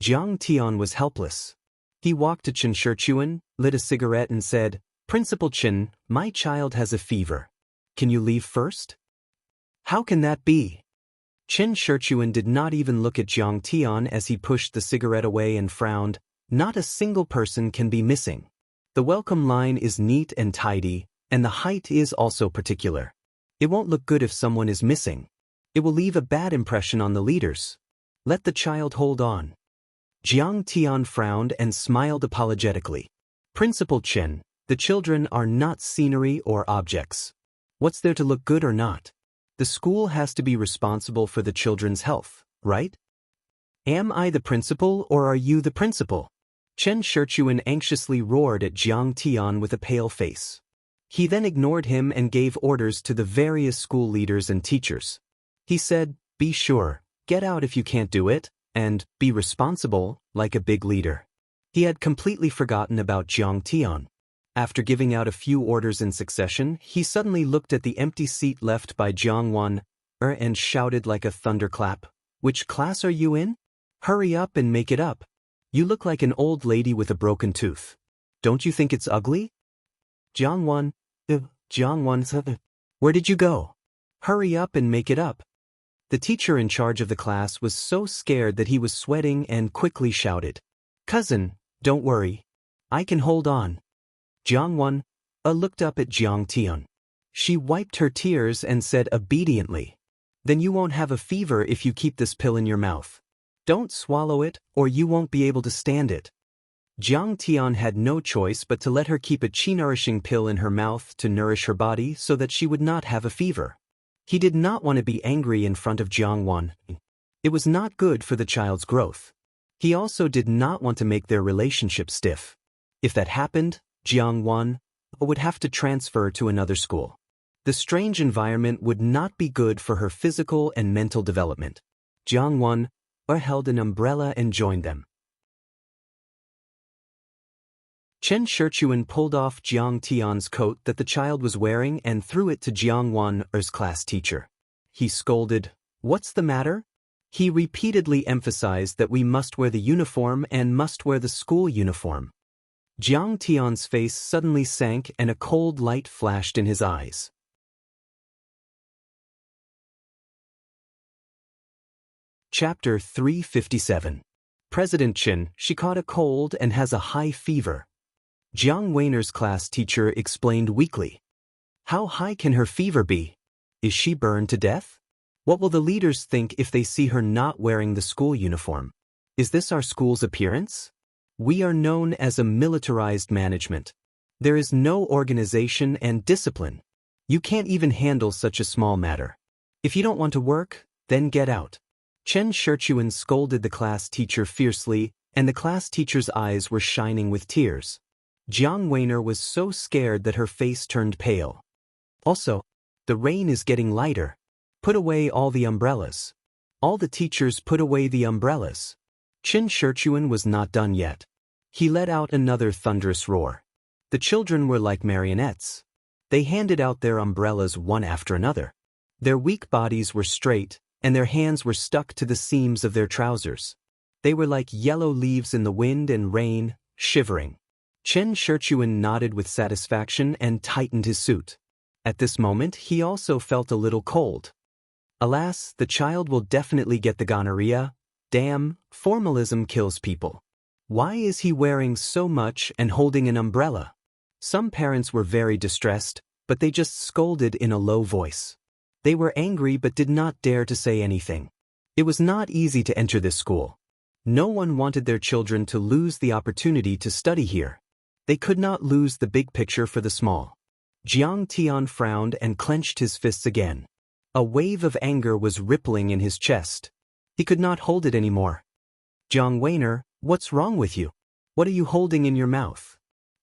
Jiang Tian was helpless. He walked to Chen Shirchuan, lit a cigarette and said, "Principal Chen, my child has a fever. Can you leave first?" "How can that be?" Chen Shirchuan did not even look at Jiang Tian as he pushed the cigarette away and frowned. "Not a single person can be missing. The welcome line is neat and tidy, and the height is also particular. It won't look good if someone is missing. It will leave a bad impression on the leaders. Let the child hold on." Jiang Tian frowned and smiled apologetically. "Principal Chen, the children are not scenery or objects. What's there to look good or not? The school has to be responsible for the children's health, right? Am I the principal or are you the principal?" Chen Shirchuan anxiously roared at Jiang Tian with a pale face. He then ignored him and gave orders to the various school leaders and teachers. He said, "Be sure, get out if you can't do it, and be responsible, like a big leader." He had completely forgotten about Jiang Tian. After giving out a few orders in succession, he suddenly looked at the empty seat left by Jiang Wan and shouted like a thunderclap, "Which class are you in? Hurry up and make it up. You look like an old lady with a broken tooth. Don't you think it's ugly?" Jiang Wan, where did you go? Hurry up and make it up." The teacher in charge of the class was so scared that he was sweating and quickly shouted, "Cousin, don't worry. I can hold on." Jiang Wan looked up at Jiang Tian. She wiped her tears and said obediently, "Then you won't have a fever if you keep this pill in your mouth. Don't swallow it, or you won't be able to stand it." Jiang Tian had no choice but to let her keep a qi-nourishing pill in her mouth to nourish her body so that she would not have a fever. He did not want to be angry in front of Jiang Wan. It was not good for the child's growth. He also did not want to make their relationship stiff. If that happened, Jiang Wan would have to transfer to another school. The strange environment would not be good for her physical and mental development. Jiang Wan held an umbrella and joined them. Chen Shirchuan pulled off Jiang Tian's coat that the child was wearing and threw it to Jiang Wan's class teacher. He scolded, "What's the matter?" He repeatedly emphasized that we must wear the uniform and must wear the school uniform. Jiang Tian's face suddenly sank and a cold light flashed in his eyes. Chapter 357. President Chen, she caught a cold and has a high fever. Jiang Weiner's class teacher explained weakly. How high can her fever be? Is she burned to death? What will the leaders think if they see her not wearing the school uniform? Is this our school's appearance? We are known as a militarized management. There is no organization and discipline. You can't even handle such a small matter. If you don't want to work, then get out. Chen Shirchuan scolded the class teacher fiercely, and the class teacher's eyes were shining with tears. Jiang Weiner was so scared that her face turned pale. Also, the rain is getting lighter. Put away all the umbrellas. All the teachers put away the umbrellas. Chen Shirchuan was not done yet. He let out another thunderous roar. The children were like marionettes. They handed out their umbrellas one after another. Their weak bodies were straight, and their hands were stuck to the seams of their trousers. They were like yellow leaves in the wind and rain, shivering. Chen Shirchuan nodded with satisfaction and tightened his suit. At this moment he also felt a little cold. Alas, the child will definitely get the gonorrhea. Damn, formalism kills people. Why is he wearing so much and holding an umbrella? Some parents were very distressed, but they just scolded in a low voice. They were angry but did not dare to say anything. It was not easy to enter this school. No one wanted their children to lose the opportunity to study here. They could not lose the big picture for the small. Jiang Tian frowned and clenched his fists again. A wave of anger was rippling in his chest. He could not hold it anymore. Jiang Weiner, what's wrong with you? What are you holding in your mouth?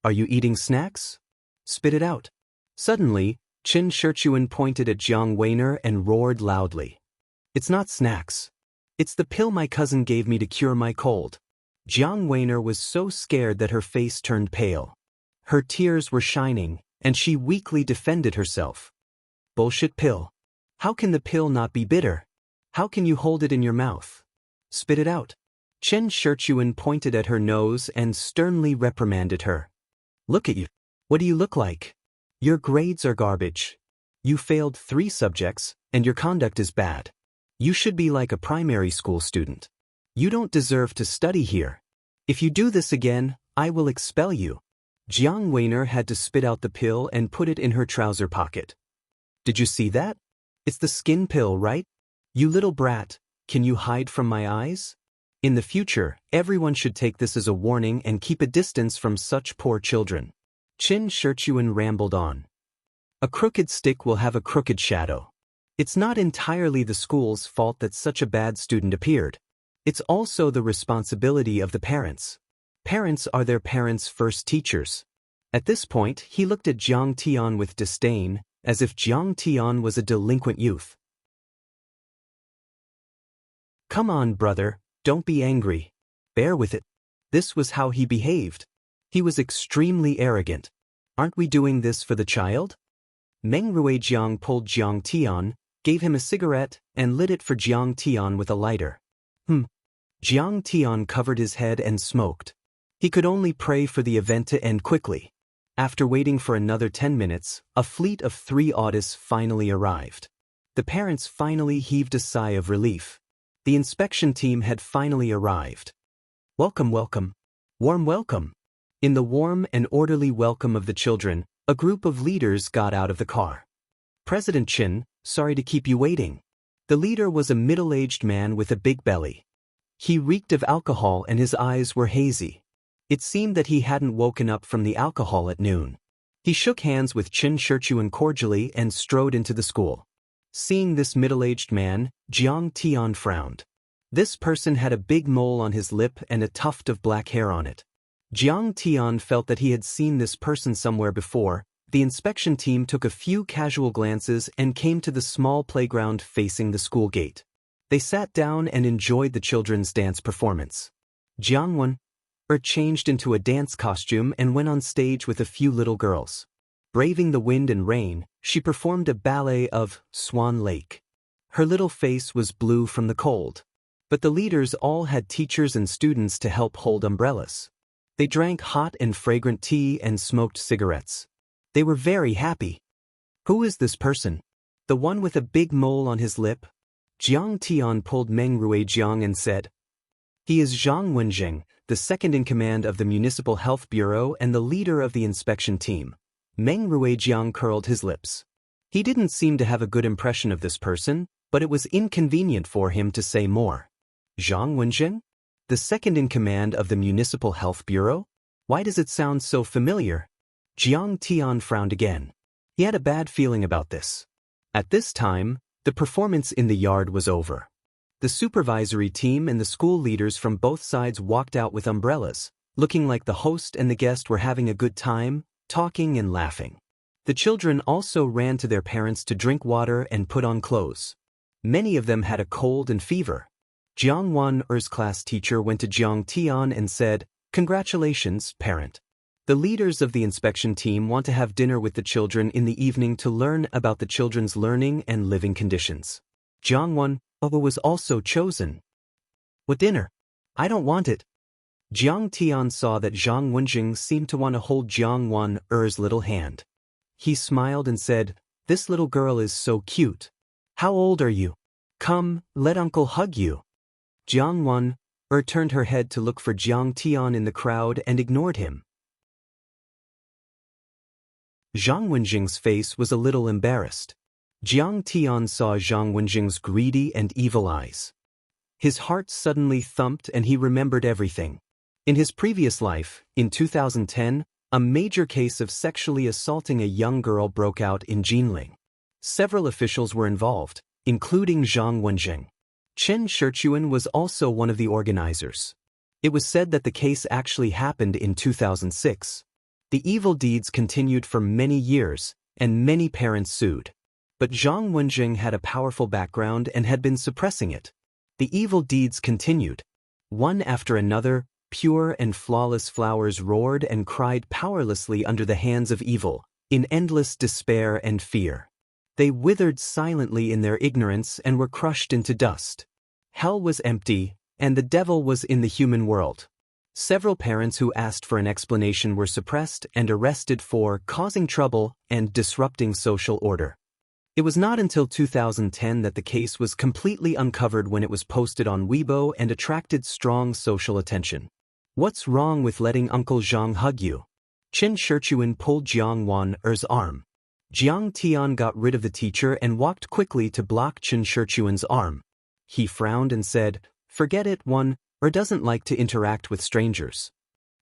Are you eating snacks? Spit it out. Suddenly, Chen Shirchuan pointed at Jiang Weiner and roared loudly. It's not snacks. It's the pill my cousin gave me to cure my cold. Jiang Weiner was so scared that her face turned pale. Her tears were shining, and she weakly defended herself. Bullshit pill. How can the pill not be bitter? How can you hold it in your mouth? Spit it out. Chen Shirchuan pointed at her nose and sternly reprimanded her. Look at you. What do you look like? Your grades are garbage. You failed 3 subjects, and your conduct is bad. You should be like a primary school student. You don't deserve to study here. If you do this again, I will expel you. Jiang Weiner had to spit out the pill and put it in her trouser pocket. Did you see that? It's the skin pill, right? You little brat, can you hide from my eyes? In the future, everyone should take this as a warning and keep a distance from such poor children. Chen Shirchuan rambled on. A crooked stick will have a crooked shadow. It's not entirely the school's fault that such a bad student appeared. It's also the responsibility of the parents. Parents are their parents' first teachers. At this point, he looked at Jiang Tian with disdain, as if Jiang Tian was a delinquent youth. Come on, brother, don't be angry. Bear with it. This was how he behaved. He was extremely arrogant. Aren't we doing this for the child? Meng Ruijiang pulled Jiang Tian, gave him a cigarette, and lit it for Jiang Tian with a lighter. Jiang Tian covered his head and smoked. He could only pray for the event to end quickly. After waiting for another 10 minutes, a fleet of 3 Audis finally arrived. The parents finally heaved a sigh of relief. The inspection team had finally arrived. Welcome, welcome. Warm welcome. In the warm and orderly welcome of the children, a group of leaders got out of the car. President Chen, sorry to keep you waiting. The leader was a middle-aged man with a big belly. He reeked of alcohol and his eyes were hazy. It seemed that he hadn't woken up from the alcohol at noon. He shook hands with Chen Shirchuan cordially and strode into the school. Seeing this middle-aged man, Jiang Tian frowned. This person had a big mole on his lip and a tuft of black hair on it. Jiang Tian felt that he had seen this person somewhere before. The inspection team took a few casual glances and came to the small playground facing the school gate. They sat down and enjoyed the children's dance performance. Jiang Wen changed into a dance costume and went on stage with a few little girls. Braving the wind and rain, she performed a ballet of Swan Lake. Her little face was blue from the cold. But the leaders all had teachers and students to help hold umbrellas. They drank hot and fragrant tea and smoked cigarettes. They were very happy. Who is this person? The one with a big mole on his lip? Jiang Tian pulled Meng Ruijiang and said, He is Zhang Wenjing, the second in command of the Municipal Health Bureau and the leader of the inspection team. Meng Ruijiang curled his lips. He didn't seem to have a good impression of this person, but it was inconvenient for him to say more. Zhang Wenjing? The second in command of the Municipal Health Bureau? Why does it sound so familiar? Jiang Tian frowned again. He had a bad feeling about this. At this time, the performance in the yard was over. The supervisory team and the school leaders from both sides walked out with umbrellas, looking like the host and the guest were having a good time, talking and laughing. The children also ran to their parents to drink water and put on clothes. Many of them had a cold and fever. Jiang Wan's class teacher went to Jiang Tian and said, Congratulations, parent. The leaders of the inspection team want to have dinner with the children in the evening to learn about the children's learning and living conditions. Jiang Wan was also chosen. What dinner? I don't want it. Jiang Tian saw that Zhang Wenjing seemed to want to hold Jiang Wan-er's little hand. He smiled and said, "This little girl is so cute. How old are you? Come, let uncle hug you." Jiang Wan-er turned her head to look for Jiang Tian in the crowd and ignored him. Zhang Wenjing's face was a little embarrassed. Jiang Tian saw Zhang Wenjing's greedy and evil eyes. His heart suddenly thumped and he remembered everything. In his previous life, in 2010, a major case of sexually assaulting a young girl broke out in Jinling. Several officials were involved, including Zhang Wenjing. Chen Shichuan was also one of the organizers. It was said that the case actually happened in 2006. The evil deeds continued for many years, and many parents sued. But Zhang Wenjing had a powerful background and had been suppressing it. The evil deeds continued. One after another, pure and flawless flowers roared and cried powerlessly under the hands of evil, in endless despair and fear. They withered silently in their ignorance and were crushed into dust. Hell was empty, and the devil was in the human world. Several parents who asked for an explanation were suppressed and arrested for causing trouble and disrupting social order. It was not until 2010 that the case was completely uncovered when it was posted on Weibo and attracted strong social attention. "What's wrong with letting Uncle Zhang hug you?" Chen Shichuan pulled Jiang Wan-er's arm. Jiang Tian got rid of the teacher and walked quickly to block Chen Shichuan's arm. He frowned and said, "Forget it, Wan-er doesn't like to interact with strangers."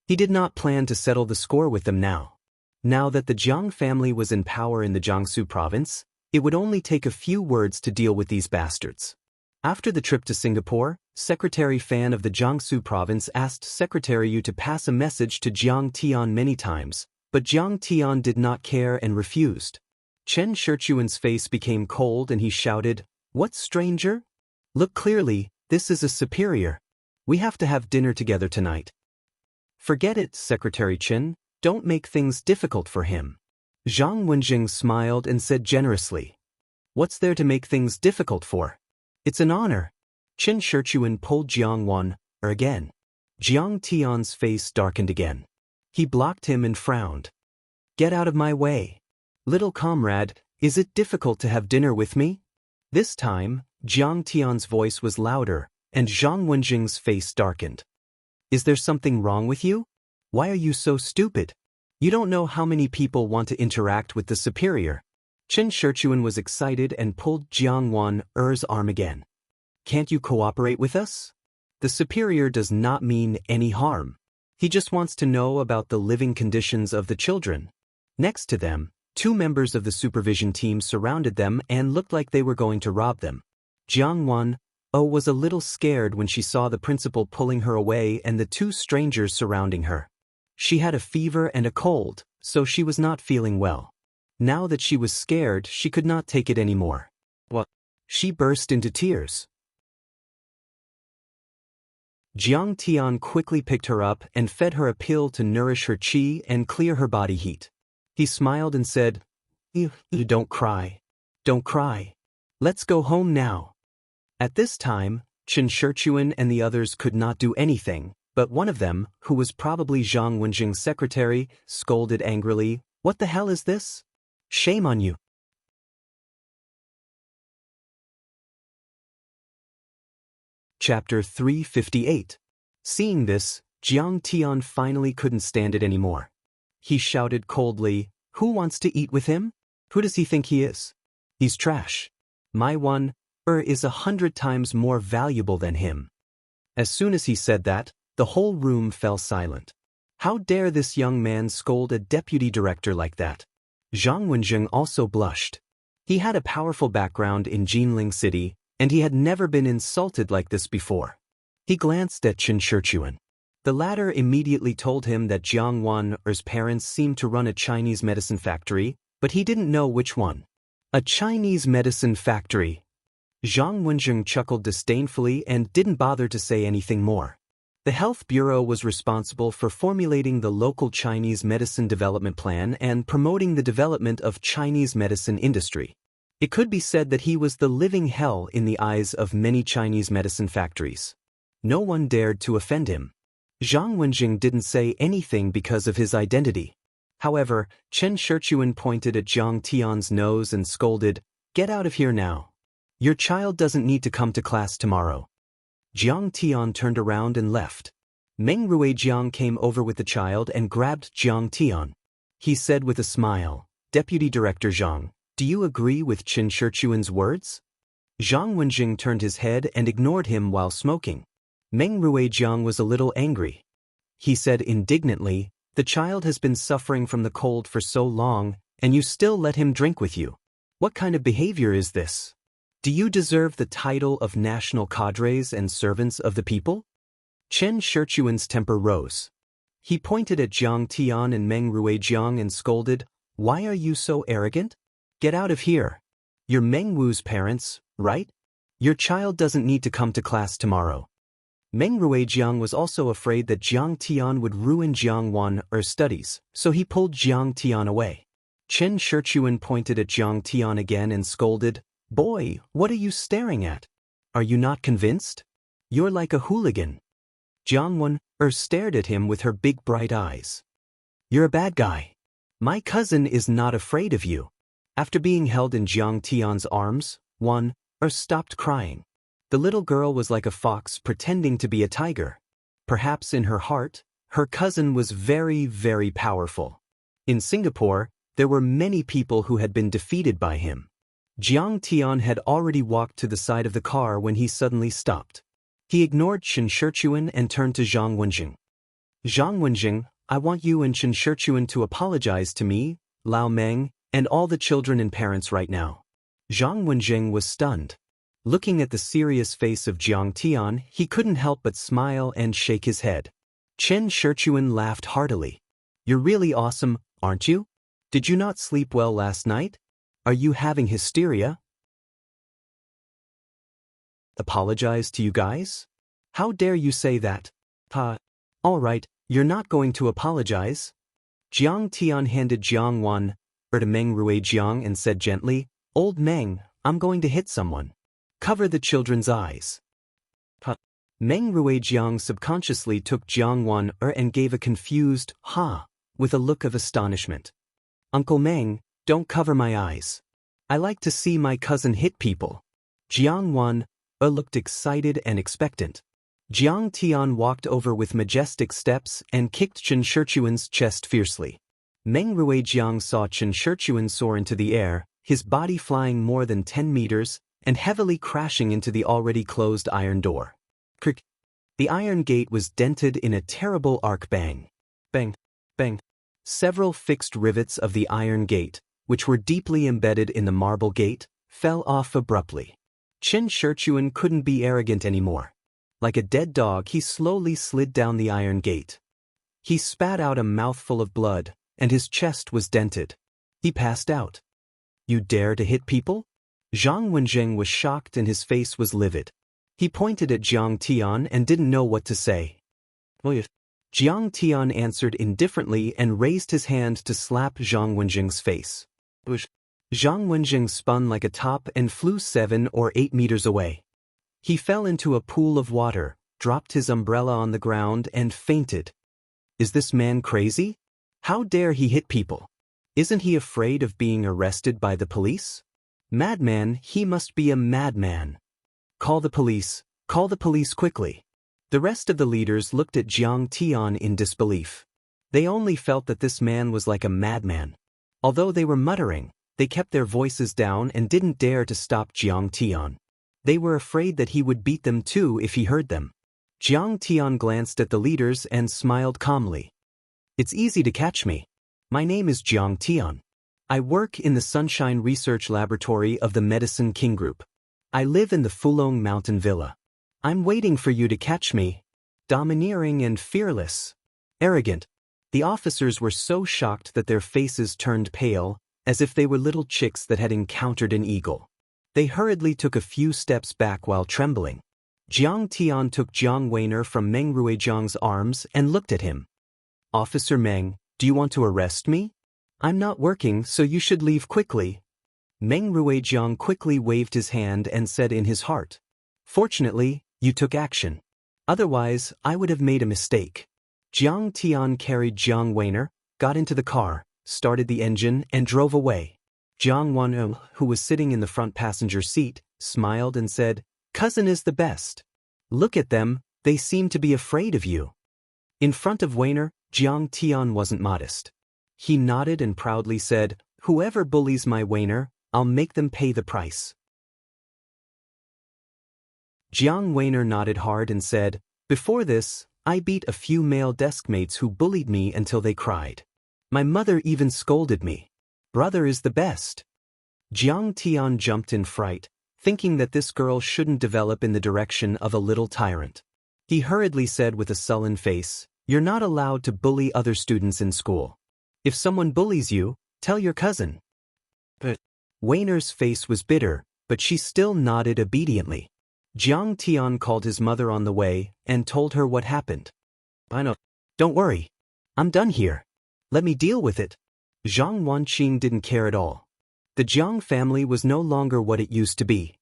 He did not plan to settle the score with them now. Now that the Jiang family was in power in the Jiangsu province, it would only take a few words to deal with these bastards. After the trip to Singapore, Secretary Fan of the Jiangsu province asked Secretary Yu to pass a message to Jiang Tian many times, but Jiang Tian did not care and refused. Chen Shichuan's face became cold and he shouted, "What stranger? Look clearly, this is a superior. We have to have dinner together tonight." "Forget it, Secretary Chen, don't make things difficult for him." Zhang Wenjing smiled and said generously, "What's there to make things difficult for? It's an honor." Chen Shichuan pulled Jiang Wan-er again. Jiang Tian's face darkened again. He blocked him and frowned. "Get out of my way. Little comrade, is it difficult to have dinner with me?" This time, Jiang Tian's voice was louder, and Zhang Wenjing's face darkened. "Is there something wrong with you? Why are you so stupid? You don't know how many people want to interact with the superior." Chen Shichuan was excited and pulled Jiang Wan-er's arm again. "Can't you cooperate with us? The superior does not mean any harm. He just wants to know about the living conditions of the children." Next to them, two members of the supervision team surrounded them and looked like they were going to rob them. Jiang Wan-er was a little scared when she saw the principal pulling her away and the two strangers surrounding her. She had a fever and a cold, so she was not feeling well. Now that she was scared, she could not take it anymore. She burst into tears. Jiang Tian quickly picked her up and fed her a pill to nourish her qi and clear her body heat. He smiled and said, You don't cry. Don't cry. Let's go home now." At this time, Chen Shichuan and the others could not do anything, but one of them, who was probably Zhang Wenjing's secretary, scolded angrily, "What the hell is this? Shame on you." Chapter 358. Seeing this, Jiang Tian finally couldn't stand it anymore. He shouted coldly, "Who wants to eat with him? Who does he think he is? He's trash. My Wan-er is 100 times more valuable than him." As soon as he said that, the whole room fell silent. How dare this young man scold a deputy director like that? Zhang Wenjing also blushed. He had a powerful background in Jinling City, and he had never been insulted like this before. He glanced at Chen Shichuan. The latter immediately told him that Jiang Wan-er's parents seemed to run a Chinese medicine factory, but he didn't know which one. A Chinese medicine factory. Zhang Wenjing chuckled disdainfully and didn't bother to say anything more. The Health Bureau was responsible for formulating the local Chinese medicine development plan and promoting the development of Chinese medicine industry. It could be said that he was the living hell in the eyes of many Chinese medicine factories. No one dared to offend him. Zhang Wenjing didn't say anything because of his identity. However, Chen Shirchuan pointed at Jiang Tian's nose and scolded, "Get out of here now. Your child doesn't need to come to class tomorrow." Jiang Tian turned around and left. Meng Ruijiang came over with the child and grabbed Jiang Tian. He said with a smile, "Deputy Director Zhang, do you agree with Chen Shirchuan's words?" Zhang Wenjing turned his head and ignored him while smoking. Meng Ruijiang was a little angry. He said indignantly, "The child has been suffering from the cold for so long, and you still let him drink with you. What kind of behavior is this? Do you deserve the title of national cadres and servants of the people?" Chen Shirchuan's temper rose. He pointed at Jiang Tian and Meng Ruijiang and scolded, "Why are you so arrogant? Get out of here. You're Meng Wu's parents, right? Your child doesn't need to come to class tomorrow." Meng Ruijiang was also afraid that Jiang Tian would ruin Jiang Wan's studies, so he pulled Jiang Tian away. Chen Shirchuan pointed at Jiang Tian again and scolded, "Boy, what are you staring at? Are you not convinced? You're like a hooligan." Jiang Wan stared at him with her big bright eyes. "You're a bad guy. My cousin is not afraid of you." After being held in Jiang Tian's arms, Wan stopped crying. The little girl was like a fox pretending to be a tiger. Perhaps in her heart, her cousin was very, very powerful. In Singapore, there were many people who had been defeated by him. Jiang Tian had already walked to the side of the car when he suddenly stopped. He ignored Chen Shirchuan and turned to Zhang Wenjing. "Zhang Wenjing, I want you and Chen Shirchuan to apologize to me, Lao Meng, and all the children and parents right now." Zhang Wenjing was stunned. Looking at the serious face of Jiang Tian, he couldn't help but smile and shake his head. Chen Shirchuan laughed heartily. "You're really awesome, aren't you? Did you not sleep well last night? Are you having hysteria?" "Apologize to you guys? How dare you say that?" All right, you're not going to apologize." Jiang Tian handed Jiang Wan to Meng Ruijiang and said gently, "Old Meng, I'm going to hit someone. Cover the children's eyes." Meng Ruijiang subconsciously took Jiang Wan and gave a confused "ha" with a look of astonishment. "Uncle Meng, don't cover my eyes. I like to see my cousin hit people." Jiang Wan looked excited and expectant. Jiang Tian walked over with majestic steps and kicked Chen Shirchuan's chest fiercely. Meng Ruijiang saw Chen Shirchuan soar into the air, his body flying more than 10 meters and heavily crashing into the already closed iron door. Crick! The iron gate was dented in a terrible arc. Bang! Bang! Bang! Several fixed rivets of the iron gate, which were deeply embedded in the marble gate, fell off abruptly. Chen Shirchuan couldn't be arrogant anymore. Like a dead dog, he slowly slid down the iron gate. He spat out a mouthful of blood, and his chest was dented. He passed out. "You dare to hit people?" Zhang Wenjing was shocked and his face was livid. He pointed at Jiang Tian and didn't know what to say. Jiang Tian answered indifferently and raised his hand to slap Zhang Wenjing's face. Zhang Wenjing spun like a top and flew 7 or 8 meters away. He fell into a pool of water, dropped his umbrella on the ground and fainted. Is this man crazy? How dare he hit people? Isn't he afraid of being arrested by the police? Madman, he must be a madman. Call the police quickly. The rest of the leaders looked at Jiang Tian in disbelief. They only felt that this man was like a madman. Although they were muttering, they kept their voices down and didn't dare to stop Jiang Tian. They were afraid that he would beat them too if he heard them. Jiang Tian glanced at the leaders and smiled calmly. "It's easy to catch me. My name is Jiang Tian. I work in the Sunshine Research Laboratory of the Medicine King Group. I live in the Fulong Mountain Villa. I'm waiting for you to catch me. Domineering and fearless. Arrogant." The officers were so shocked that their faces turned pale, as if they were little chicks that had encountered an eagle. They hurriedly took a few steps back while trembling. Jiang Tian took Jiang Weiner from Meng Ruijiang's arms and looked at him. Officer Meng, do you want to arrest me? I'm not working, so you should leave quickly. Meng Ruijiang quickly waved his hand and said in his heart, Fortunately, you took action. Otherwise, I would have made a mistake. Jiang Tian carried Jiang Weiner, got into the car, started the engine, and drove away. Jiang Wan, who was sitting in the front passenger seat, smiled and said, Cousin is the best. Look at them, they seem to be afraid of you. In front of Weiner, Jiang Tian wasn't modest. He nodded and proudly said, Whoever bullies my Weiner, I'll make them pay the price. Jiang Weiner nodded hard and said, Before this, I beat a few male deskmates who bullied me until they cried. My mother even scolded me. Brother is the best. Jiang Tian jumped in fright, thinking that this girl shouldn't develop in the direction of a little tyrant. He hurriedly said with a sullen face, You're not allowed to bully other students in school. If someone bullies you, tell your cousin. But Weiner's face was bitter, but she still nodded obediently. Jiang Tian called his mother on the way and told her what happened. I know. Don't worry. I'm done here. Let me deal with it. Zhang Wanqing didn't care at all. The Jiang family was no longer what it used to be.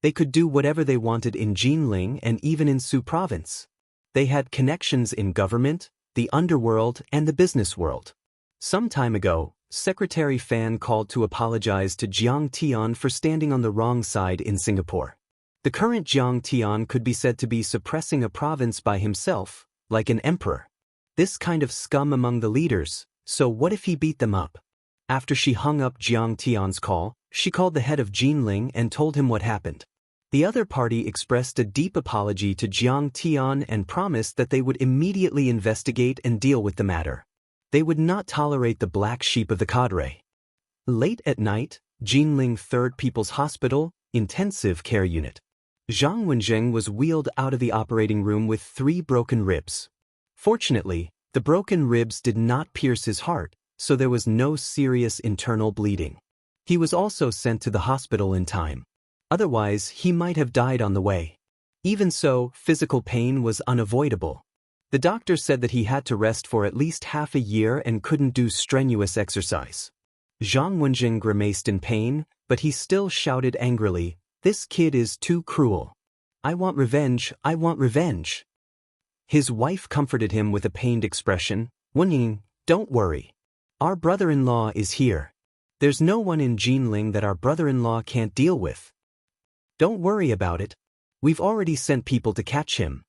They could do whatever they wanted in Jinling and even in Su province. They had connections in government, the underworld, and the business world. Some time ago, Secretary Fan called to apologize to Jiang Tian for standing on the wrong side in Singapore. The current Jiang Tian could be said to be suppressing a province by himself, like an emperor. This kind of scum among the leaders, so what if he beat them up? After she hung up Jiang Tian's call, she called the head of Jinling and told him what happened. The other party expressed a deep apology to Jiang Tian and promised that they would immediately investigate and deal with the matter. They would not tolerate the black sheep of the cadre. Late at night, Jinling 3rd People's Hospital, Intensive Care Unit. Zhang Wenjing was wheeled out of the operating room with 3 broken ribs. Fortunately, the broken ribs did not pierce his heart, so there was no serious internal bleeding. He was also sent to the hospital in time. Otherwise, he might have died on the way. Even so, physical pain was unavoidable. The doctor said that he had to rest for at least half a year and couldn't do strenuous exercise. Zhang Wenjing grimaced in pain, but he still shouted angrily, This kid is too cruel. I want revenge, I want revenge. His wife comforted him with a pained expression, Wenying, don't worry. Our brother-in-law is here. There's no one in Jinling that our brother-in-law can't deal with. Don't worry about it. We've already sent people to catch him.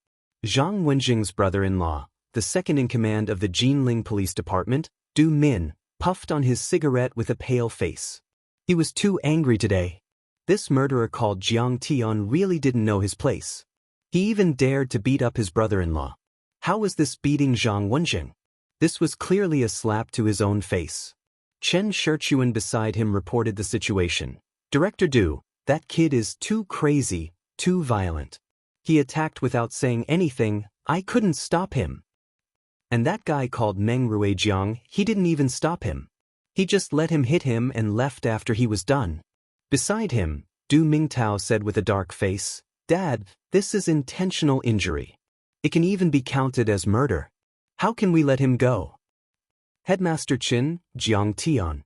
Zhang Wenjing's brother-in-law, the second-in-command of the Jinling Police Department, Du Min, puffed on his cigarette with a pale face. He was too angry today. This murderer called Jiang Tian really didn't know his place. He even dared to beat up his brother-in-law. How was this beating Zhang Wenjing? This was clearly a slap to his own face. Chen Shichuan beside him reported the situation. Director Du, that kid is too crazy, too violent. He attacked without saying anything, I couldn't stop him. And that guy called Meng Ruijiang, he didn't even stop him. He just let him hit him and left after he was done. Beside him, Du Mingtao said with a dark face, Dad, this is intentional injury. It can even be counted as murder. How can we let him go? Headmaster Qin, Jiang Tian.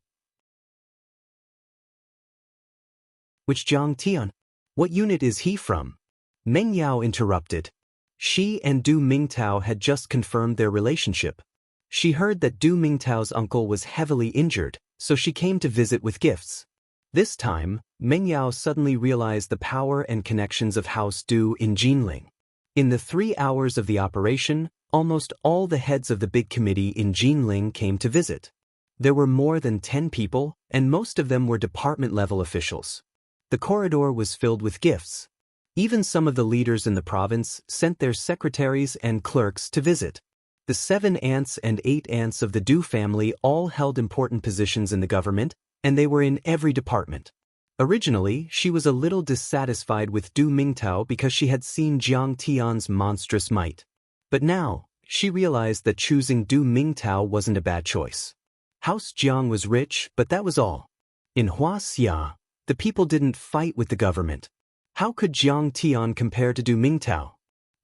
Which Jiang Tian? What unit is he from? Meng Yao interrupted. She and Du Mingtao had just confirmed their relationship. She heard that Du Mingtao's uncle was heavily injured, so she came to visit with gifts. This time, Meng Yao suddenly realized the power and connections of House Du in Jinling. In the 3 hours of the operation, almost all the heads of the big committee in Jinling came to visit. There were more than 10 people, and most of them were department-level officials. The corridor was filled with gifts. Even some of the leaders in the province sent their secretaries and clerks to visit. The 7 aunts and 8 aunts of the Du family all held important positions in the government, and they were in every department. Originally, she was a little dissatisfied with Du Mingtao because she had seen Jiang Tian's monstrous might. But now, she realized that choosing Du Mingtao wasn't a bad choice. House Jiang was rich, but that was all. In Wuxia, the people didn't fight with the government. How could Jiang Tian compare to Du Mingtao?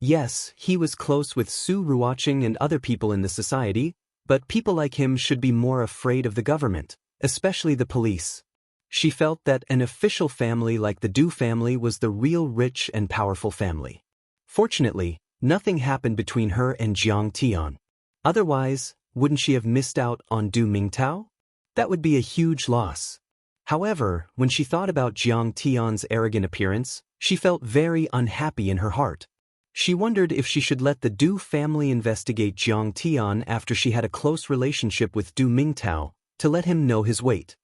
Yes, he was close with Su Ruoqing and other people in the society, but people like him should be more afraid of the government, especially the police. She felt that an official family like the Du family was the real rich and powerful family. Fortunately, nothing happened between her and Jiang Tian. Otherwise, wouldn't she have missed out on Du Mingtao? That would be a huge loss. However, when she thought about Jiang Tian's arrogant appearance, she felt very unhappy in her heart. She wondered if she should let the Du family investigate Jiang Tian after she had a close relationship with Du Mingtao, to let him know his weight.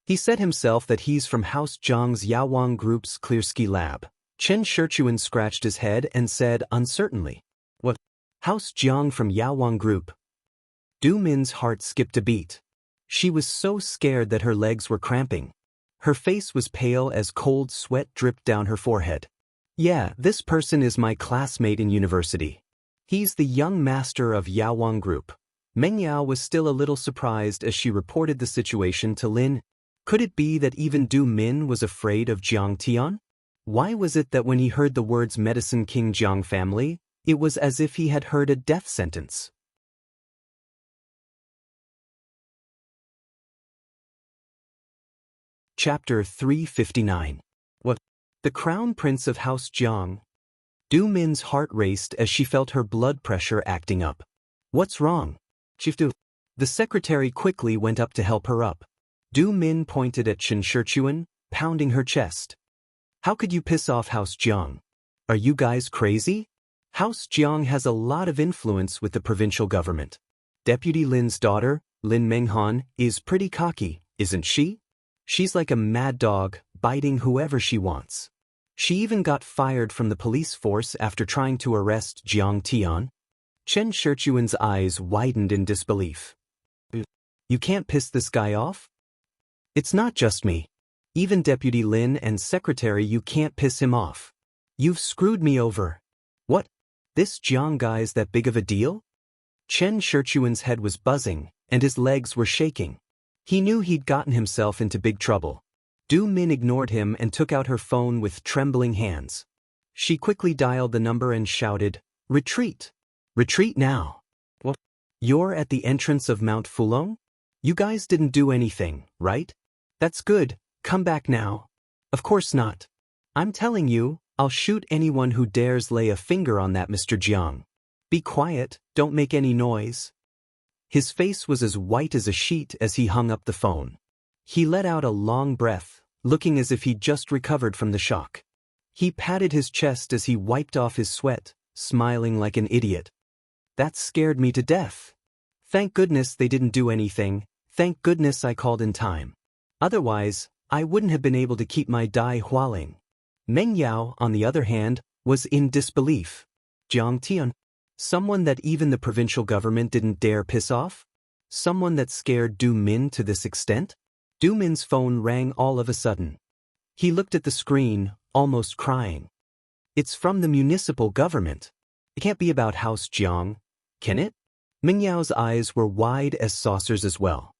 He said himself that he's from House Jiang's Yaowang Group's Clearski Lab. Chen Shichuan scratched his head and said uncertainly, "What? House Jiang from Yaowang Group?" Du Min's heart skipped a beat. She was so scared that her legs were cramping. Her face was pale as cold sweat dripped down her forehead. "Yeah, this person is my classmate in university. He's the young master of Yaowang Group." Meng Yao was still a little surprised as she reported the situation to Lin. Could it be that even Du Min was afraid of Jiang Tian? Why was it that when he heard the words Medicine King Jiang family, it was as if he had heard a death sentence? Chapter 359. What? The Crown Prince of House Jiang. Du Min's heart raced as she felt her blood pressure acting up. "What's wrong, Chief Du?" The secretary quickly went up to help her up. Du Min pointed at Chen Shichuan, pounding her chest. "How could you piss off House Jiang? Are you guys crazy? House Jiang has a lot of influence with the provincial government. Deputy Lin's daughter, Lin Menghan, is pretty cocky, isn't she? She's like a mad dog, biting whoever she wants. She even got fired from the police force after trying to arrest Jiang Tian." Chen Shichuan's eyes widened in disbelief. "You can't piss this guy off? It's not just me. Even Deputy Lin and Secretary, you can't piss him off. You've screwed me over." "What? This Jiang guy's that big of a deal?" Chen Shichuan's head was buzzing, and his legs were shaking. He knew he'd gotten himself into big trouble. Du Min ignored him and took out her phone with trembling hands. She quickly dialed the number and shouted, "Retreat! Retreat now!" "What? You're at the entrance of Mount Fulong? You guys didn't do anything, right? That's good, come back now." "Of course not. I'm telling you, I'll shoot anyone who dares lay a finger on that Mr. Jiang. Be quiet, don't make any noise." His face was as white as a sheet as he hung up the phone. He let out a long breath, looking as if he'd just recovered from the shock. He patted his chest as he wiped off his sweat, smiling like an idiot. "That scared me to death. Thank goodness they didn't do anything, thank goodness I called in time. Otherwise, I wouldn't have been able to keep my Dai Hualing." Meng Yao, on the other hand, was in disbelief. Jiang Tian? Someone that even the provincial government didn't dare piss off? Someone that scared Du Min to this extent? Du Min's phone rang all of a sudden. He looked at the screen, almost crying. "It's from the municipal government. It can't be about House Jiang, can it?" Meng Yao's eyes were wide as saucers as well.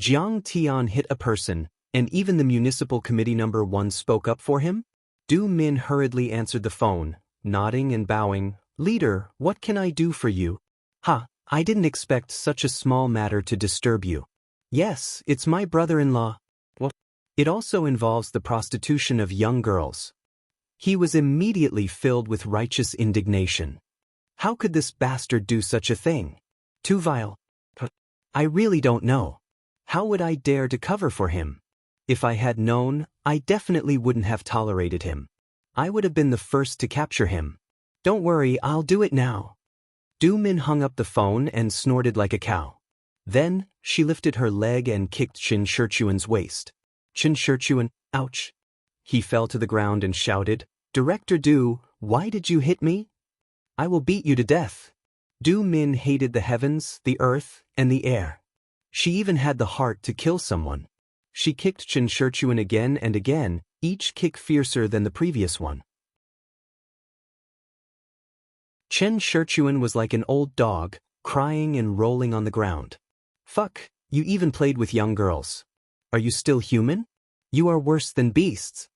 Jiang Tian hit a person, and even the municipal committee number 1 spoke up for him? Du Min hurriedly answered the phone, nodding and bowing. "Leader, what can I do for you?" "Ha, I didn't expect such a small matter to disturb you." "Yes, it's my brother-in-law." "What?" "It also involves the prostitution of young girls." He was immediately filled with righteous indignation. How could this bastard do such a thing? Too vile. "I really don't know. How would I dare to cover for him? If I had known, I definitely wouldn't have tolerated him. I would have been the first to capture him. Don't worry, I'll do it now." Du Min hung up the phone and snorted like a cow. Then, she lifted her leg and kicked Chen Shichuan's waist. Chen Shichuan, ouch. He fell to the ground and shouted, "Director Du, why did you hit me? I will beat you to death." Du Min hated the heavens, the earth, and the air. She even had the heart to kill someone. She kicked Chen Shichuan again and again, each kick fiercer than the previous one. Chen Shichuan was like an old dog, crying and rolling on the ground. "Fuck, you even played with young girls. Are you still human? You are worse than beasts."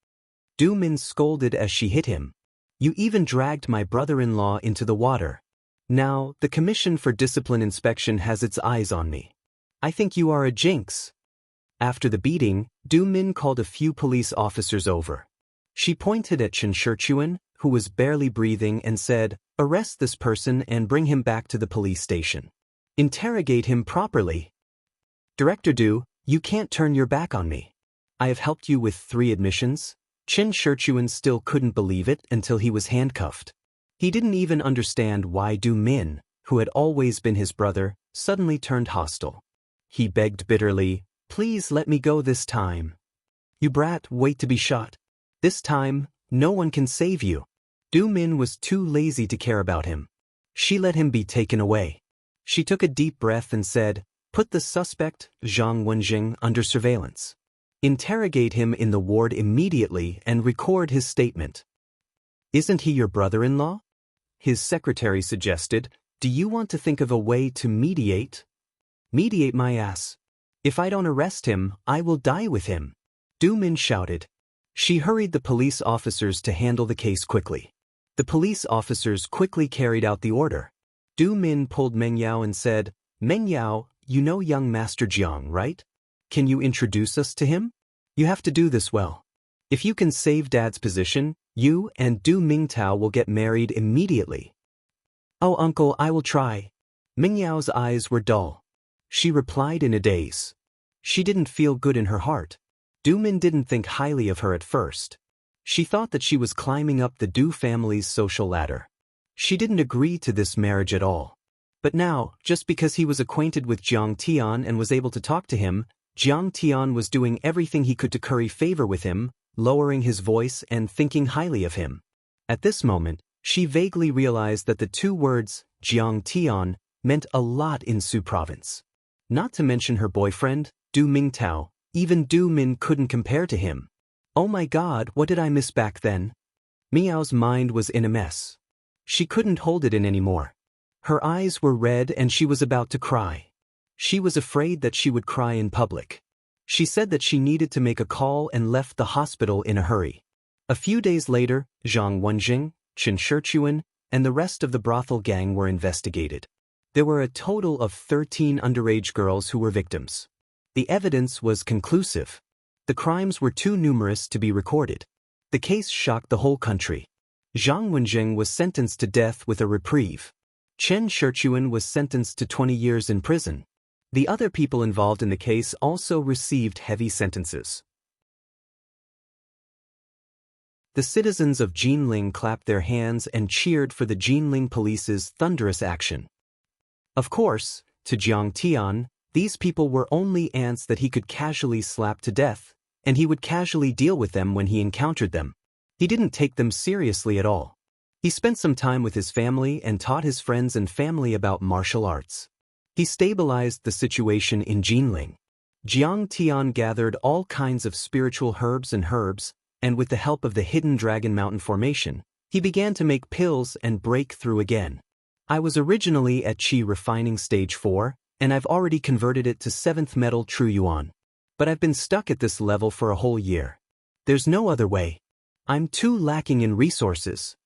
Du Min scolded as she hit him. You even dragged my brother-in-law into the water. Now, the Commission for Discipline Inspection has its eyes on me. I think you are a jinx. After the beating, Du Min called a few police officers over. She pointed at Chen Shirchuan, who was barely breathing, and said, "Arrest this person and bring him back to the police station. Interrogate him properly. Director Du, you can't turn your back on me. I have helped you with 3 admissions." Chen Shirchuan still couldn't believe it until he was handcuffed. He didn't even understand why Du Min, who had always been his brother, suddenly turned hostile. He begged bitterly, "Please let me go this time. You brat, wait to be shot. This time, no one can save you." Du Min was too lazy to care about him. She let him be taken away. She took a deep breath and said, "Put the suspect, Zhang Wenjing, under surveillance. Interrogate him in the ward immediately and record his statement." "Isn't he your brother-in-law?" His secretary suggested. "Do you want to think of a way to mediate?" "Mediate my ass. If I don't arrest him, I will die with him," Du Min shouted. She hurried the police officers to handle the case quickly. The police officers quickly carried out the order. Du Min pulled Meng Yao and said, "Meng Yao, you know young Master Jiang, right? Can you introduce us to him? You have to do this well. If you can save Dad's position, you and Du Mingtao will get married immediately." "Oh, uncle, I will try." Meng Yao's eyes were dull. She replied in a daze. She didn't feel good in her heart. Du Min didn't think highly of her at first. She thought that she was climbing up the Du family's social ladder. She didn't agree to this marriage at all. But now, just because he was acquainted with Jiang Tian and was able to talk to him, Jiang Tian was doing everything he could to curry favor with him, lowering his voice and thinking highly of him. At this moment, she vaguely realized that the 2 words, Jiang Tian, meant a lot in Su province. Not to mention her boyfriend, Du Mingtao, even Du Min couldn't compare to him. Oh my God, what did I miss back then? Miao's mind was in a mess. She couldn't hold it in anymore. Her eyes were red and she was about to cry. She was afraid that she would cry in public. She said that she needed to make a call and left the hospital in a hurry. A few days later, Zhang Wenjing, Chen Shirchuan, and the rest of the brothel gang were investigated. There were a total of 13 underage girls who were victims. The evidence was conclusive. The crimes were too numerous to be recorded. The case shocked the whole country. Zhang Wenjing was sentenced to death with a reprieve. Chen Shirchuan was sentenced to 20 years in prison. The other people involved in the case also received heavy sentences. The citizens of Jinling clapped their hands and cheered for the Jinling police's thunderous action. Of course, to Jiang Tian, these people were only ants that he could casually slap to death, and he would casually deal with them when he encountered them. He didn't take them seriously at all. He spent some time with his family and taught his friends and family about martial arts. He stabilized the situation in Jinling. Jiang Tian gathered all kinds of spiritual herbs, and with the help of the hidden Dragon Mountain formation, he began to make pills and break through again. I was originally at Qi refining stage 4, and I've already converted it to 7th metal True Yuan. But I've been stuck at this level for a whole year. There's no other way. I'm too lacking in resources.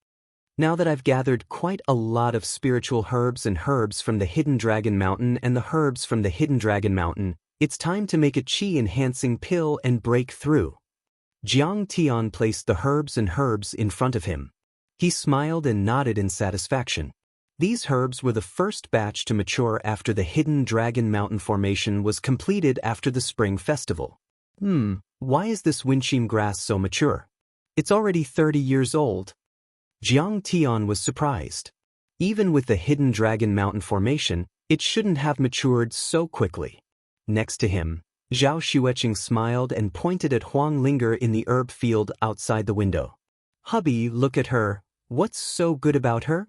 Now that I've gathered quite a lot of spiritual herbs from the Hidden Dragon Mountain and the herbs from the Hidden Dragon Mountain, it's time to make a Qi-enhancing pill and break through. Jiang Tian placed the herbs in front of him. He smiled and nodded in satisfaction. These herbs were the first batch to mature after the Hidden Dragon Mountain formation was completed after the Spring Festival. Why is this Winchim grass so mature? It's already 30 years old. Jiang Tian was surprised. Even with the Hidden Dragon Mountain formation, it shouldn't have matured so quickly. Next to him, Zhao Xueqing smiled and pointed at Huang Linger in the herb field outside the window. "Hubby, look at her. What's so good about her?"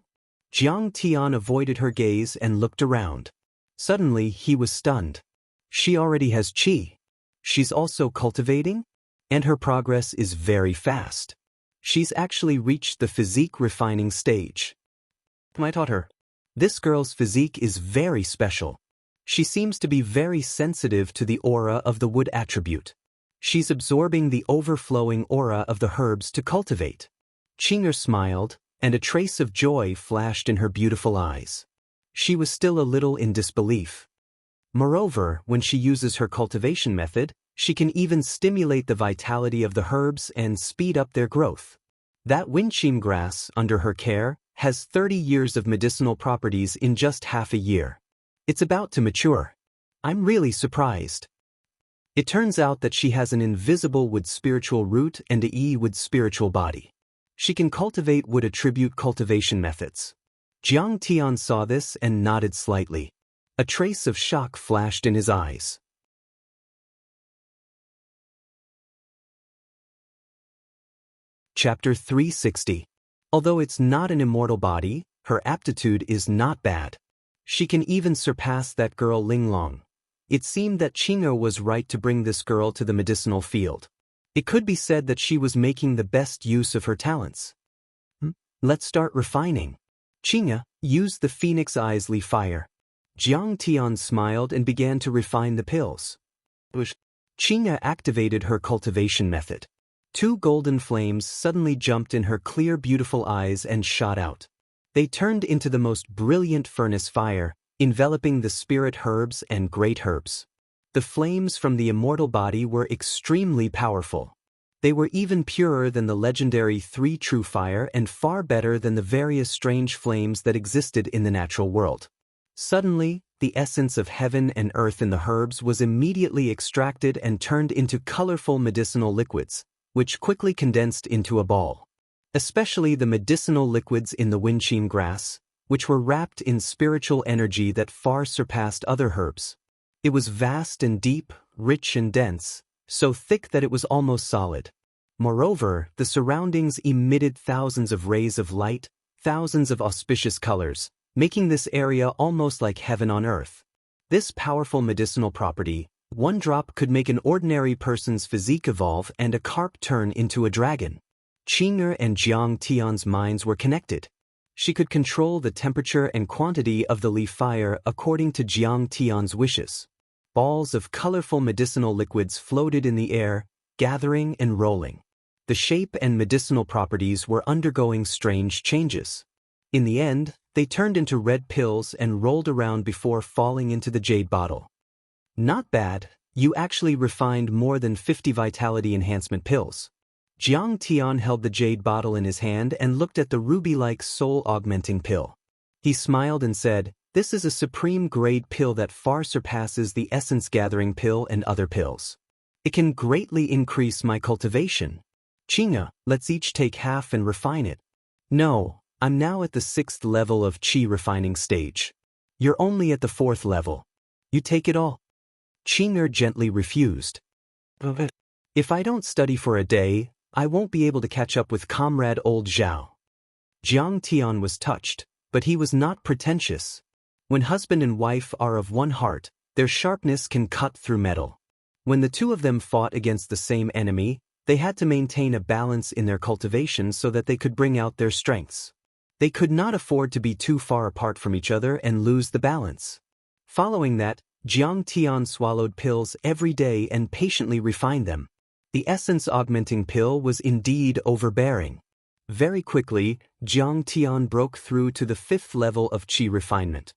Jiang Tian avoided her gaze and looked around. Suddenly, he was stunned. She already has qi. She's also cultivating? And her progress is very fast. She's actually reached the physique refining stage. I taught her. This girl's physique is very special. She seems to be very sensitive to the aura of the wood attribute. She's absorbing the overflowing aura of the herbs to cultivate. Qing'er smiled, and a trace of joy flashed in her beautiful eyes. She was still a little in disbelief. Moreover, when she uses her cultivation method, she can even stimulate the vitality of the herbs and speed up their growth. That Winchim grass, under her care, has 30 years of medicinal properties in just half a year. It's about to mature. I'm really surprised. It turns out that she has an invisible wood spiritual root and a yi wood spiritual body. She can cultivate wood attribute cultivation methods. Jiang Tian saw this and nodded slightly. A trace of shock flashed in his eyes. Chapter 360. Although it's not an immortal body, her aptitude is not bad. She can even surpass that girl Linglong. It seemed that Qing'er was right to bring this girl to the medicinal field. It could be said that she was making the best use of her talents. Let's start refining. Qing'er, use the Phoenix Eyes Li fire. Jiang Tian smiled and began to refine the pills. Qing'er activated her cultivation method. 2 golden flames suddenly jumped in her clear, beautiful eyes and shot out. They turned into the most brilliant furnace fire, enveloping the spirit herbs and great herbs. The flames from the immortal body were extremely powerful. They were even purer than the legendary 3 true fire and far better than the various strange flames that existed in the natural world. Suddenly, the essence of heaven and earth in the herbs was immediately extracted and turned into colorful medicinal liquids, which quickly condensed into a ball. Especially the medicinal liquids in the Winchim grass, which were wrapped in spiritual energy that far surpassed other herbs. It was vast and deep, rich and dense, so thick that it was almost solid. Moreover, the surroundings emitted thousands of rays of light, thousands of auspicious colors, making this area almost like heaven on earth. This powerful medicinal property, 1 drop could make an ordinary person's physique evolve and a carp turn into a dragon. Qing'er and Jiang Tian's minds were connected. She could control the temperature and quantity of the Li fire according to Jiang Tian's wishes. Balls of colorful medicinal liquids floated in the air, gathering and rolling. The shape and medicinal properties were undergoing strange changes. In the end, they turned into red pills and rolled around before falling into the jade bottle. Not bad, you actually refined more than 50 vitality enhancement pills. Jiang Tian held the jade bottle in his hand and looked at the ruby-like soul-augmenting pill. He smiled and said, "This is a supreme-grade pill that far surpasses the essence-gathering pill and other pills. It can greatly increase my cultivation. Qing'er, let's each take half and refine it." "No, I'm now at the 6th level of qi refining stage. You're only at the 4th level. You take it all." Qing'er gently refused. "If I don't study for a day, I won't be able to catch up with comrade old Zhao." Jiang Tian was touched, but he was not pretentious. When husband and wife are of one heart, their sharpness can cut through metal. When the 2 of them fought against the same enemy, they had to maintain a balance in their cultivation so that they could bring out their strengths. They could not afford to be too far apart from each other and lose the balance. Following that, Jiang Tian swallowed pills every day and patiently refined them. The essence-augmenting pill was indeed overbearing. Very quickly, Jiang Tian broke through to the 5th level of qi refinement.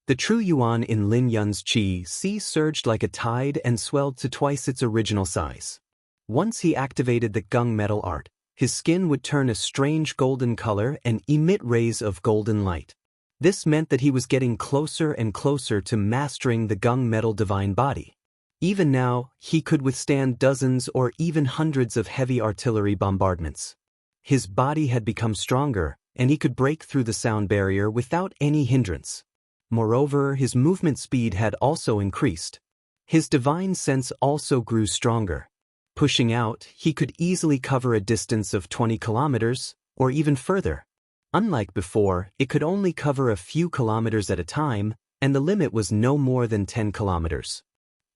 The true yuan in Lin Yun's qi surged like a tide and swelled to twice its original size. Once he activated the gung metal art, his skin would turn a strange golden color and emit rays of golden light. This meant that he was getting closer and closer to mastering the gung metal divine body. Even now, he could withstand dozens or even hundreds of heavy artillery bombardments. His body had become stronger, and he could break through the sound barrier without any hindrance. Moreover, his movement speed had also increased. His divine sense also grew stronger. Pushing out, he could easily cover a distance of 20 kilometers, or even further. Unlike before, it could only cover a few kilometers at a time, and the limit was no more than 10 kilometers.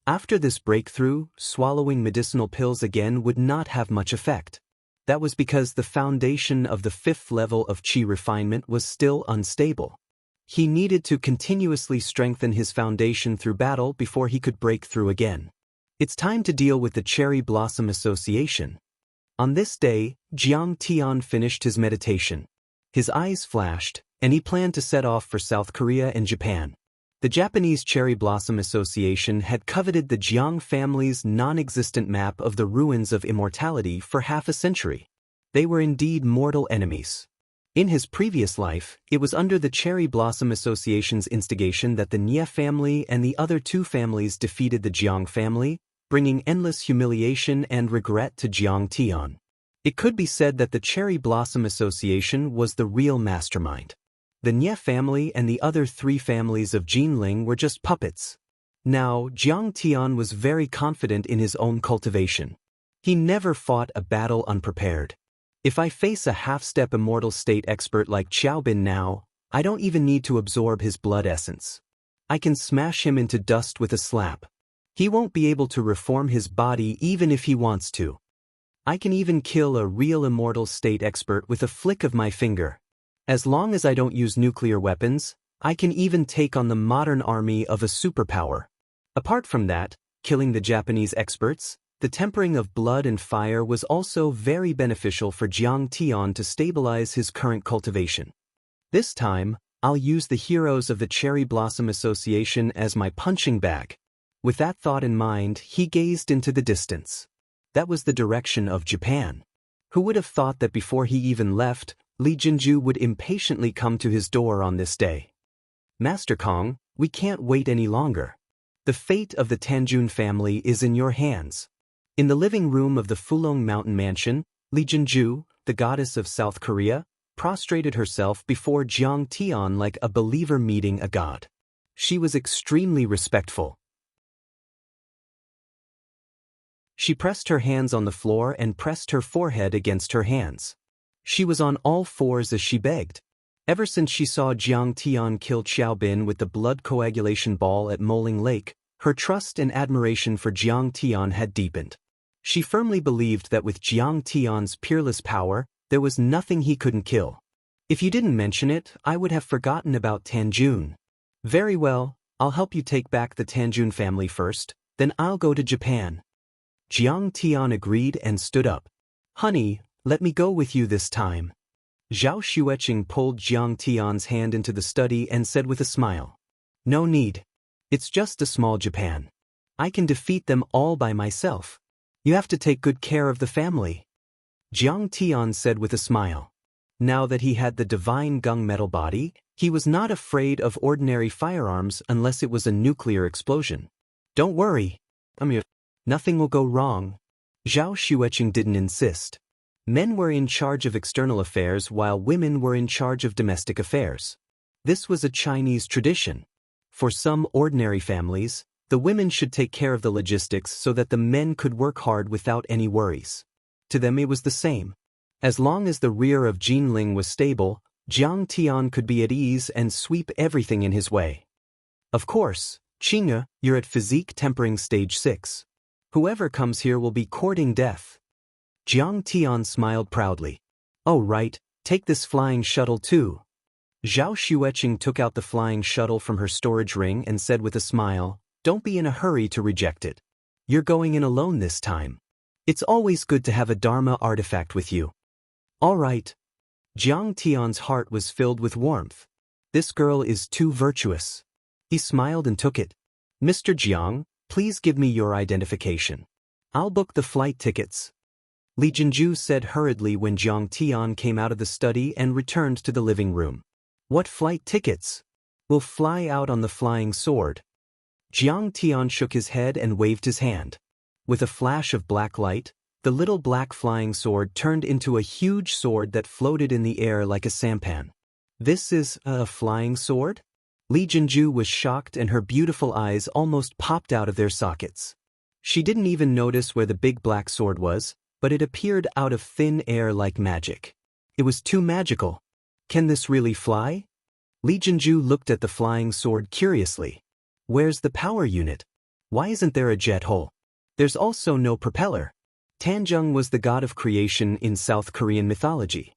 After this breakthrough, swallowing medicinal pills again would not have much effect. That was because the foundation of the 5th level of qi refinement was still unstable. He needed to continuously strengthen his foundation through battle before he could break through again. It's time to deal with the Cherry Blossom Association. On this day, Jiang Tian finished his meditation. His eyes flashed, and he planned to set off for South Korea and Japan. The Japanese Cherry Blossom Association had coveted the Jiang family's non-existent map of the ruins of immortality for half a century. They were indeed mortal enemies. In his previous life, it was under the Cherry Blossom Association's instigation that the Nie family and the other two families defeated the Jiang family, bringing endless humiliation and regret to Jiang Tian. It could be said that the Cherry Blossom Association was the real mastermind. The Nie family and the other three families of Jinling were just puppets. Now, Jiang Tian was very confident in his own cultivation. He never fought a battle unprepared. If I face a half-step immortal state expert like Xiaobin now, I don't even need to absorb his blood essence. I can smash him into dust with a slap. He won't be able to reform his body even if he wants to. I can even kill a real immortal state expert with a flick of my finger. As long as I don't use nuclear weapons, I can even take on the modern army of a superpower. Apart from that, killing the Japanese experts, the tempering of blood and fire was also very beneficial for Jiang Tian to stabilize his current cultivation. This time, I'll use the heroes of the Cherry Blossom Association as my punching bag. With that thought in mind, he gazed into the distance. That was the direction of Japan. Who would have thought that before he even left, Li Jinju would impatiently come to his door on this day? Master Kong, we can't wait any longer. The fate of the Tanjun family is in your hands. In the living room of the Fulong Mountain Mansion, Li Jinju, the goddess of South Korea, prostrated herself before Jiang Tian like a believer meeting a god. She was extremely respectful. She pressed her hands on the floor and pressed her forehead against her hands. She was on all fours as she begged. Ever since she saw Jiang Tian kill Xiaobin with the blood coagulation ball at Moling Lake, her trust and admiration for Jiang Tian had deepened. She firmly believed that with Jiang Tian's peerless power, there was nothing he couldn't kill. If you didn't mention it, I would have forgotten about Tanjun. Very well, I'll help you take back the Tanjun family first, then I'll go to Japan. Jiang Tian agreed and stood up. Honey, let me go with you this time. Zhao Xueqing pulled Jiang Tian's hand into the study and said with a smile. No need. It's just a small Japan. I can defeat them all by myself. You have to take good care of the family. Jiang Tian said with a smile. Now that he had the divine gunmetal body, he was not afraid of ordinary firearms unless it was a nuclear explosion. Don't worry. Nothing will go wrong. Zhao Xueqing didn't insist. Men were in charge of external affairs while women were in charge of domestic affairs. This was a Chinese tradition. For some ordinary families, the women should take care of the logistics so that the men could work hard without any worries. To them it was the same. As long as the rear of Jinling was stable, Jiang Tian could be at ease and sweep everything in his way. Of course, Qing'e, you're at physique tempering stage 6. Whoever comes here will be courting death. Jiang Tian smiled proudly. Oh right, take this flying shuttle too. Zhao Xueqing took out the flying shuttle from her storage ring and said with a smile, don't be in a hurry to reject it. You're going in alone this time. It's always good to have a Dharma artifact with you. All right. Jiang Tian's heart was filled with warmth. This girl is too virtuous. He smiled and took it. Mr. Jiang, please give me your identification. I'll book the flight tickets. Li Jinju said hurriedly when Jiang Tian came out of the study and returned to the living room. What flight tickets? We'll fly out on the flying sword. Jiang Tian shook his head and waved his hand. With a flash of black light, the little black flying sword turned into a huge sword that floated in the air like a sampan. This is a flying sword? Li Jinju was shocked and her beautiful eyes almost popped out of their sockets. She didn't even notice where the big black sword was, but it appeared out of thin air like magic. It was too magical. Can this really fly? Li Jinju looked at the flying sword curiously. Where's the power unit? Why isn't there a jet hole? There's also no propeller. Tanjung was the god of creation in South Korean mythology.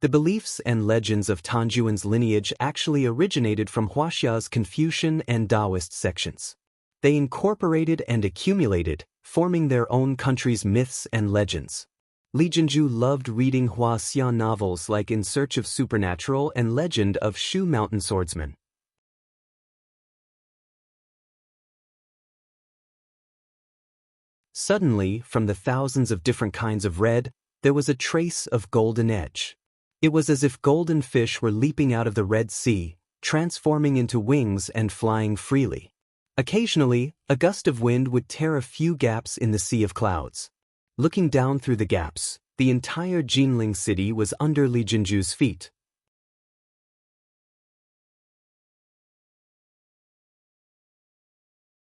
The beliefs and legends of Tanjuan's lineage actually originated from Huaxia's Confucian and Daoist sections. They incorporated and accumulated, forming their own country's myths and legends. Li Jinzhu loved reading Huaxian novels like In Search of Supernatural and Legend of Shu Mountain Swordsman. Suddenly, from the thousands of different kinds of red, there was a trace of golden edge. It was as if golden fish were leaping out of the Red Sea, transforming into wings and flying freely. Occasionally, a gust of wind would tear a few gaps in the sea of clouds. Looking down through the gaps, the entire Jinling city was under Li Jinzhu's feet.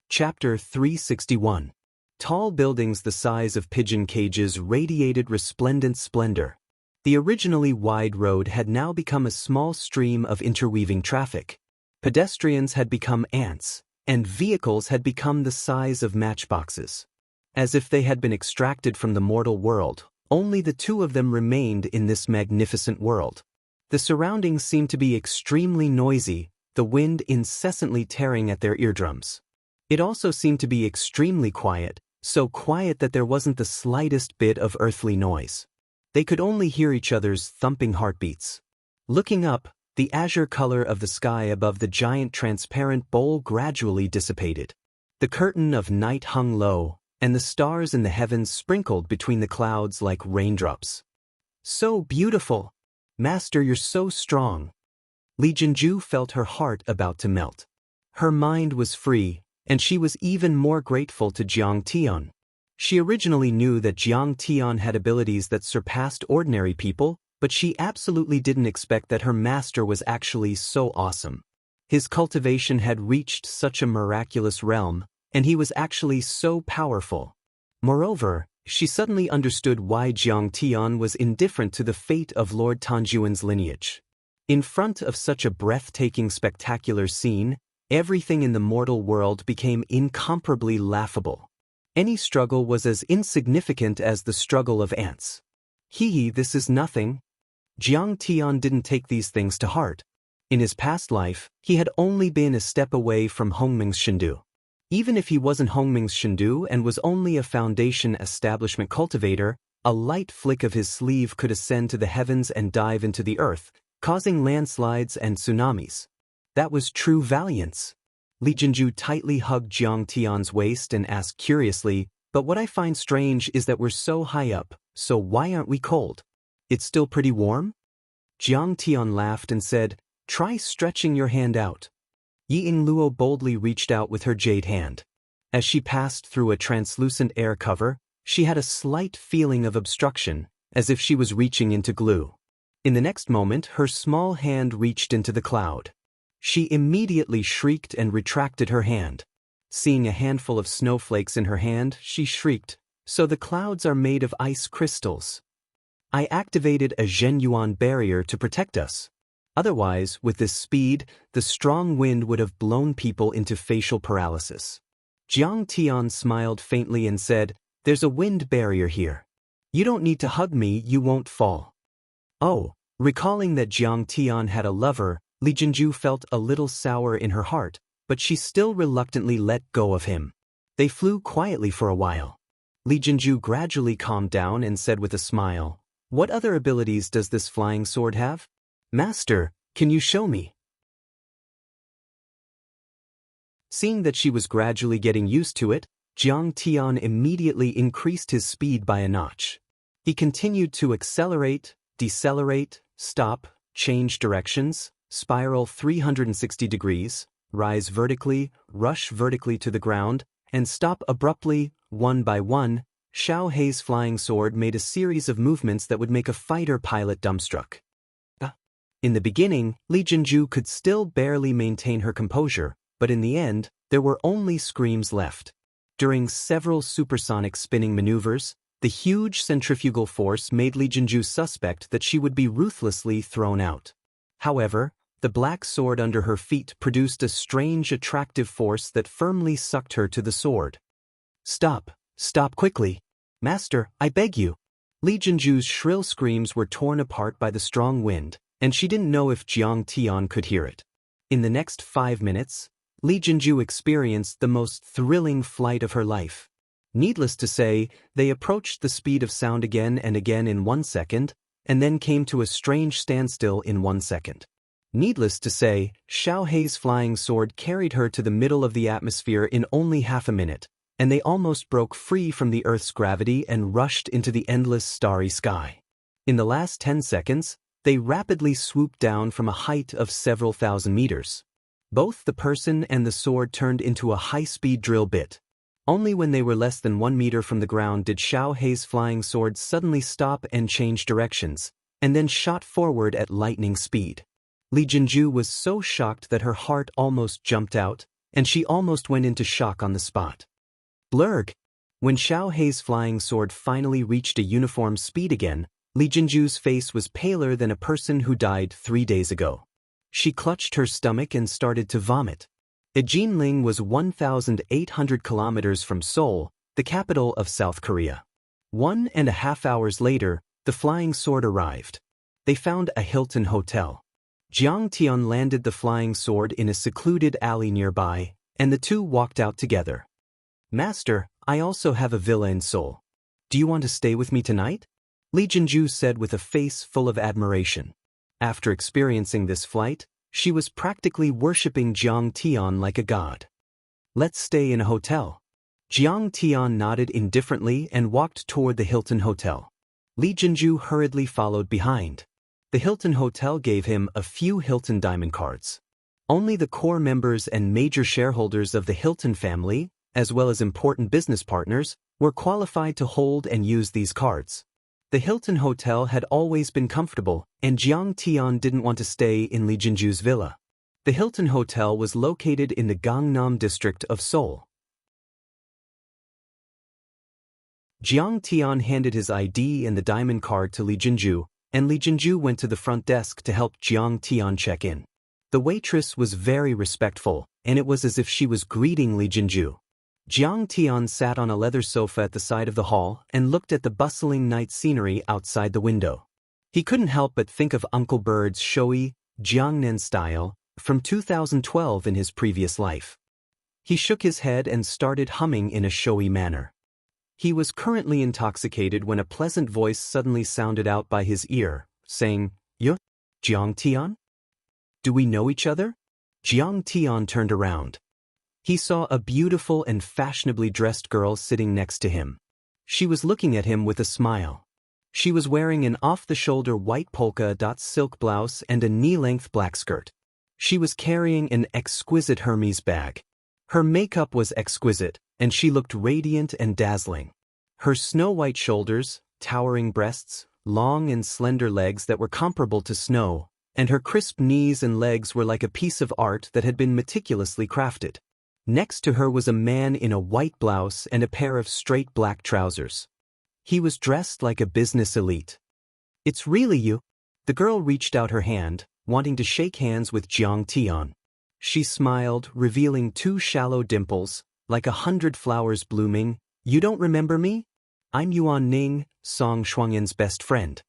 Chapter 361. Tall buildings the size of pigeon cages radiated resplendent splendor. The originally wide road had now become a small stream of interweaving traffic. Pedestrians had become ants, and vehicles had become the size of matchboxes. As if they had been extracted from the mortal world, only the two of them remained in this magnificent world. The surroundings seemed to be extremely noisy, the wind incessantly tearing at their eardrums. It also seemed to be extremely quiet, so quiet that there wasn't the slightest bit of earthly noise. They could only hear each other's thumping heartbeats. Looking up, the azure color of the sky above the giant transparent bowl gradually dissipated. The curtain of night hung low, and the stars in the heavens sprinkled between the clouds like raindrops. So beautiful! Master, you're so strong. Li Jinzhu felt her heart about to melt. Her mind was free, and she was even more grateful to Jiang Tian. She originally knew that Jiang Tian had abilities that surpassed ordinary people, but she absolutely didn't expect that her master was actually so awesome. His cultivation had reached such a miraculous realm, and he was actually so powerful. Moreover, she suddenly understood why Jiang Tian was indifferent to the fate of Lord Tanjuan's lineage. In front of such a breathtaking spectacular scene, everything in the mortal world became incomparably laughable. Any struggle was as insignificant as the struggle of ants. This is nothing. Jiang Tian didn't take these things to heart. In his past life, he had only been a step away from Hongming's Shendu. Even if he wasn't Hongming's Shendu and was only a foundation establishment cultivator, a light flick of his sleeve could ascend to the heavens and dive into the earth, causing landslides and tsunamis. That was true valiance. Li Jinzhu tightly hugged Jiang Tian's waist and asked curiously, "But what I find strange is that we're so high up, so why aren't we cold? It's still pretty warm?" Jiang Tian laughed and said, "Try stretching your hand out." Yi Luo boldly reached out with her jade hand. As she passed through a translucent air cover, she had a slight feeling of obstruction, as if she was reaching into glue. In the next moment, her small hand reached into the cloud. She immediately shrieked and retracted her hand. Seeing a handful of snowflakes in her hand, she shrieked, "So the clouds are made of ice crystals. I activated a Zhenyuan barrier to protect us. Otherwise, with this speed, the strong wind would have blown people into facial paralysis." Jiang Tian smiled faintly and said, "There's a wind barrier here. You don't need to hug me, you won't fall." Oh, recalling that Jiang Tian had a lover, Li Jinzhu felt a little sour in her heart, but she still reluctantly let go of him. They flew quietly for a while. Li Jinzhu gradually calmed down and said with a smile, "What other abilities does this flying sword have? Master, can you show me?" Seeing that she was gradually getting used to it, Jiang Tian immediately increased his speed by a notch. He continued to accelerate, decelerate, stop, change directions, spiral 360 degrees, rise vertically, rush vertically to the ground, and stop abruptly. One by one, Xiao Hei's flying sword made a series of movements that would make a fighter pilot dumbstruck. In the beginning, Li Jinzhu could still barely maintain her composure, but in the end, there were only screams left. During several supersonic spinning maneuvers, the huge centrifugal force made Li Jinzhu suspect that she would be ruthlessly thrown out. However, the black sword under her feet produced a strange attractive force that firmly sucked her to the sword. "Stop! Stop quickly! Master, I beg you!" Li Jinju's shrill screams were torn apart by the strong wind, and she didn't know if Jiang Tian could hear it. In the next 5 minutes, Li Jinju experienced the most thrilling flight of her life. Needless to say, they approached the speed of sound again and again in 1 second, and then came to a strange standstill in 1 second. Needless to say, Xiao Hei's flying sword carried her to the middle of the atmosphere in only half a minute, and they almost broke free from the Earth's gravity and rushed into the endless starry sky. In the last 10 seconds, they rapidly swooped down from a height of several thousand meters. Both the person and the sword turned into a high-speed drill bit. Only when they were less than 1 meter from the ground did Xiao Hei's flying sword suddenly stop and change directions, and then shot forward at lightning speed. Li Jinju was so shocked that her heart almost jumped out, and she almost went into shock on the spot. Blurg! When Xiao Hei's flying sword finally reached a uniform speed again, Li Jinju's face was paler than a person who died 3 days ago. She clutched her stomach and started to vomit. Ejinling was 1,800 kilometers from Seoul, the capital of South Korea. 1.5 hours later, the flying sword arrived. They found a Hilton hotel. Jiang Tian landed the flying sword in a secluded alley nearby, and the two walked out together. "Master, I also have a villa in Seoul. Do you want to stay with me tonight?" Li Jinju said with a face full of admiration. After experiencing this flight, she was practically worshipping Jiang Tian like a god. "Let's stay in a hotel." Jiang Tian nodded indifferently and walked toward the Hilton Hotel. Li Jinju hurriedly followed behind. The Hilton Hotel gave him a few Hilton diamond cards. Only the core members and major shareholders of the Hilton family, as well as important business partners, were qualified to hold and use these cards. The Hilton Hotel had always been comfortable, and Jiang Tian didn't want to stay in Li Jinju's villa. The Hilton Hotel was located in the Gangnam district of Seoul. Jiang Tian handed his ID and the diamond card to Li Jinju, and Li Jinju went to the front desk to help Jiang Tian check in. The waitress was very respectful, and it was as if she was greeting Li Jinju. Jiang Tian sat on a leather sofa at the side of the hall and looked at the bustling night scenery outside the window. He couldn't help but think of Uncle Bird's showy, Jiangnan style from 2012 in his previous life. He shook his head and started humming in a showy manner. He was currently intoxicated when a pleasant voice suddenly sounded out by his ear, saying, "Yo, Jiang Tian? Do we know each other?" Jiang Tian turned around. He saw a beautiful and fashionably dressed girl sitting next to him. She was looking at him with a smile. She was wearing an off-the-shoulder white polka-dot silk blouse and a knee-length black skirt. She was carrying an exquisite Hermes bag. Her makeup was exquisite, and she looked radiant and dazzling. Her snow-white shoulders, towering breasts, long and slender legs that were comparable to snow, and her crisp knees and legs were like a piece of art that had been meticulously crafted. Next to her was a man in a white blouse and a pair of straight black trousers. He was dressed like a business elite. "It's really you." The girl reached out her hand, wanting to shake hands with Jiang Tian. She smiled, revealing 2 shallow dimples, like 100 flowers blooming. "You don't remember me? I'm Yuan Ning, Song Shuangyan's best friend."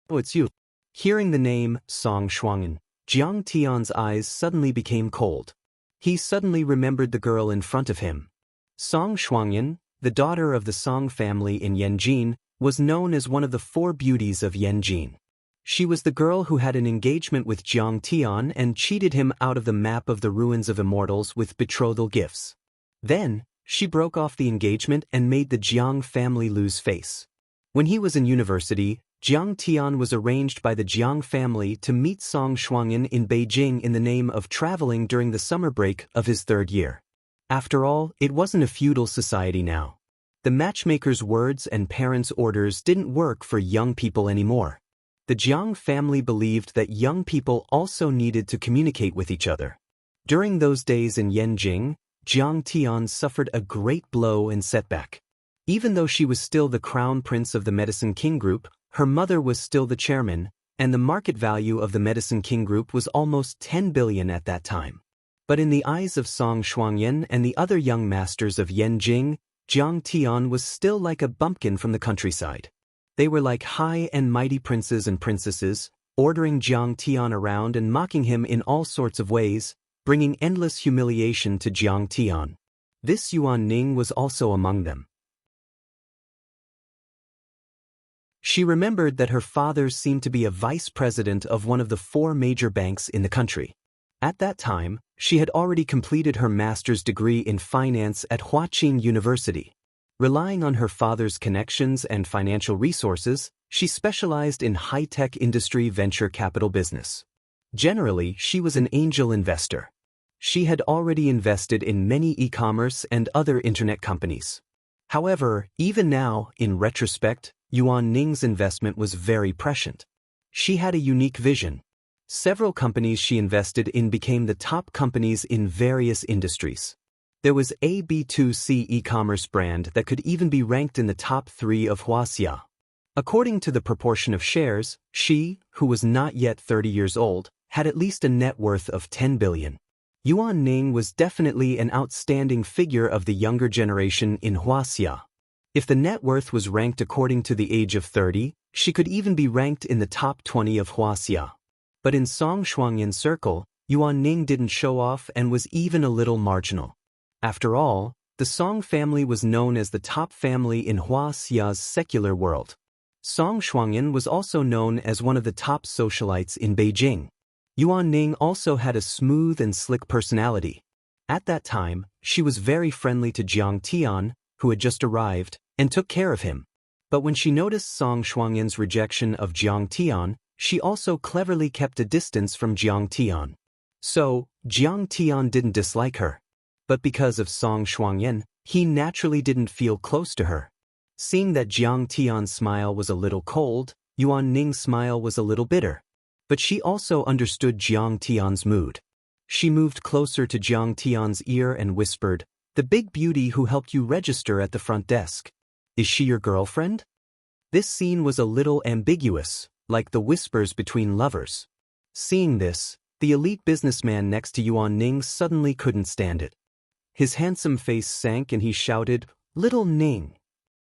"Oh, it's you." Hearing the name, Song Shuangyan, Jiang Tian's eyes suddenly became cold. He suddenly remembered the girl in front of him. Song Shuangyan, the daughter of the Song family in Yanjin, was known as one of the 4 beauties of Yanjin. She was the girl who had an engagement with Jiang Tian and cheated him out of the map of the ruins of Immortals with betrothal gifts. Then, she broke off the engagement and made the Jiang family lose face. When he was in university, Jiang Tian was arranged by the Jiang family to meet Song Shuangyan in Beijing in the name of traveling during the summer break of his 3rd year. After all, it wasn't a feudal society now. The matchmaker's words and parents' orders didn't work for young people anymore. The Jiang family believed that young people also needed to communicate with each other. During those days in Yanjing, Jiang Tian suffered a great blow and setback. Even though she was still the crown prince of the Medicine King Group, her mother was still the chairman, and the market value of the Medicine King Group was almost 10 billion at that time. But in the eyes of Song Shuangyan and the other young masters of Yanjing, Jiang Tian was still like a bumpkin from the countryside. They were like high and mighty princes and princesses, ordering Jiang Tian around and mocking him in all sorts of ways, bringing endless humiliation to Jiang Tian. This Yuan Ning was also among them. She remembered that her father seemed to be a vice president of one of the 4 major banks in the country. At that time, she had already completed her master's degree in finance at Huaqing University. Relying on her father's connections and financial resources, she specialized in high-tech industry venture capital business. Generally, she was an angel investor. She had already invested in many e-commerce and other internet companies. However, even now, in retrospect, Yuan Ning's investment was very prescient. She had a unique vision. Several companies she invested in became the top companies in various industries. There was a B2C e-commerce brand that could even be ranked in the top 3 of Wuxia. According to the proportion of shares, she, who was not yet 30 years old, had at least a net worth of 10 billion. Yuan Ning was definitely an outstanding figure of the younger generation in Wuxia. If the net worth was ranked according to the age of 30, she could even be ranked in the top 20 of Wuxia. But in Song Shuangyan circle, Yuan Ning didn't show off and was even a little marginal. After all, the Song family was known as the top family in Wuxia's secular world. Song Shuangyan was also known as one of the top socialites in Beijing. Yuan Ning also had a smooth and slick personality. At that time, she was very friendly to Jiang Tian, who had just arrived, and took care of him. But when she noticed Song Shuangyan's rejection of Jiang Tian, she also cleverly kept a distance from Jiang Tian. So, Jiang Tian didn't dislike her. But because of Song Shuangyan, he naturally didn't feel close to her. Seeing that Jiang Tian's smile was a little cold, Yuan Ning's smile was a little bitter. But she also understood Jiang Tian's mood. She moved closer to Jiang Tian's ear and whispered, "The big beauty who helped you register at the front desk. Is she your girlfriend?" This scene was a little ambiguous, like the whispers between lovers. Seeing this, the elite businessman next to Yuan Ning suddenly couldn't stand it. His handsome face sank and he shouted, "Little Ning!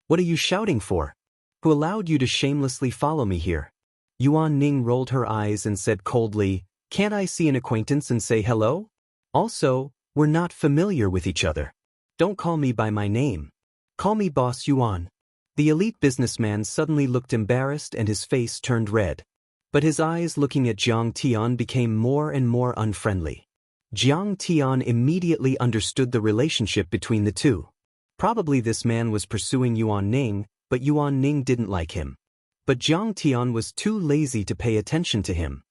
What are you shouting for? Who allowed you to shamelessly follow me here?" Yuan Ning rolled her eyes and said coldly, "Can't I see an acquaintance and say hello? Also, we're not familiar with each other. Don't call me by my name. Call me Boss Yuan." The elite businessman suddenly looked embarrassed and his face turned red. But his eyes looking at Jiang Tian became more and more unfriendly. Jiang Tian immediately understood the relationship between the two. Probably this man was pursuing Yuan Ning, but Yuan Ning didn't like him. But Jiang Tian was too lazy to pay attention to him.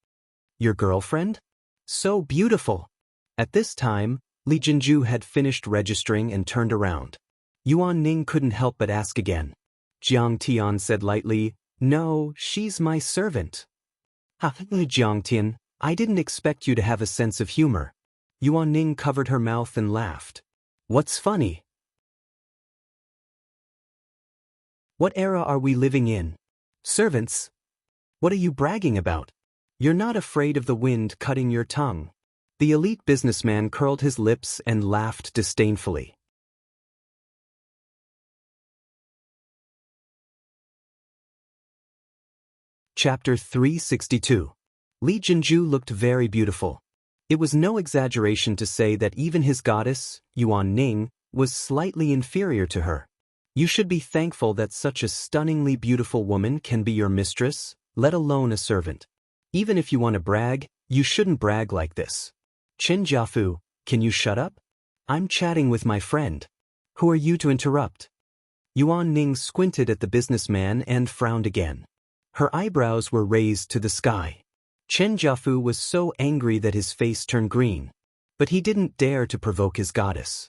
"Your girlfriend? So beautiful." At this time, Li Jinju had finished registering and turned around. Yuan Ning couldn't help but ask again. Jiang Tian said lightly, "No, she's my servant." "Ha, Jiang Tian, I didn't expect you to have a sense of humor." Yuan Ning covered her mouth and laughed. "What's funny? What era are we living in? Servants? What are you bragging about? You're not afraid of the wind cutting your tongue." The elite businessman curled his lips and laughed disdainfully. Chapter 362. Li Jinju looked very beautiful. It was no exaggeration to say that even his goddess, Yuan Ning, was slightly inferior to her. You should be thankful that such a stunningly beautiful woman can be your mistress, let alone a servant. Even if you want to brag, you shouldn't brag like this. "Chen Jiafu, can you shut up? I'm chatting with my friend. Who are you to interrupt?" Yuan Ning squinted at the businessman and frowned again. Her eyebrows were raised to the sky. Chen Jiafu was so angry that his face turned green. But he didn't dare to provoke his goddess.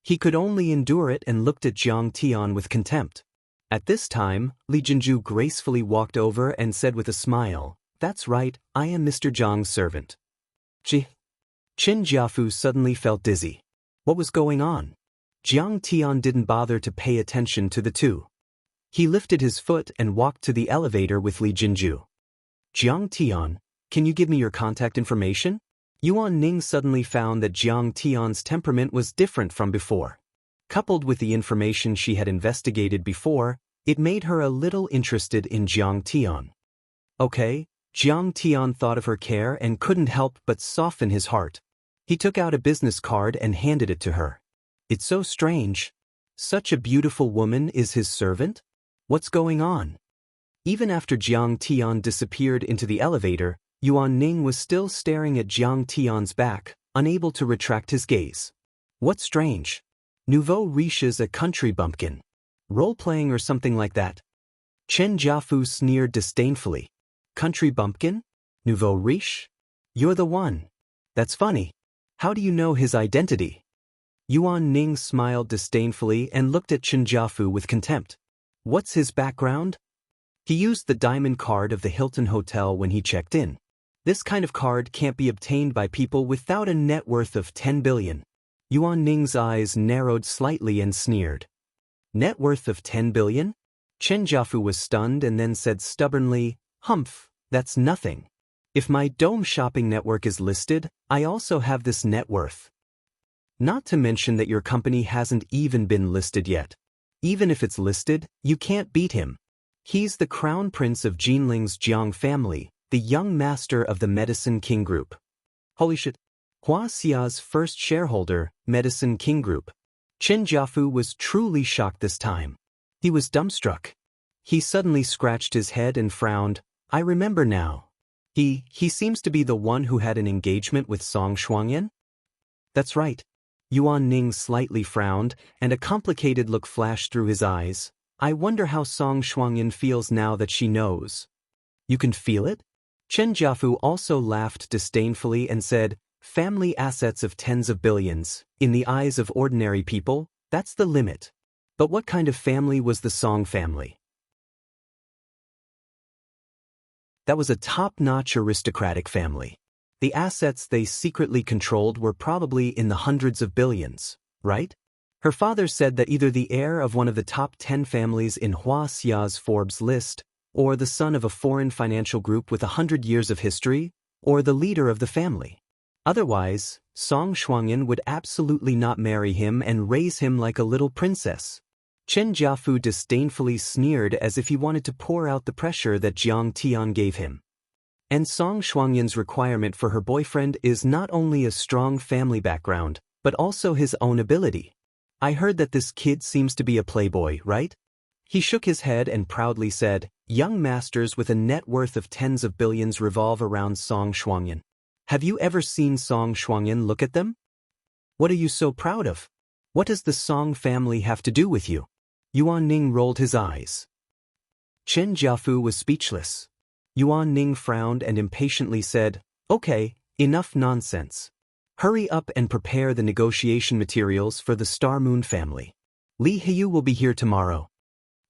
He could only endure it and looked at Jiang Tian with contempt. At this time, Li Jinju gracefully walked over and said with a smile, "That's right, I am Mr. Zhang's servant." Chen Jiafu suddenly felt dizzy. What was going on? Jiang Tian didn't bother to pay attention to the two. He lifted his foot and walked to the elevator with Li Jinju. "Jiang Tian, can you give me your contact information?" Yuan Ning suddenly found that Jiang Tian's temperament was different from before. Coupled with the information she had investigated before, It made her a little interested in Jiang Tian. Okay, Jiang Tian thought of her care and couldn't help but soften his heart. He took out a business card and handed it to her. It's so strange. Such a beautiful woman is his servant? What's going on? Even after Jiang Tian disappeared into the elevator, Yuan Ning was still staring at Jiang Tian's back, unable to retract his gaze. What's strange? Nouveau riche is a country bumpkin. Role-playing or something like that. Chen Jiafu sneered disdainfully. Country bumpkin? Nouveau riche? You're the one. That's funny. How do you know his identity? Yuan Ning smiled disdainfully and looked at Chen Jiafu with contempt. What's his background? He used the diamond card of the Hilton Hotel when he checked in. This kind of card can't be obtained by people without a net worth of 10 billion. Yuan Ning's eyes narrowed slightly and sneered. Net worth of 10 billion? Chen Jiafu was stunned and then said stubbornly, Humph, that's nothing. If my Dome shopping network is listed, I also have this net worth. Not to mention that your company hasn't even been listed yet. Even if it's listed, you can't beat him. He's the crown prince of Jinling's Jiang family, the young master of the Medicine King Group. Holy shit. Hua Xia's first shareholder, Medicine King Group. Chen Jiafu was truly shocked this time. He was dumbstruck. He suddenly scratched his head and frowned. I remember now. He seems to be the one who had an engagement with Song Shuangyan? That's right. Yuan Ning slightly frowned, and a complicated look flashed through his eyes. I wonder how Song Shuangyan feels now that she knows. You can feel it? Chen Jiafu also laughed disdainfully and said, family assets of tens of billions, in the eyes of ordinary people, that's the limit. But what kind of family was the Song family? That was a top-notch aristocratic family. The assets they secretly controlled were probably in the hundreds of billions, right? Her father said that either the heir of one of the top 10 families in Hua Xia's Forbes list, or the son of a foreign financial group with 100 years of history, or the leader of the family. Otherwise, Song Shuangyan would absolutely not marry him and raise him like a little princess. Chen Jiafu disdainfully sneered as if he wanted to pour out the pressure that Jiang Tian gave him. And Song Shuangyan's requirement for her boyfriend is not only a strong family background, but also his own ability. I heard that this kid seems to be a playboy, right? He shook his head and proudly said, young masters with a net worth of tens of billions revolve around Song Shuangyan. Have you ever seen Song Shuangyan look at them? What are you so proud of? What does the Song family have to do with you? Yuan Ning rolled his eyes. Chen Jiafu was speechless. Yuan Ning frowned and impatiently said, okay, enough nonsense. Hurry up and prepare the negotiation materials for the Star Moon family. Li Heyu will be here tomorrow.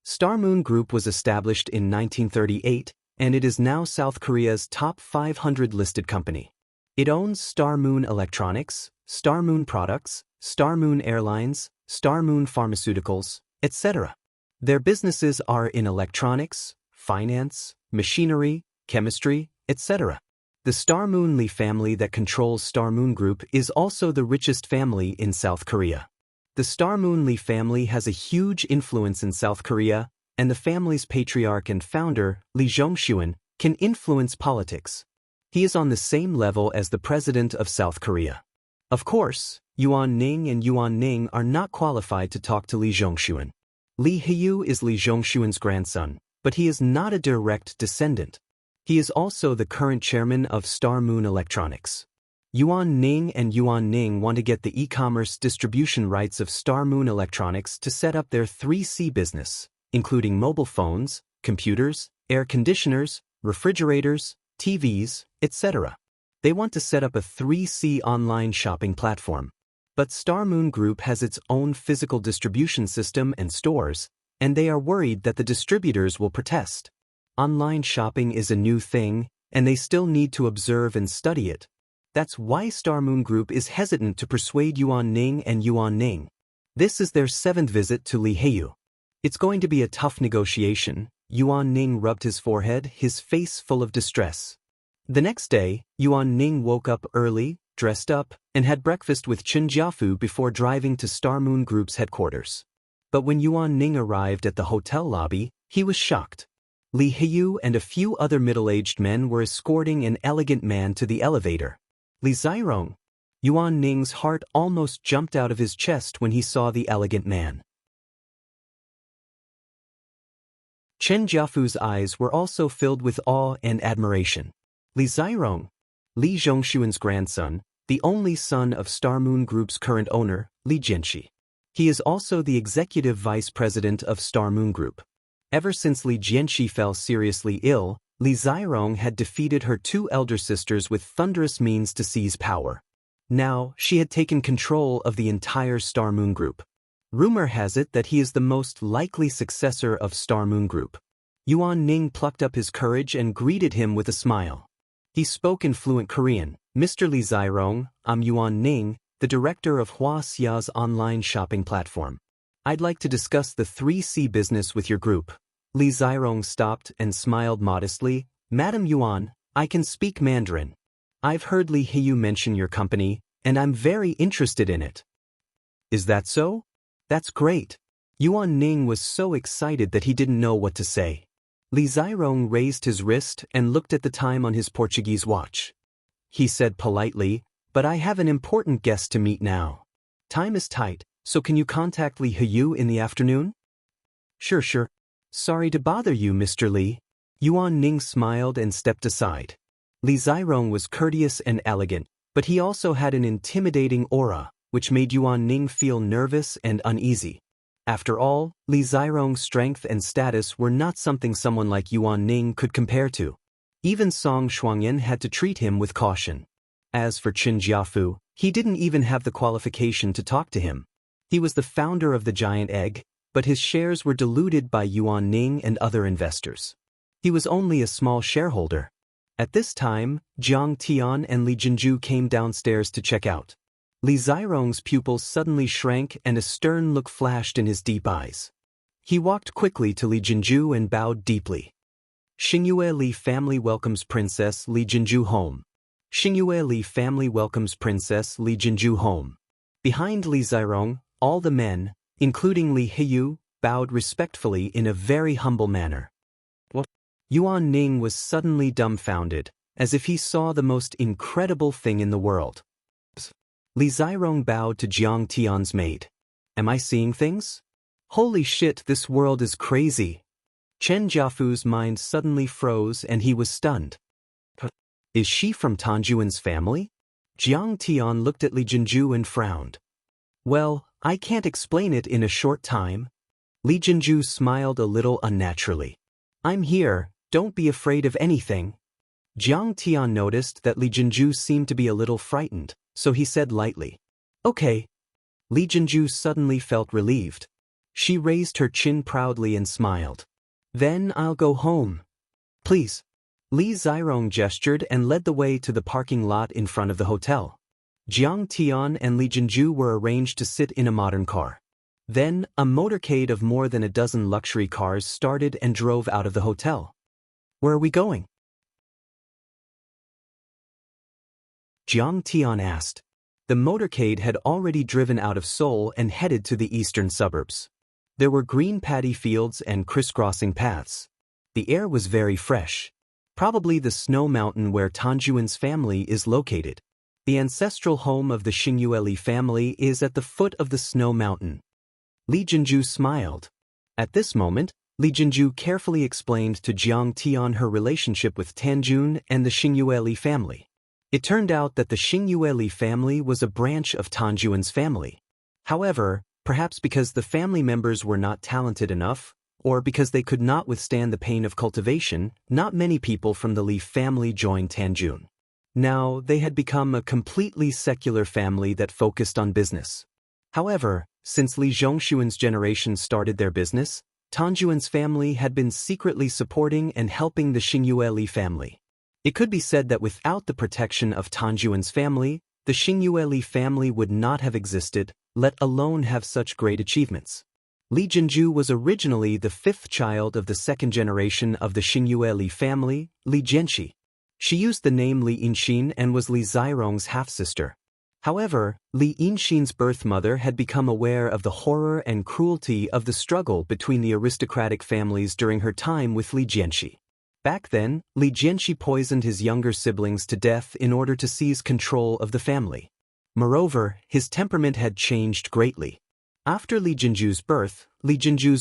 Star Moon Group was established in 1938, and it is now South Korea's top 500 listed company. It owns Star Moon Electronics, Star Moon Products, Star Moon Airlines, Star Moon Pharmaceuticals, etc. Their businesses are in electronics, finance, machinery, chemistry, etc. The Star Moon Lee family that controls Star Moon Group is also the richest family in South Korea. The Star Moon Lee family has a huge influence in South Korea, and the family's patriarch and founder, Lee Jong-shuan, can influence politics. He is on the same level as the president of South Korea. Of course, Yuan Ning and Yuan Ning are not qualified to talk to Lee Jong-shuan. Li Heyu is Lee Jong-shuan's grandson, but he is not a direct descendant. He is also the current chairman of Star Moon Electronics. Yuan Ning and Yuan Ning want to get the e-commerce distribution rights of Star Moon Electronics to set up their 3C business, including mobile phones, computers, air conditioners, refrigerators, TVs, etc. They want to set up a 3C online shopping platform. But Star Moon Group has its own physical distribution system and stores, and they are worried that the distributors will protest. Online shopping is a new thing, and they still need to observe and study it. That's why Star Moon Group is hesitant to persuade Yuan Ning and Yuan Ning. This is their 7th visit to Li Heyu. It's going to be a tough negotiation. Yuan Ning rubbed his forehead, his face full of distress. The next day, Yuan Ning woke up early, dressed up, and had breakfast with Chen Jiafu before driving to Star Moon Group's headquarters. But when Yuan Ning arrived at the hotel lobby, he was shocked. Li Heyu and a few other middle-aged men were escorting an elegant man to the elevator. Li Zairong. Yuan Ning's heart almost jumped out of his chest when he saw the elegant man. Chen Jiafu's eyes were also filled with awe and admiration. Li Zairong, Li Zhongshuan's grandson, the only son of Star Moon Group's current owner, Li Jianxi. He is also the executive vice president of Star Moon Group. Ever since Li Jianxi fell seriously ill, Li Zairong had defeated her two elder sisters with thunderous means to seize power. Now, she had taken control of the entire Star Moon Group. Rumor has it that he is the most likely successor of Star Moon Group. Yuan Ning plucked up his courage and greeted him with a smile. He spoke in fluent Korean. Mr. Li Zairong, I'm Yuan Ning, the director of Wuxia's online shopping platform. I'd like to discuss the 3C business with your group. Li Zairong stopped and smiled modestly. Madam Yuan, I can speak Mandarin. I've heard Li Heyu mention your company, and I'm very interested in it. Is that so? That's great. Yuan Ning was so excited that he didn't know what to say. Li Zairong raised his wrist and looked at the time on his Portuguese watch. He said politely, but I have an important guest to meet now. Time is tight, so can you contact Li Heyu in the afternoon? Sure. Sorry to bother you, Mr. Li. Yuan Ning smiled and stepped aside. Li Zairong was courteous and elegant, but he also had an intimidating aura, which made Yuan Ning feel nervous and uneasy. After all, Li Zairong's strength and status were not something someone like Yuan Ning could compare to. Even Song Shuangyan had to treat him with caution. As for Chen Jiafu, he didn't even have the qualification to talk to him. He was the founder of the Giant Egg, but his shares were diluted by Yuan Ning and other investors. He was only a small shareholder. At this time, Jiang Tian and Li Jinju came downstairs to check out. Li Zairong's pupils suddenly shrank and a stern look flashed in his deep eyes. He walked quickly to Li Jinju and bowed deeply. Xingyue Li family welcomes Princess Li Jinju home. Xingyue Li family welcomes Princess Li Jinju home. Behind Li Zairong, all the men, including Li Heyu, bowed respectfully in a very humble manner. What? Yuan Ning was suddenly dumbfounded, as if he saw the most incredible thing in the world. Li Zairong bowed to Jiang Tian's maid. Am I seeing things? Holy shit, this world is crazy. Chen Jiafu's mind suddenly froze and he was stunned. Is she from Tanjuan's family? Jiang Tian looked at Li Jinju and frowned. Well, I can't explain it in a short time. Li Jinju smiled a little unnaturally. I'm here, don't be afraid of anything. Jiang Tian noticed that Li Jinju seemed to be a little frightened, so he said lightly, Okay. Li Jinju suddenly felt relieved. She raised her chin proudly and smiled. Then I'll go home. Please. Li Zairong gestured and led the way to the parking lot in front of the hotel. Jiang Tian and Li Jinju were arranged to sit in a modern car. Then, a motorcade of more than a dozen luxury cars started and drove out of the hotel. Where are we going? Jiang Tian asked. The motorcade had already driven out of Seoul and headed to the eastern suburbs. There were green paddy fields and crisscrossing paths. The air was very fresh. Probably the snow mountain where Tanjuan's family is located. The ancestral home of the Xingyue Li family is at the foot of the snow mountain. Li Jinju smiled. At this moment, Li Jinju carefully explained to Jiang Tian her relationship with Tanjun and the Xingyue Li family. It turned out that the Xingyue Li family was a branch of Tanjuan's family. However, perhaps because the family members were not talented enough, or because they could not withstand the pain of cultivation, not many people from the Li family joined Tanjun. Now, they had become a completely secular family that focused on business. However, since Li Zhongshuan's generation started their business, Tanjuan's family had been secretly supporting and helping the Xingyue Li family. It could be said that without the protection of Tanjuan's family, the Xingyue Li family would not have existed, let alone have such great achievements. Li Jinju was originally the fifth child of the second generation of the Xingyue Li family, Li Jianxi. She used the name Li Yinxin and was Li Zairong's half-sister. However, Li Yinxin's birth mother had become aware of the horror and cruelty of the struggle between the aristocratic families during her time with Li Jianxi. Back then, Li Jianxi poisoned his younger siblings to death in order to seize control of the family. Moreover, his temperament had changed greatly. After Li Jinju's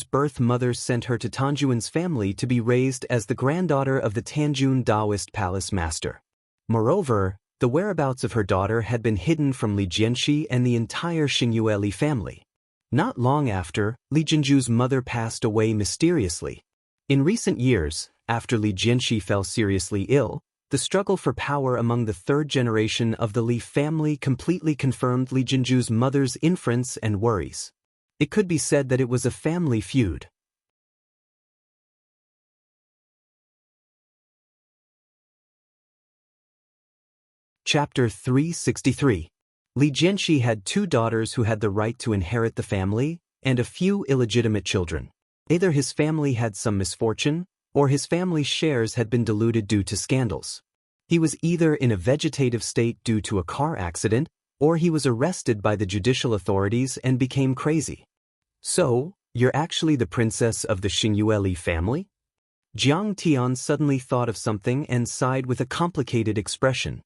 birth mother sent her to Tanjuan's family to be raised as the granddaughter of the Tanjun Daoist palace master. Moreover, the whereabouts of her daughter had been hidden from Li Jianxi and the entire Xingyue Li family. Not long after, Li Jinju's mother passed away mysteriously. In recent years, after Li Jianxi fell seriously ill, the struggle for power among the third generation of the Li family completely confirmed Li Jinju's mother's inference and worries. It could be said that it was a family feud. Chapter 363. Li Jianxi had two daughters who had the right to inherit the family, and a few illegitimate children. Either his family had some misfortune, or his family's shares had been diluted due to scandals. He was either in a vegetative state due to a car accident, or he was arrested by the judicial authorities and became crazy. So, you're actually the princess of the Xingyue Li family? Jiang Tian suddenly thought of something and sighed with a complicated expression.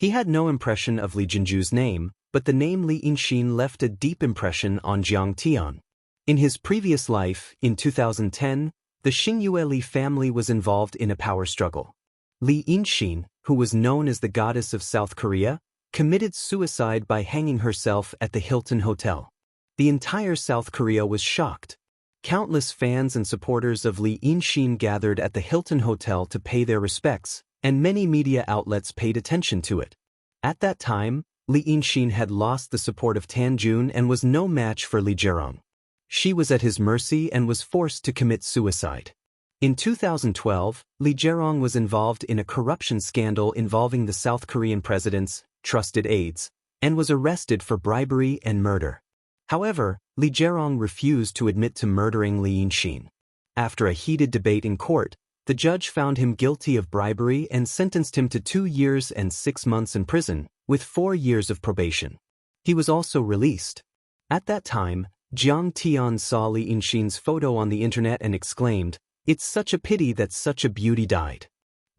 He had no impression of Li Jinju's name, but the name Li Yinxin left a deep impression on Jiang Tian. In his previous life, in 2010, the Xingyue Li family was involved in a power struggle. Li Yinxin, who was known as the goddess of South Korea, committed suicide by hanging herself at the Hilton Hotel. The entire South Korea was shocked. Countless fans and supporters of Li Yinxin gathered at the Hilton Hotel to pay their respects, and many media outlets paid attention to it. At that time, Li Yinxin had lost the support of Tanjun and was no match for Li Zhirong. She was at his mercy and was forced to commit suicide. In 2012, Li Zhirong was involved in a corruption scandal involving the South Korean president's trusted aides, and was arrested for bribery and murder. However, Li Zhirong refused to admit to murdering Li Yinxin. After a heated debate in court, the judge found him guilty of bribery and sentenced him to 2 years and 6 months in prison, with 4 years of probation. He was also released. At that time, Jiang Tian saw Li Yinxin's photo on the internet and exclaimed, "It's such a pity that such a beauty died."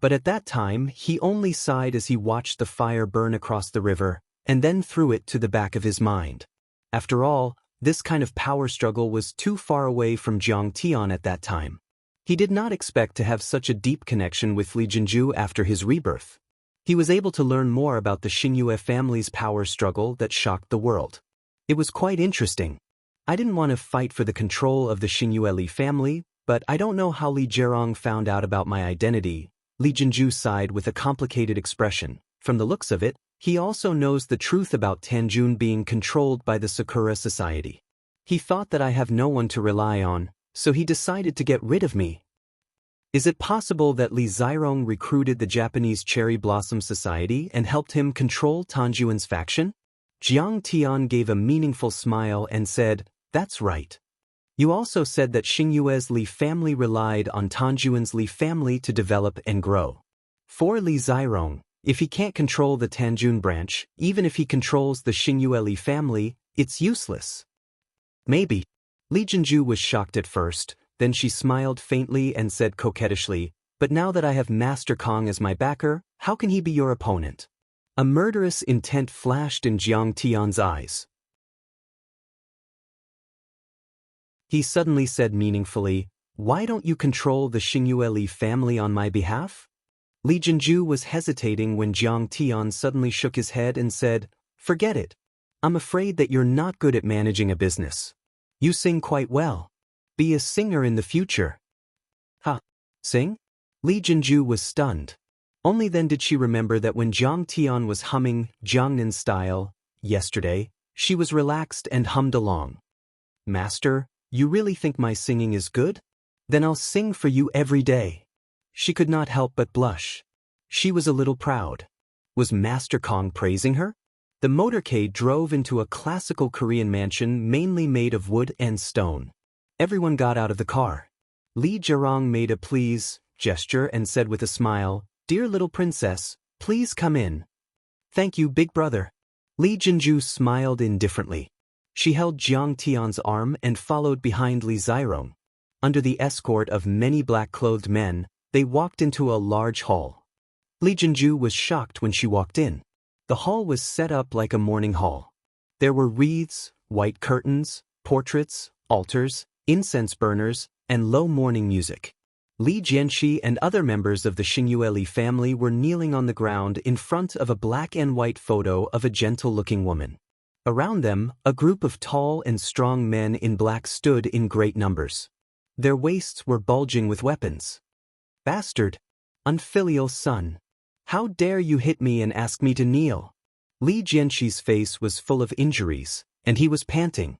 But at that time, he only sighed as he watched the fire burn across the river, and then threw it to the back of his mind. After all, this kind of power struggle was too far away from Jiang Tian at that time. He did not expect to have such a deep connection with Li Jinju after his rebirth. He was able to learn more about the Xingyue family's power struggle that shocked the world. It was quite interesting. I didn't want to fight for the control of the Xingyue Li family, but I don't know how Li Zhirong found out about my identity. Li Jinju sighed with a complicated expression. From the looks of it, he also knows the truth about Tanjun being controlled by the Sakura society. He thought that I have no one to rely on, so he decided to get rid of me. Is it possible that Li Zhirong recruited the Japanese Cherry Blossom Society and helped him control Tanjuan's faction? Jiang Tian gave a meaningful smile and said, "That's right. You also said that Xingyue's Li family relied on Tanjuan's Li family to develop and grow. For Li Zhirong, if he can't control the Tanjun branch, even if he controls the Xingyue Li family, it's useless." Maybe. Li Jinju was shocked at first, then she smiled faintly and said coquettishly, "But now that I have Master Kong as my backer, how can he be your opponent?" A murderous intent flashed in Jiang Tian's eyes. He suddenly said meaningfully, "Why don't you control the Xingyue Li family on my behalf?" Li Jinju was hesitating when Jiang Tian suddenly shook his head and said, "Forget it. I'm afraid that you're not good at managing a business. You sing quite well. Be a singer in the future." "Huh? Sing?" Li Jinju was stunned. Only then did she remember that when Jiang Tian was humming Jiangnan style yesterday, she was relaxed and hummed along. "Master, you really think my singing is good? Then I'll sing for you every day." She could not help but blush. She was a little proud. Was Master Kong praising her? The motorcade drove into a classical Korean mansion mainly made of wood and stone. Everyone got out of the car. Li Zhirong made a please gesture and said with a smile, "Dear little princess, please come in." "Thank you, big brother." Li Jinju smiled indifferently. She held Jiang Tian's arm and followed behind Li Zirong. Under the escort of many black-clothed men, they walked into a large hall. Li Jinju was shocked when she walked in. The hall was set up like a mourning hall. There were wreaths, white curtains, portraits, altars, incense burners, and low mourning music. Li Jianxi and other members of the Xingyue family were kneeling on the ground in front of a black and white photo of a gentle-looking woman. Around them, a group of tall and strong men in black stood in great numbers. Their waists were bulging with weapons. "Bastard! Unfilial son! How dare you hit me and ask me to kneel?" Li Jianxi's face was full of injuries, and he was panting.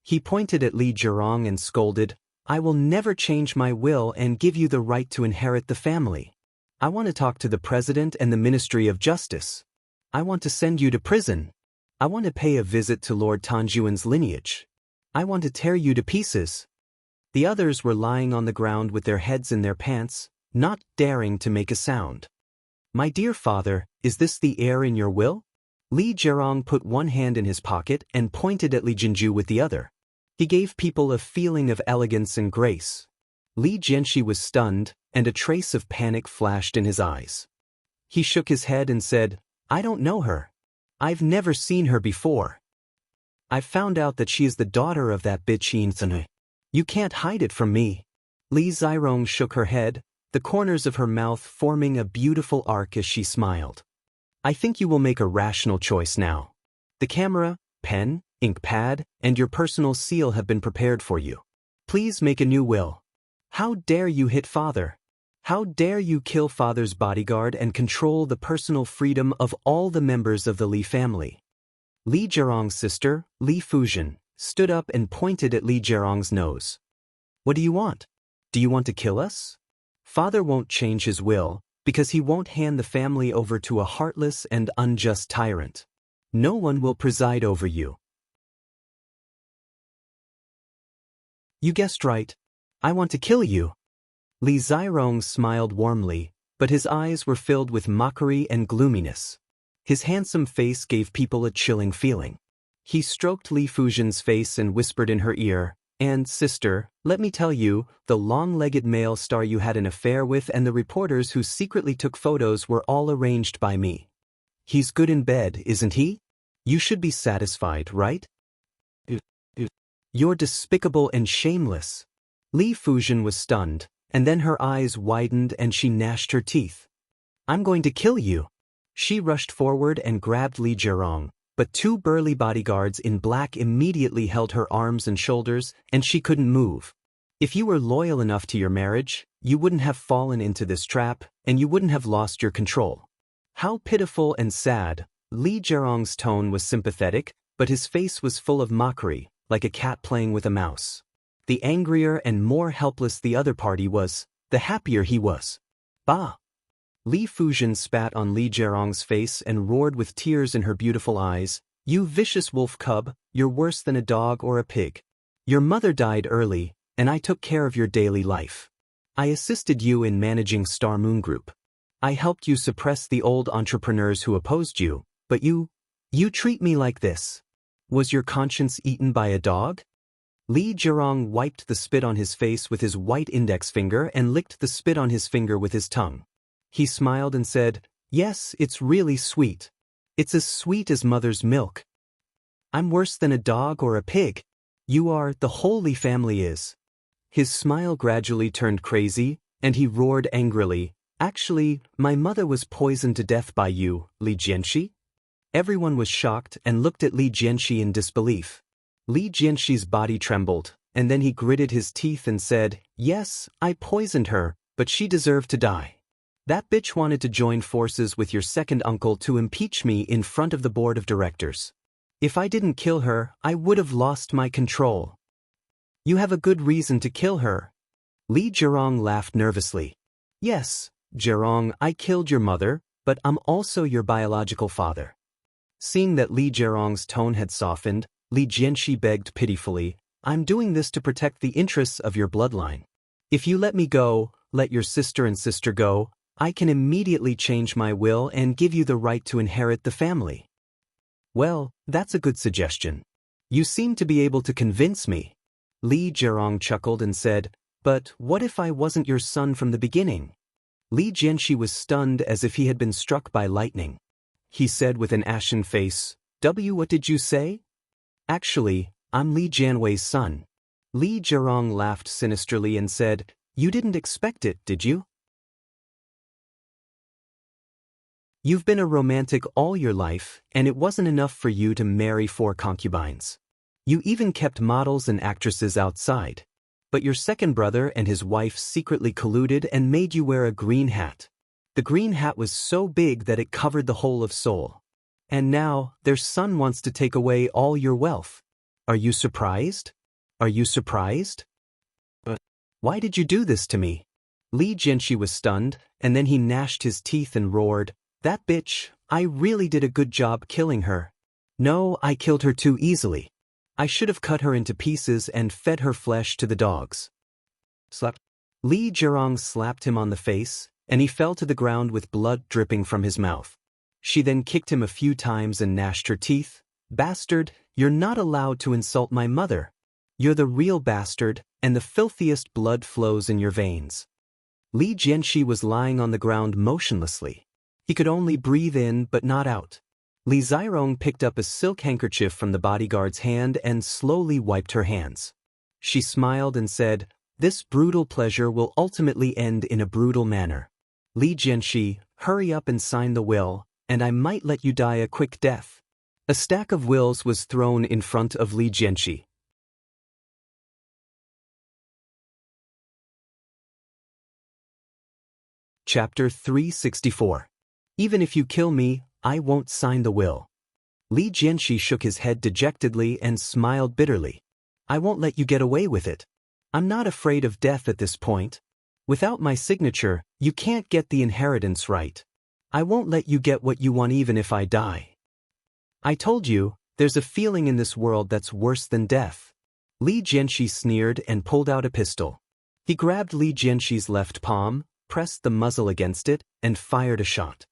He pointed at Li Zirong and scolded, "I will never change my will and give you the right to inherit the family. I want to talk to the President and the Ministry of Justice. I want to send you to prison. I want to pay a visit to Lord Tanjuan's lineage. I want to tear you to pieces." The others were lying on the ground with their heads in their pants, not daring to make a sound. "My dear father, is this the heir in your will?" Li Zirong put one hand in his pocket and pointed at Li Jinju with the other. He gave people a feeling of elegance and grace. Li Jianxi was stunned, and a trace of panic flashed in his eyes. He shook his head and said, "I don't know her. I've never seen her before. I've found out that she is the daughter of that bitch Xianxia. You can't hide it from me." Li Zirong shook her head, the corners of her mouth forming a beautiful arc as she smiled. "I think you will make a rational choice now. The camera, pen, ink pad, and your personal seal have been prepared for you. Please make a new will. How dare you hit father? How dare you kill father's bodyguard and control the personal freedom of all the members of the Li family?" Li Zirong's sister, Li Fuzhen, stood up and pointed at Li Zirong's nose. "What do you want? Do you want to kill us? Father won't change his will, because he won't hand the family over to a heartless and unjust tyrant. No one will preside over you." "You guessed right. I want to kill you." Li Zirong smiled warmly, but his eyes were filled with mockery and gloominess. His handsome face gave people a chilling feeling. He stroked Li Fuzhen's face and whispered in her ear, "And, sister, let me tell you, the long-legged male star you had an affair with and the reporters who secretly took photos were all arranged by me. He's good in bed, isn't he? You should be satisfied, right? You're despicable and shameless." Li Fuzhen was stunned, and then her eyes widened and she gnashed her teeth. "I'm going to kill you." She rushed forward and grabbed Li Zirong, but two burly bodyguards in black immediately held her arms and shoulders, and she couldn't move. "If you were loyal enough to your marriage, you wouldn't have fallen into this trap, and you wouldn't have lost your control." How pitiful and sad. Li Zirong's tone was sympathetic, but his face was full of mockery, like a cat playing with a mouse. The angrier and more helpless the other party was, the happier he was. "Bah!" Li Fuzhen spat on Li Zirong's face and roared with tears in her beautiful eyes, "You vicious wolf cub, you're worse than a dog or a pig. Your mother died early, and I took care of your daily life. I assisted you in managing Star Moon Group. I helped you suppress the old entrepreneurs who opposed you, but you treat me like this. Was your conscience eaten by a dog?" Li Zirong wiped the spit on his face with his white index finger and licked the spit on his finger with his tongue. He smiled and said, "Yes, it's really sweet. It's as sweet as mother's milk. I'm worse than a dog or a pig. You are, the whole Li family is." His smile gradually turned crazy, and he roared angrily, "Actually, my mother was poisoned to death by you, Li Jianxi." Everyone was shocked and looked at Li Jianxi in disbelief. Li Jianxi's body trembled, and then he gritted his teeth and said, "Yes, I poisoned her, but she deserved to die. That bitch wanted to join forces with your second uncle to impeach me in front of the board of directors. If I didn't kill her, I would have lost my control." "You have a good reason to kill her." Li Zirong laughed nervously. "Yes, Zirong, I killed your mother, but I'm also your biological father." Seeing that Li Zirong's tone had softened, Li Jianxi begged pitifully, "I'm doing this to protect the interests of your bloodline. If you let me go, let your sister and sister go, I can immediately change my will and give you the right to inherit the family." Well, that's a good suggestion. You seem to be able to convince me. Li Zhirong chuckled and said, but what if I wasn't your son from the beginning? Li Jianxi was stunned as if he had been struck by lightning. He said with an ashen face, what did you say? Actually, I'm Li Jianwei's son. Li Zhirong laughed sinisterly and said, you didn't expect it, did you? You've been a romantic all your life, and it wasn't enough for you to marry 4 concubines. You even kept models and actresses outside. But your second brother and his wife secretly colluded and made you wear a green hat. The green hat was so big that it covered the whole of Seoul. And now, their son wants to take away all your wealth. Are you surprised? Are you surprised? But why did you do this to me? Li Jianxi was stunned, and then he gnashed his teeth and roared, that bitch, I really did a good job killing her. No, I killed her too easily. I should have cut her into pieces and fed her flesh to the dogs. Slap. Li Zhirong slapped him on the face, and he fell to the ground with blood dripping from his mouth. She then kicked him a few times and gnashed her teeth. Bastard, you're not allowed to insult my mother. You're the real bastard, and the filthiest blood flows in your veins. Li Jianxi was lying on the ground motionlessly. He could only breathe in but not out. Li Zhirong picked up a silk handkerchief from the bodyguard's hand and slowly wiped her hands. She smiled and said, this brutal pleasure will ultimately end in a brutal manner. Li Jianxi, hurry up and sign the will, and I might let you die a quick death. A stack of wills was thrown in front of Li Jianxi. Chapter 364. Even if you kill me, I won't sign the will. Li Jianxi shook his head dejectedly and smiled bitterly. I won't let you get away with it. I'm not afraid of death at this point. Without my signature, you can't get the inheritance right. I won't let you get what you want even if I die. I told you, there's a feeling in this world that's worse than death. Li Jianxi sneered and pulled out a pistol. He grabbed Li Jianxi's left palm, pressed the muzzle against it, and fired a shot.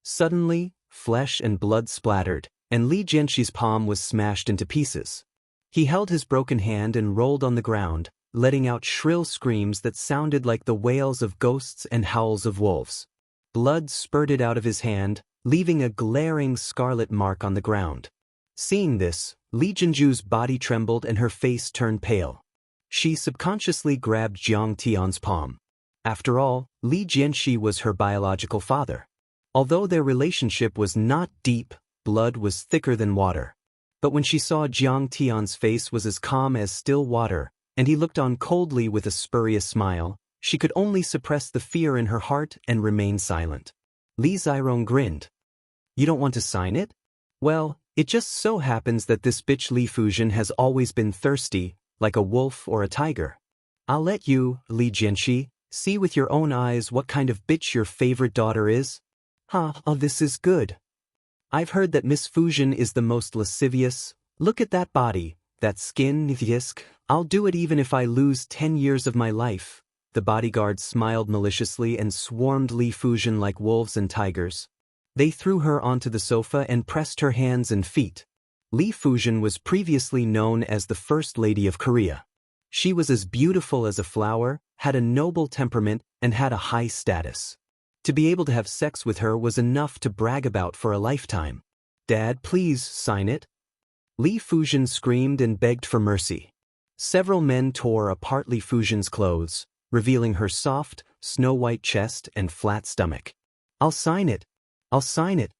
Suddenly, flesh and blood splattered, and Li Jianxi's palm was smashed into pieces. He held his broken hand and rolled on the ground, letting out shrill screams that sounded like the wails of ghosts and howls of wolves. Blood spurted out of his hand, leaving a glaring scarlet mark on the ground. Seeing this, Li Jianju's body trembled and her face turned pale. She subconsciously grabbed Jiang Tian's palm. After all, Li Jianxi was her biological father. Although their relationship was not deep, blood was thicker than water. But when she saw Jiang Tian's face was as calm as still water, and he looked on coldly with a spurious smile, she could only suppress the fear in her heart and remain silent. Li Zhirong grinned. You don't want to sign it? Well, it just so happens that this bitch Li Fusion has always been thirsty, like a wolf or a tiger. I'll let you, Li Jianxi, see with your own eyes what kind of bitch your favorite daughter is. Oh, this is good. I've heard that Miss Fusion is the most lascivious. Look at that body, that skin, yisk. I'll do it even if I lose 10 years of my life. The bodyguards smiled maliciously and swarmed Li Fusion like wolves and tigers. They threw her onto the sofa and pressed her hands and feet. Li Fusion was previously known as the First Lady of Korea. She was as beautiful as a flower, had a noble temperament, and had a high status. To be able to have sex with her was enough to brag about for a lifetime. Dad, please sign it. Li Fusion screamed and begged for mercy. Several men tore apart Li Fusion's clothes, revealing her soft, snow-white chest and flat stomach. I'll sign it. I'll sign it.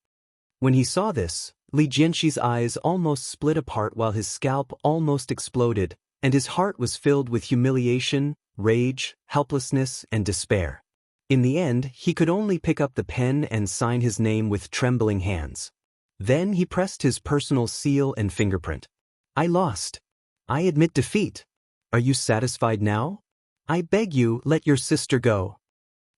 When he saw this, Li Jianxi's eyes almost split apart while his scalp almost exploded, and his heart was filled with humiliation, rage, helplessness, and despair. In the end, he could only pick up the pen and sign his name with trembling hands. Then he pressed his personal seal and fingerprint. I lost. I admit defeat. Are you satisfied now? I beg you, let your sister go.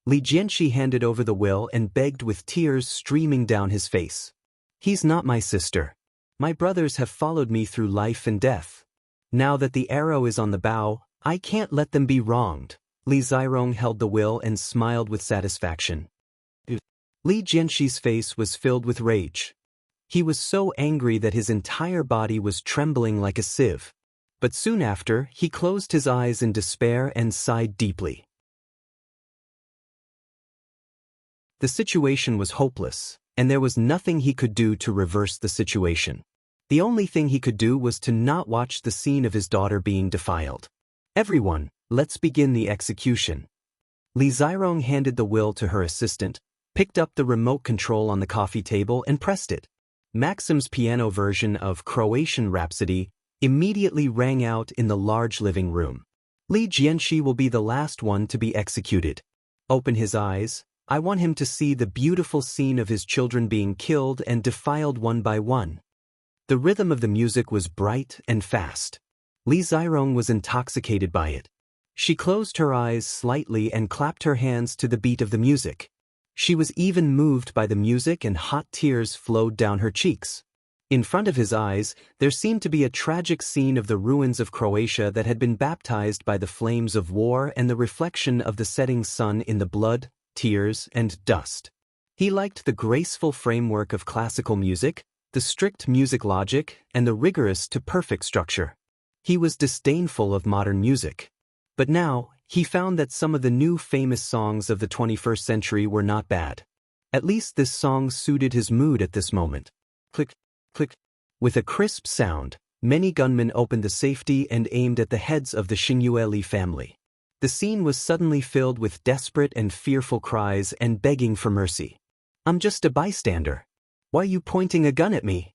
Li Jianxi handed over the will and begged with tears streaming down his face. He's not my sister. My brothers have followed me through life and death. Now that the arrow is on the bow, I can't let them be wronged. Li Zhirong held the will and smiled with satisfaction. Li Jianxi's face was filled with rage. He was so angry that his entire body was trembling like a sieve. But soon after, he closed his eyes in despair and sighed deeply. The situation was hopeless, and there was nothing he could do to reverse the situation. The only thing he could do was to not watch the scene of his daughter being defiled. Everyone, let's begin the execution. Li Zirong handed the will to her assistant, picked up the remote control on the coffee table and pressed it. Maxim's piano version of Croatian Rhapsody immediately rang out in the large living room. Li Jianxi will be the last one to be executed. Open his eyes. I want him to see the beautiful scene of his children being killed and defiled one by one. The rhythm of the music was bright and fast. Li Zirong was intoxicated by it. She closed her eyes slightly and clapped her hands to the beat of the music. She was even moved by the music, and hot tears flowed down her cheeks. In front of his eyes, there seemed to be a tragic scene of the ruins of Croatia that had been baptized by the flames of war and the reflection of the setting sun in the blood, tears, and dust. He liked the graceful framework of classical music, the strict music logic, and the rigorous to perfect structure. He was disdainful of modern music. But now, he found that some of the new famous songs of the 21st century were not bad. At least this song suited his mood at this moment. Click, click. With a crisp sound, many gunmen opened the safety and aimed at the heads of the Xianxia family. The scene was suddenly filled with desperate and fearful cries and begging for mercy. I'm just a bystander. Why are you pointing a gun at me?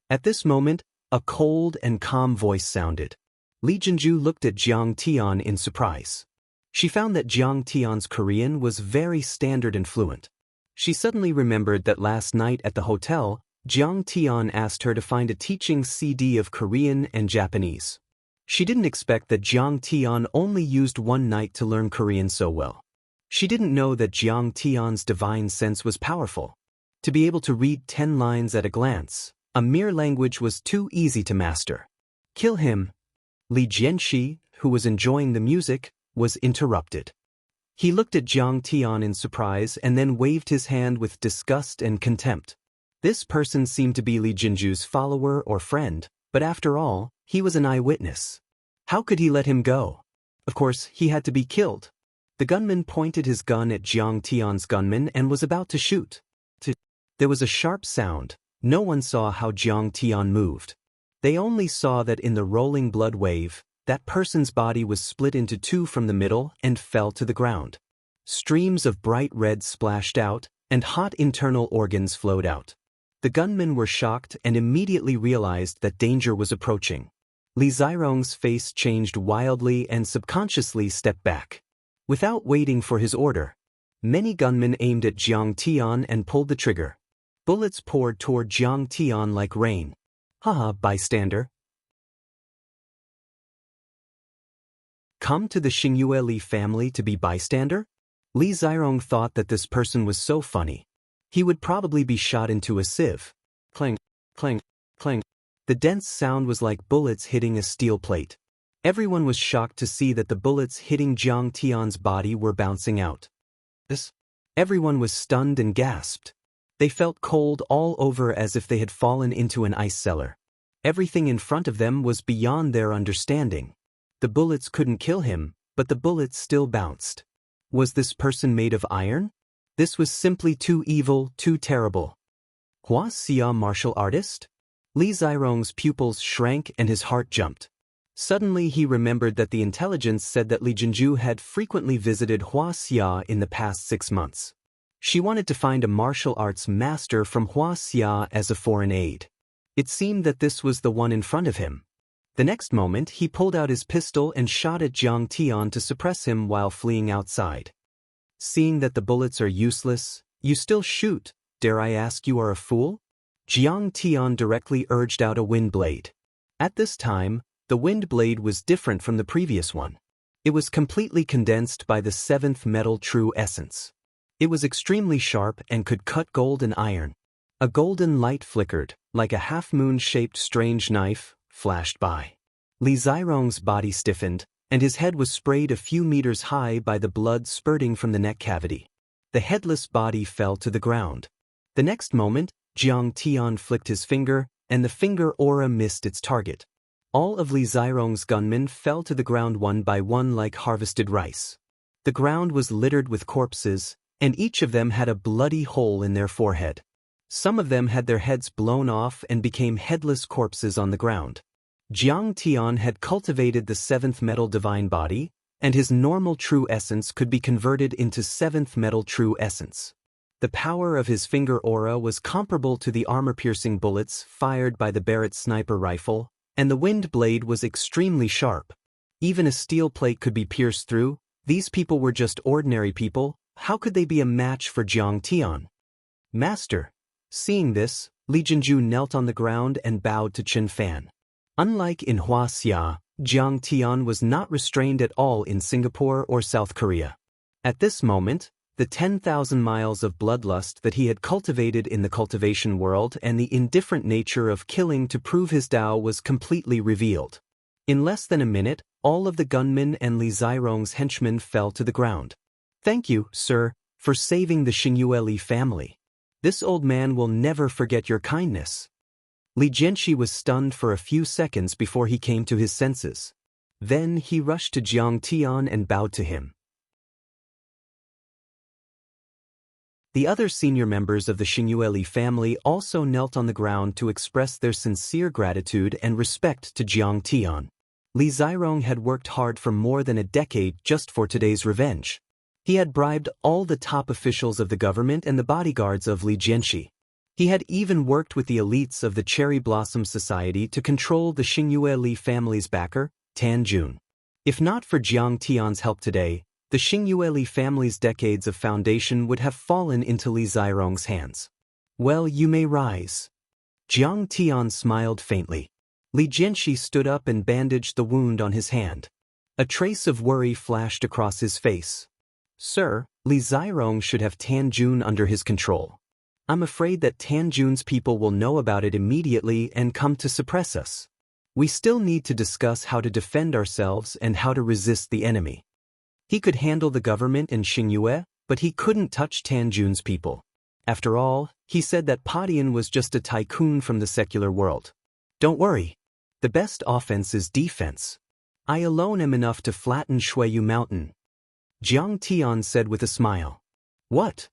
At this moment, a cold and calm voice sounded. Li Jinju looked at Jiang Tian in surprise. She found that Jiang Tian's Korean was very standard and fluent. She suddenly remembered that last night at the hotel, Jiang Tian asked her to find a teaching CD of Korean and Japanese. She didn't expect that Jiang Tian only used one night to learn Korean so well. She didn't know that Jiang Tian's divine sense was powerful. To be able to read 10 lines at a glance, a mere language was too easy to master. Kill him. Li Jianxi, who was enjoying the music, was interrupted. He looked at Jiang Tian in surprise and then waved his hand with disgust and contempt. This person seemed to be Li Jinju's follower or friend, but after all, he was an eyewitness. How could he let him go? Of course, he had to be killed. The gunman pointed his gun at Jiang Tian's gunman and was about to shoot. There was a sharp sound. No one saw how Jiang Tian moved. They only saw that in the rolling blood wave, that person's body was split into two from the middle and fell to the ground. Streams of bright red splashed out, and hot internal organs flowed out. The gunmen were shocked and immediately realized that danger was approaching. Li Zirong's face changed wildly and subconsciously stepped back. Without waiting for his order, many gunmen aimed at Jiang Tian and pulled the trigger. Bullets poured toward Jiang Tian like rain. Haha, bystander. Come to the Xianxia family to be bystander? Li Zirong thought that this person was so funny. He would probably be shot into a sieve. Clang, clang, clang. The dense sound was like bullets hitting a steel plate. Everyone was shocked to see that the bullets hitting Jiang Tian's body were bouncing out. Everyone was stunned and gasped. They felt cold all over as if they had fallen into an ice cellar. Everything in front of them was beyond their understanding. The bullets couldn't kill him, but the bullets still bounced. Was this person made of iron? This was simply too evil, too terrible. Wuxia martial artist? Li Zirong's pupils shrank and his heart jumped. Suddenly he remembered that the intelligence said that Li Jinju had frequently visited Wuxia in the past 6 months. She wanted to find a martial arts master from Wuxia as a foreign aid. It seemed that this was the one in front of him. The next moment he pulled out his pistol and shot at Jiang Tian to suppress him while fleeing outside. Seeing that the bullets are useless, you still shoot, dare I ask you are a fool? Jiang Tian directly urged out a wind blade. At this time, the wind blade was different from the previous one. It was completely condensed by the 7th metal true essence. It was extremely sharp and could cut gold and iron. A golden light flickered, like a half-moon-shaped strange knife, flashed by. Li Zirong's body stiffened, and his head was sprayed a few meters high by the blood spurting from the neck cavity. The headless body fell to the ground. The next moment, Jiang Tian flicked his finger, and the finger aura missed its target. All of Li Zirong's gunmen fell to the ground one by one like harvested rice. The ground was littered with corpses, and each of them had a bloody hole in their forehead. Some of them had their heads blown off and became headless corpses on the ground. Jiang Tian had cultivated the seventh metal divine body, and his normal true essence could be converted into seventh metal true essence. The power of his finger aura was comparable to the armor-piercing bullets fired by the Barrett sniper rifle, and the wind blade was extremely sharp. Even a steel plate could be pierced through. These people were just ordinary people. How could they be a match for Jiang Tian? Master. Seeing this, Li Jinju knelt on the ground and bowed to Chen Fan. Unlike in Wuxia, Jiang Tian was not restrained at all in Singapore or South Korea. At this moment, the 10,000 miles of bloodlust that he had cultivated in the cultivation world and the indifferent nature of killing to prove his Dao was completely revealed. In less than a minute, all of the gunmen and Li Zirong's henchmen fell to the ground. Thank you, sir, for saving the Xianxia Li family. This old man will never forget your kindness. Li Jianxi was stunned for a few seconds before he came to his senses. Then he rushed to Jiang Tian and bowed to him. The other senior members of the Xianxia Li family also knelt on the ground to express their sincere gratitude and respect to Jiang Tian. Li Zirong had worked hard for more than a decade just for today's revenge. He had bribed all the top officials of the government and the bodyguards of Li Jianxi. He had even worked with the elites of the Cherry Blossom Society to control the Xianxia Li family's backer, Tan Jun. If not for Jiang Tian's help today, the Xianxia Li family's decades of foundation would have fallen into Li Zirong's hands. Well, you may rise. Jiang Tian smiled faintly. Li Jianxi stood up and bandaged the wound on his hand. A trace of worry flashed across his face. Sir, Li Zirong should have Tan Jun under his control. I'm afraid that Tan Jun's people will know about it immediately and come to suppress us. We still need to discuss how to defend ourselves and how to resist the enemy. He could handle the government and Xianxia, but he couldn't touch Tan Jun's people. After all, he said that Padian was just a tycoon from the secular world. Don't worry. The best offense is defense. I alone am enough to flatten Shuiyu Mountain. Jiang Tian said with a smile. What?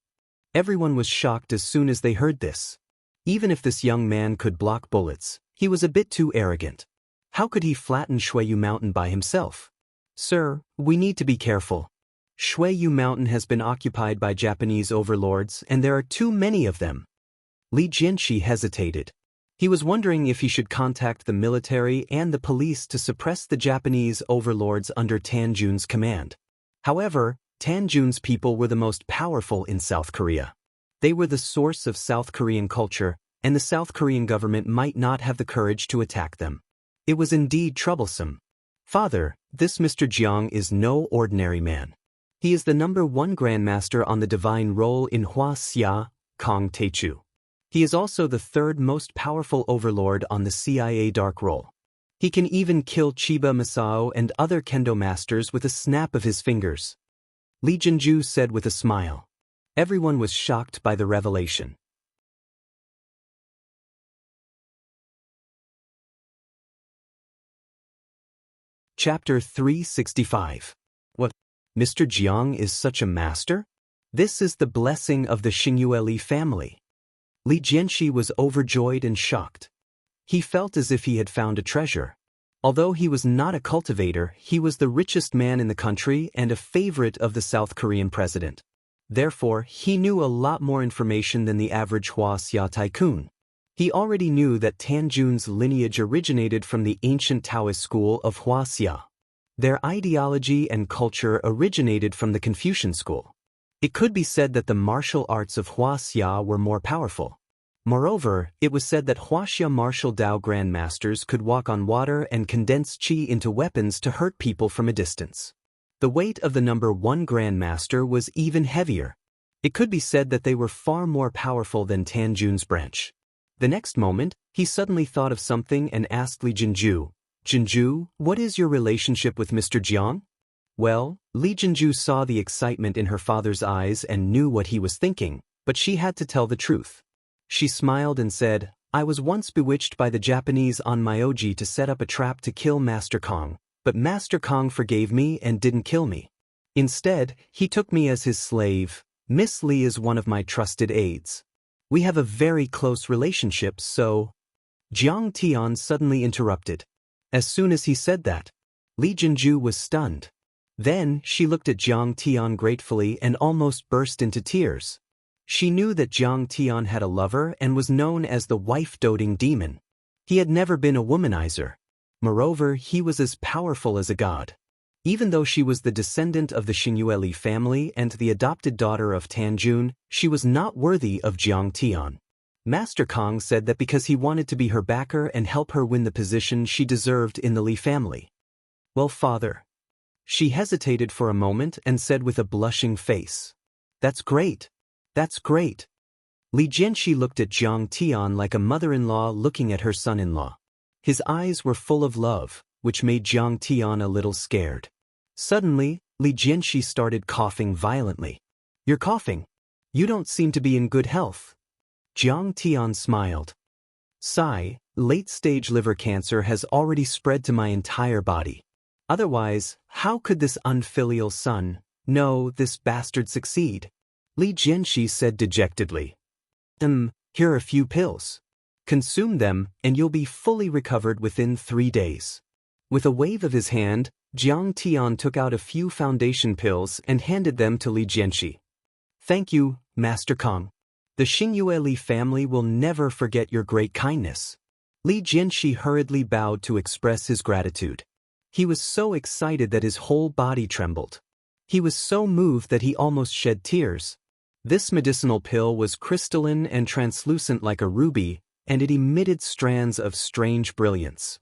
Everyone was shocked as soon as they heard this. Even if this young man could block bullets, he was a bit too arrogant. How could he flatten Shuiyu Mountain by himself? Sir, we need to be careful. Shuiyu Mountain has been occupied by Japanese overlords and there are too many of them. Li Jianxi hesitated. He was wondering if he should contact the military and the police to suppress the Japanese overlords under Tan Jun's command. However, Tan Jun's people were the most powerful in South Korea. They were the source of South Korean culture, and the South Korean government might not have the courage to attack them. It was indeed troublesome. Father, this Mr. Jiang is no ordinary man. He is the #1 Grandmaster on the divine roll in Wuxia, Kong Teichu. He is also the third most powerful overlord on the CIA dark roll. He can even kill Chiba Masao and other kendo masters with a snap of his fingers. Li Jinju said with a smile. Everyone was shocked by the revelation. Chapter 365. What? Mr. Jiang is such a master? This is the blessing of the Xianxia Li family. Li Jianxi was overjoyed and shocked. He felt as if he had found a treasure. Although he was not a cultivator, he was the richest man in the country and a favorite of the South Korean president. Therefore, he knew a lot more information than the average Wuxia tycoon. He already knew that Tan Jun's lineage originated from the ancient Daoist school of Wuxia. Their ideology and culture originated from the Confucian school. It could be said that the martial arts of Wuxia were more powerful. Moreover, it was said that Wuxia martial Dao grandmasters could walk on water and condense qi into weapons to hurt people from a distance. The weight of the #1 grandmaster was even heavier. It could be said that they were far more powerful than Tan Jun's branch. The next moment, he suddenly thought of something and asked Li Jinju, Jinju, what is your relationship with Mr. Jiang? Well, Li Jinju saw the excitement in her father's eyes and knew what he was thinking, but she had to tell the truth. She smiled and said, I was once bewitched by the Japanese on Myoji to set up a trap to kill Master Kong, but Master Kong forgave me and didn't kill me. Instead, he took me as his slave. Miss Li is one of my trusted aides. We have a very close relationship, so… Jiang Tian suddenly interrupted. As soon as he said that, Li Jinju was stunned. Then she looked at Jiang Tian gratefully and almost burst into tears. She knew that Jiang Tian had a lover and was known as the wife-doting demon. He had never been a womanizer. Moreover, he was as powerful as a god. Even though she was the descendant of the Xingyue family and the adopted daughter of Tanjun, she was not worthy of Jiang Tian. Master Kong said that because he wanted to be her backer and help her win the position she deserved in the Li family. Well, father. She hesitated for a moment and said with a blushing face. That's great. That's great. Li Jianxi looked at Jiang Tian like a mother-in-law looking at her son-in-law. His eyes were full of love, which made Jiang Tian a little scared. Suddenly, Li Jianxi started coughing violently. You're coughing. You don't seem to be in good health. Jiang Tian smiled. Sigh, late-stage liver cancer has already spread to my entire body. Otherwise, how could this unfilial son, no, this bastard succeed? Li Jianxi said dejectedly. Here are a few pills. Consume them and you'll be fully recovered within 3 days. With a wave of his hand, Jiang Tian took out a few foundation pills and handed them to Li Jianxi. Thank you, Master Kong. The Xingyue family will never forget your great kindness. Li Jianxi hurriedly bowed to express his gratitude. He was so excited that his whole body trembled. He was so moved that he almost shed tears. This medicinal pill was crystalline and translucent like a ruby, and it emitted strands of strange brilliance.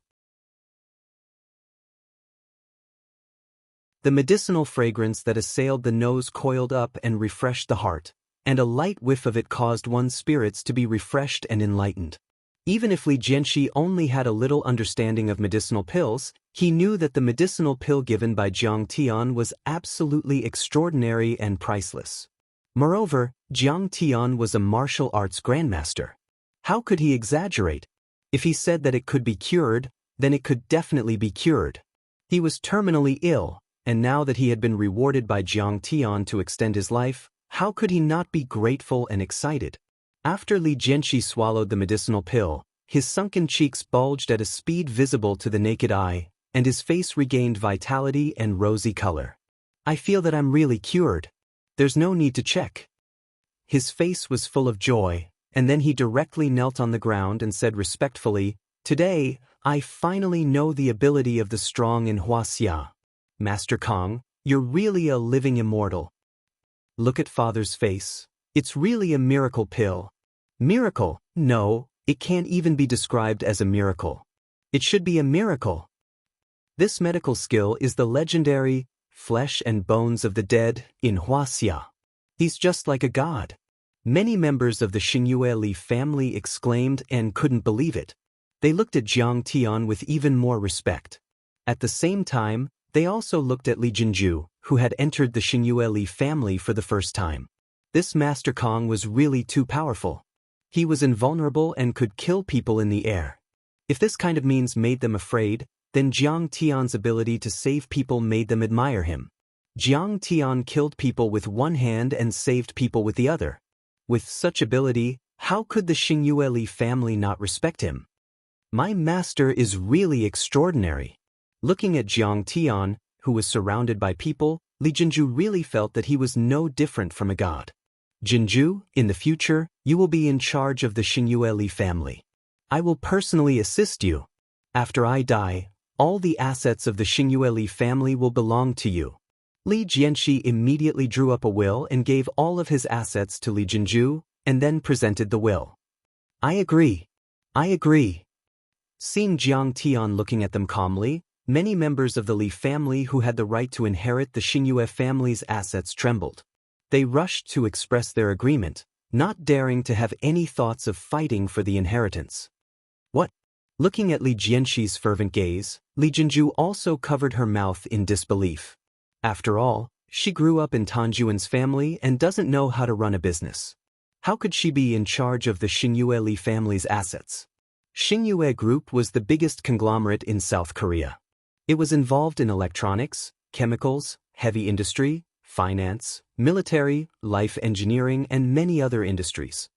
The medicinal fragrance that assailed the nose coiled up and refreshed the heart, and a light whiff of it caused one's spirits to be refreshed and enlightened. Even if Li Jianxi only had a little understanding of medicinal pills, he knew that the medicinal pill given by Jiang Tian was absolutely extraordinary and priceless. Moreover, Jiang Tian was a martial arts grandmaster. How could he exaggerate? If he said that it could be cured, then it could definitely be cured. He was terminally ill, and now that he had been rewarded by Jiang Tian to extend his life, how could he not be grateful and excited? After Li Jianxi swallowed the medicinal pill, his sunken cheeks bulged at a speed visible to the naked eye, and his face regained vitality and rosy color. I feel that I'm really cured. There's no need to check. His face was full of joy, and then he directly knelt on the ground and said respectfully, Today, I finally know the ability of the strong in Wuxia. Master Kong, you're really a living immortal. Look at father's face. It's really a miracle pill. Miracle? No, it can't even be described as a miracle. It should be a miracle. This medical skill is the legendary flesh and bones of the dead in Wuxia. He's just like a god. Many members of the Xingyue family exclaimed and couldn't believe it. They looked at Jiang Tian with even more respect. At the same time, they also looked at Li Jinju, who had entered the Xingyue family for the first time. This Master Kong was really too powerful. He was invulnerable and could kill people in the air. If this kind of means made them afraid, then Jiang Tian's ability to save people made them admire him. Jiang Tian killed people with one hand and saved people with the other. With such ability, how could the Xingyue family not respect him? My master is really extraordinary. Looking at Jiang Tian, who was surrounded by people, Li Jinju really felt that he was no different from a god. Jinju, in the future, you will be in charge of the Xingyue family. I will personally assist you. After I die, all the assets of the Xingyue family will belong to you. Li Jianxi immediately drew up a will and gave all of his assets to Li Jinju, and then presented the will. I agree. I agree. Seeing Jiang Tian looking at them calmly, many members of the Li family who had the right to inherit the Xingyue family's assets trembled. They rushed to express their agreement, not daring to have any thoughts of fighting for the inheritance. What? Looking at Li Jianxi's fervent gaze, Li Jinju also covered her mouth in disbelief. After all, she grew up in Tanjuan's family and doesn't know how to run a business. How could she be in charge of the Xianxia Li family's assets? Xianxia Group was the biggest conglomerate in South Korea. It was involved in electronics, chemicals, heavy industry, finance, military, life engineering, and many other industries.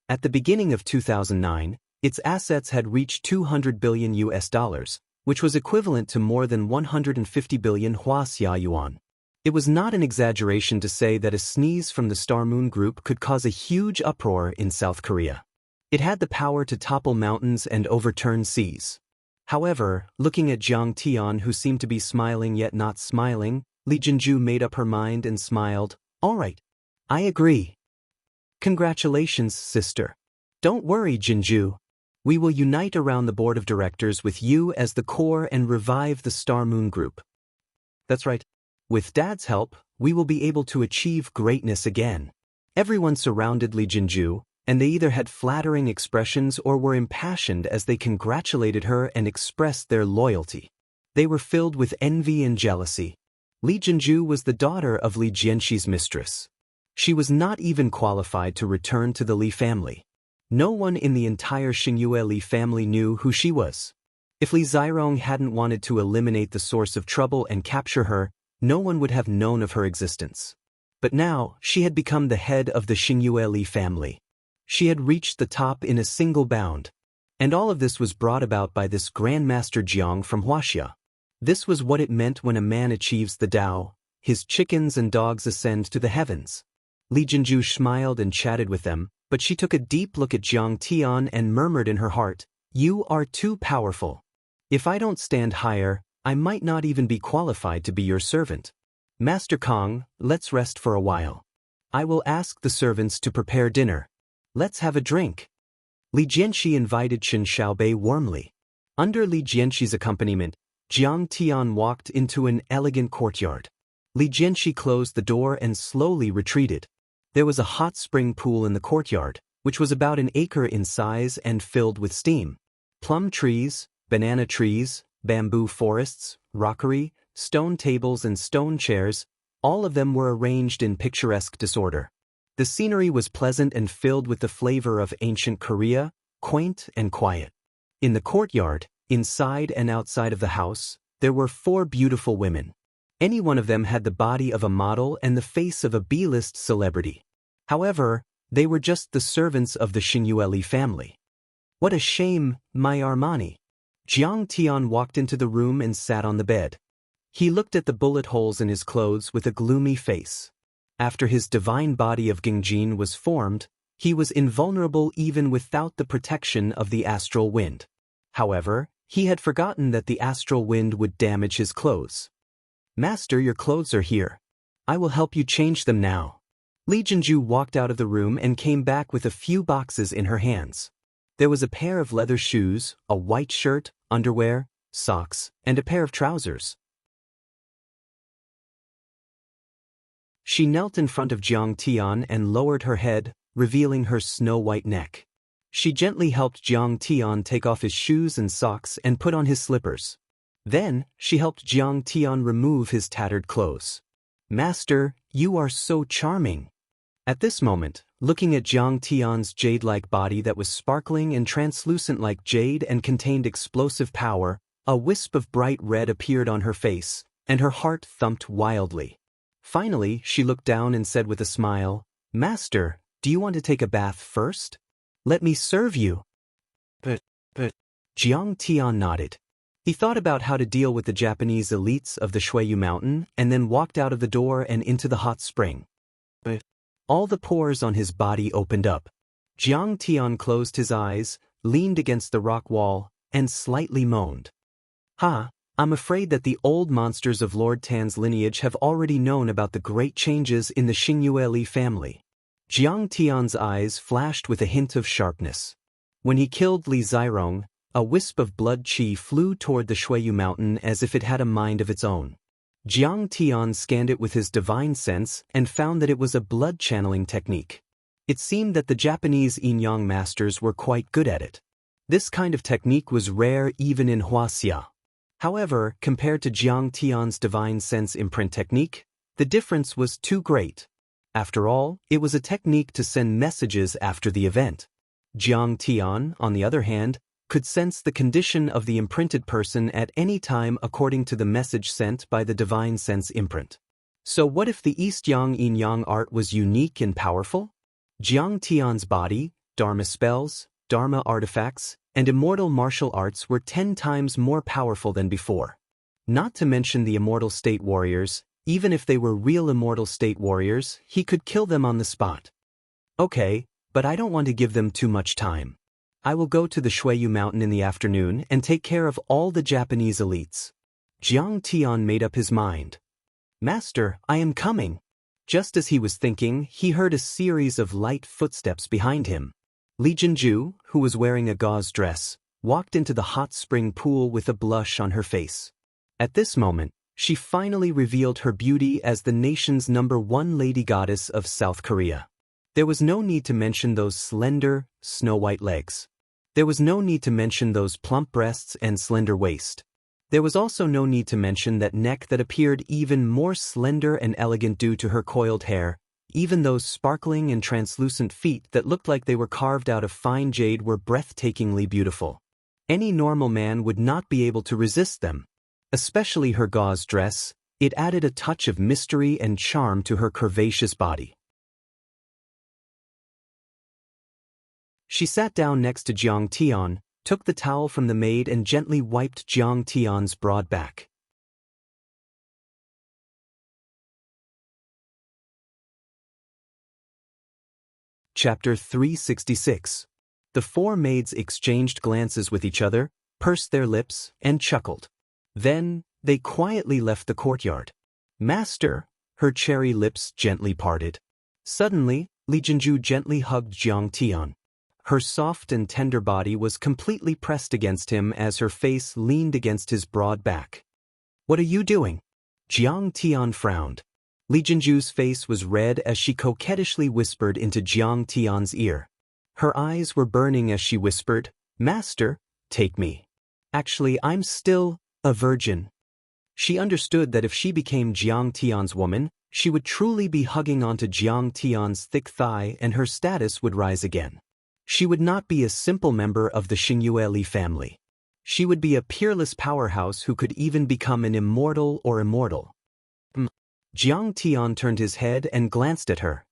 At the beginning of 2009, its assets had reached $200 billion, which was equivalent to more than 150 billion Wuxia yuan. It was not an exaggeration to say that a sneeze from the Star Moon Group could cause a huge uproar in South Korea. It had the power to topple mountains and overturn seas. However, looking at Jiang Tian, who seemed to be smiling yet not smiling, Li Jinju made up her mind and smiled. All right. I agree. Congratulations, sister. Don't worry, Jinju. We will unite around the board of directors with you as the core and revive the Star Moon Group. That's right. With Dad's help, we will be able to achieve greatness again. Everyone surrounded Li Jinju, and they either had flattering expressions or were impassioned as they congratulated her and expressed their loyalty. They were filled with envy and jealousy. Li Jinju was the daughter of Li Jianxi's mistress. She was not even qualified to return to the Li family. No one in the entire Xianxia Li family knew who she was. If Li Zirong hadn't wanted to eliminate the source of trouble and capture her, no one would have known of her existence. But now, she had become the head of the Xianxia Li family. She had reached the top in a single bound. And all of this was brought about by this Grandmaster Jiang from Wuxia. This was what it meant when a man achieves the Tao. His chickens and dogs ascend to the heavens. Li Jinju smiled and chatted with them, but she took a deep look at Jiang Tian and murmured in her heart, "You are too powerful. If I don't stand higher, I might not even be qualified to be your servant. Master Kong, let's rest for a while. I will ask the servants to prepare dinner. Let's have a drink." Li Jianxi invited Chen Xiaobei warmly. Under Li Jianxi's accompaniment, Jiang Tian walked into an elegant courtyard. Li Jianxi closed the door and slowly retreated. There was a hot spring pool in the courtyard, which was about an acre in size and filled with steam. Plum trees, banana trees, bamboo forests, rockery, stone tables and stone chairs, all of them were arranged in picturesque disorder. The scenery was pleasant and filled with the flavor of ancient Korea, quaint and quiet. In the courtyard, inside and outside of the house, there were 4 beautiful women. Any one of them had the body of a model and the face of a B-list celebrity. However, they were just the servants of the Xianxia Li family. What a shame, my Armani. Jiang Tian walked into the room and sat on the bed. He looked at the bullet holes in his clothes with a gloomy face. After his divine body of Gingjin was formed, he was invulnerable even without the protection of the astral wind. However, he had forgotten that the astral wind would damage his clothes. "Master, your clothes are here. I will help you change them now." Li Jinju walked out of the room and came back with a few boxes in her hands. There was a pair of leather shoes, a white shirt, underwear, socks, and a pair of trousers. She knelt in front of Jiang Tian and lowered her head, revealing her snow-white neck. She gently helped Jiang Tian take off his shoes and socks and put on his slippers. Then, she helped Jiang Tian remove his tattered clothes. "Master, you are so charming." At this moment, looking at Jiang Tian's jade-like body that was sparkling and translucent like jade and contained explosive power, a wisp of bright red appeared on her face, and her heart thumped wildly. Finally, she looked down and said with a smile, "Master, do you want to take a bath first? Let me serve you." But, Jiang Tian nodded. He thought about how to deal with the Japanese elites of the Shuiyu Mountain and then walked out of the door and into the hot spring. But all the pores on his body opened up. Jiang Tian closed his eyes, leaned against the rock wall, and slightly moaned. I'm afraid that the old monsters of Lord Tan's lineage have already known about the great changes in the Xianxia Li family. Jiang Tian's eyes flashed with a hint of sharpness. When he killed Li Zirong, a wisp of blood qi flew toward the Shuiyu Mountain as if it had a mind of its own. Jiang Tian scanned it with his divine sense and found that it was a blood channeling technique. It seemed that the Japanese yin-yang masters were quite good at it. This kind of technique was rare even in Wuxia. However, compared to Jiang Tian's divine sense imprint technique, the difference was too great. After all, it was a technique to send messages after the event. Jiang Tian, on the other hand, could sense the condition of the imprinted person at any time according to the message sent by the divine sense imprint. So what if the East Yang Yin Yang art was unique and powerful? Jiang Tian's body, Dharma spells, Dharma artifacts, and immortal martial arts were 10 times more powerful than before. Not to mention the immortal state warriors, even if they were real immortal state warriors, he could kill them on the spot. Okay, but I don't want to give them too much time. I will go to the Shuiyu Mountain in the afternoon and take care of all the Japanese elites. Jiang Tian made up his mind. Master, I am coming. Just as he was thinking, he heard a series of light footsteps behind him. Li Jinju, who was wearing a gauze dress, walked into the hot spring pool with a blush on her face. At this moment, she finally revealed her beauty as the nation's #1 lady goddess of South Korea. There was no need to mention those slender, snow-white legs. There was no need to mention those plump breasts and slender waist. There was also no need to mention that neck that appeared even more slender and elegant due to her coiled hair. Even those sparkling and translucent feet that looked like they were carved out of fine jade were breathtakingly beautiful. Any normal man would not be able to resist them. Especially her gauze dress, it added a touch of mystery and charm to her curvaceous body. She sat down next to Jiang Tian, took the towel from the maid and gently wiped Jiang Tian's broad back. Chapter 366. The four maids exchanged glances with each other, pursed their lips, and chuckled. Then, they quietly left the courtyard. Master, her cherry lips gently parted. Suddenly, Li Jinju gently hugged Jiang Tian. Her soft and tender body was completely pressed against him as her face leaned against his broad back. What are you doing? Jiang Tian frowned. Li Jinju's face was red as she coquettishly whispered into Jiang Tian's ear. Her eyes were burning as she whispered, Master, take me. Actually, I'm still a virgin. She understood that if she became Jiang Tian's woman, she would truly be hugging onto Jiang Tian's thick thigh and her status would rise again. She would not be a simple member of the Xingyue family. She would be a peerless powerhouse who could even become an immortal or immortal. Jiang Tian turned his head and glanced at her.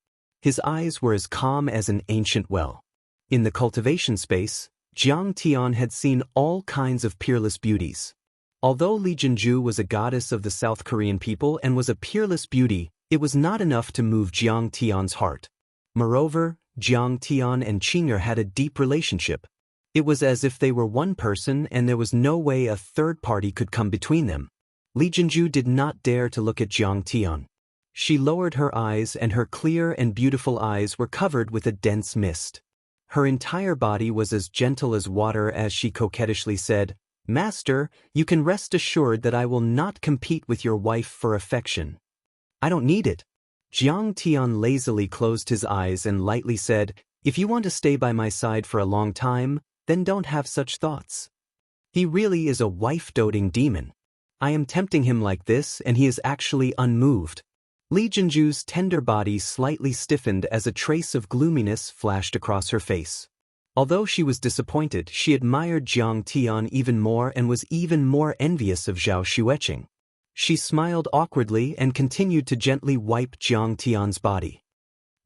His eyes were as calm as an ancient well. In the cultivation space, Jiang Tian had seen all kinds of peerless beauties. Although Li Jinju was a goddess of the South Korean people and was a peerless beauty, it was not enough to move Jiang Tian's heart. Moreover, Jiang Tian and Qing'er had a deep relationship. It was as if they were one person and there was no way a third party could come between them. Li Jinju did not dare to look at Jiang Tian. She lowered her eyes and her clear and beautiful eyes were covered with a dense mist. Her entire body was as gentle as water as she coquettishly said, Master, you can rest assured that I will not compete with your wife for affection. I don't need it. Jiang Tian lazily closed his eyes and lightly said, If you want to stay by my side for a long time, then don't have such thoughts. He really is a wife-doting demon. I am tempting him like this and he is actually unmoved. Li Jinju's tender body slightly stiffened as a trace of gloominess flashed across her face. Although she was disappointed, she admired Jiang Tian even more and was even more envious of Zhao Xueqing. She smiled awkwardly and continued to gently wipe Jiang Tian's body.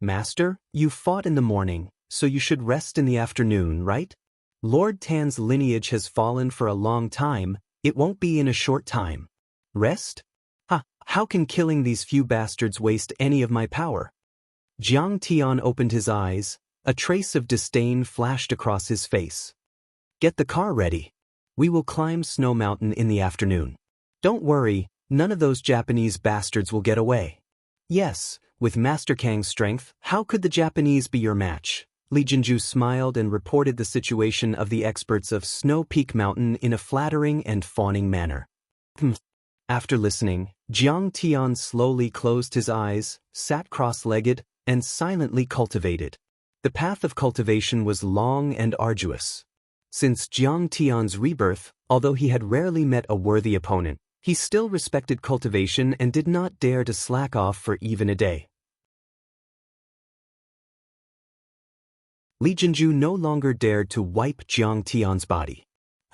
Master, you fought in the morning, so you should rest in the afternoon, right? Lord Tan's lineage has fallen for a long time, it won't be in a short time. Rest? How can killing these few bastards waste any of my power? Jiang Tian opened his eyes, a trace of disdain flashed across his face. Get the car ready. We will climb Snow Mountain in the afternoon. Don't worry, none of those Japanese bastards will get away. Yes, with Master Kang's strength, how could the Japanese be your match? Li Jinju smiled and reported the situation of the experts of Snow Peak Mountain in a flattering and fawning manner. After listening, Jiang Tian slowly closed his eyes, sat cross-legged, and silently cultivated. The path of cultivation was long and arduous. Since Jiang Tian's rebirth, although he had rarely met a worthy opponent, he still respected cultivation and did not dare to slack off for even a day. Li Jinju no longer dared to wipe Jiang Tian's body.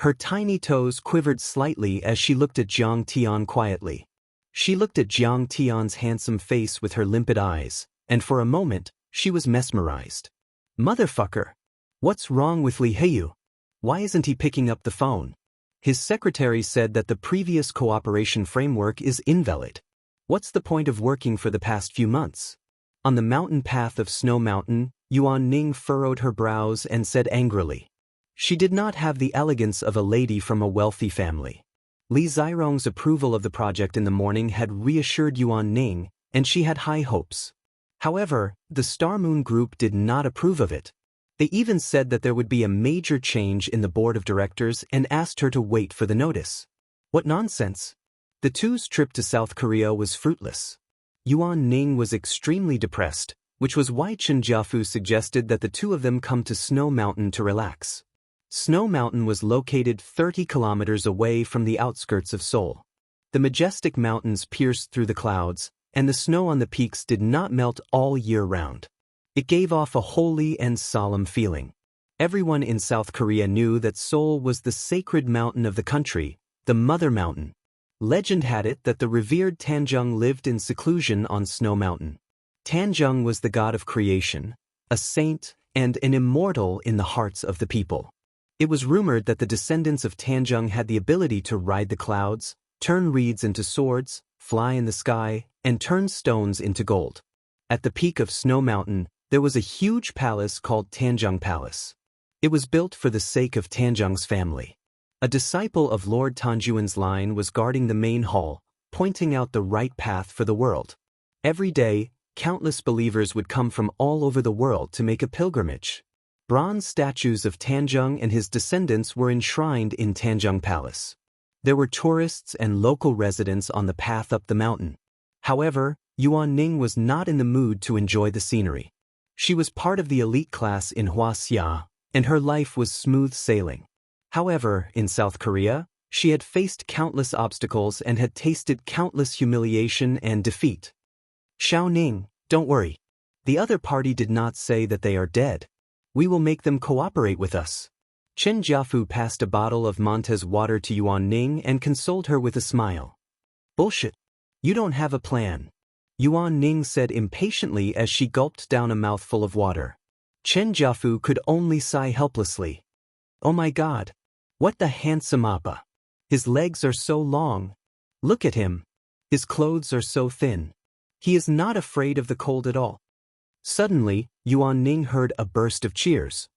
Her tiny toes quivered slightly as she looked at Jiang Tian quietly. She looked at Jiang Tian's handsome face with her limpid eyes, and for a moment, she was mesmerized. Motherfucker! What's wrong with Li Heiyu? Why isn't he picking up the phone? His secretary said that the previous cooperation framework is invalid. What's the point of working for the past few months? On the mountain path of Snow Mountain, Yuan Ning furrowed her brows and said angrily. She did not have the elegance of a lady from a wealthy family. Li Zirong's approval of the project in the morning had reassured Yuan Ning, and she had high hopes. However, the Star Moon Group did not approve of it. They even said that there would be a major change in the board of directors and asked her to wait for the notice. What nonsense! The two's trip to South Korea was fruitless. Yuan Ning was extremely depressed, which was why Chen Jiafu suggested that the two of them come to Snow Mountain to relax. Snow Mountain was located 30 kilometers away from the outskirts of Seoul. The majestic mountains pierced through the clouds, and the snow on the peaks did not melt all year round. It gave off a holy and solemn feeling. Everyone in South Korea knew that Seoul was the sacred mountain of the country, the Mother Mountain. Legend had it that the revered Tanjung lived in seclusion on Snow Mountain. Tanjung was the god of creation, a saint, and an immortal in the hearts of the people. It was rumored that the descendants of Tanjung had the ability to ride the clouds, turn reeds into swords, fly in the sky, and turn stones into gold. At the peak of Snow Mountain, there was a huge palace called Tanjung Palace. It was built for the sake of Tanjung's family. A disciple of Lord Tanjuan's line was guarding the main hall, pointing out the right path for the world. Every day, countless believers would come from all over the world to make a pilgrimage. Bronze statues of Tanjung and his descendants were enshrined in Tanjung Palace. There were tourists and local residents on the path up the mountain. However, Yuan Ning was not in the mood to enjoy the scenery. She was part of the elite class in Wuxia, and her life was smooth sailing. However, in South Korea, she had faced countless obstacles and had tasted countless humiliation and defeat. Xiao Ning, don't worry. The other party did not say that they are dead. We will make them cooperate with us. Chen Jiafu passed a bottle of Montez water to Yuan Ning and consoled her with a smile. Bullshit. You don't have a plan. Yuan Ning said impatiently as she gulped down a mouthful of water. Chen Jiafu could only sigh helplessly. Oh my god. What the handsome appa. His legs are so long. Look at him. His clothes are so thin. He is not afraid of the cold at all. Suddenly, Yuan Ning heard a burst of cheers.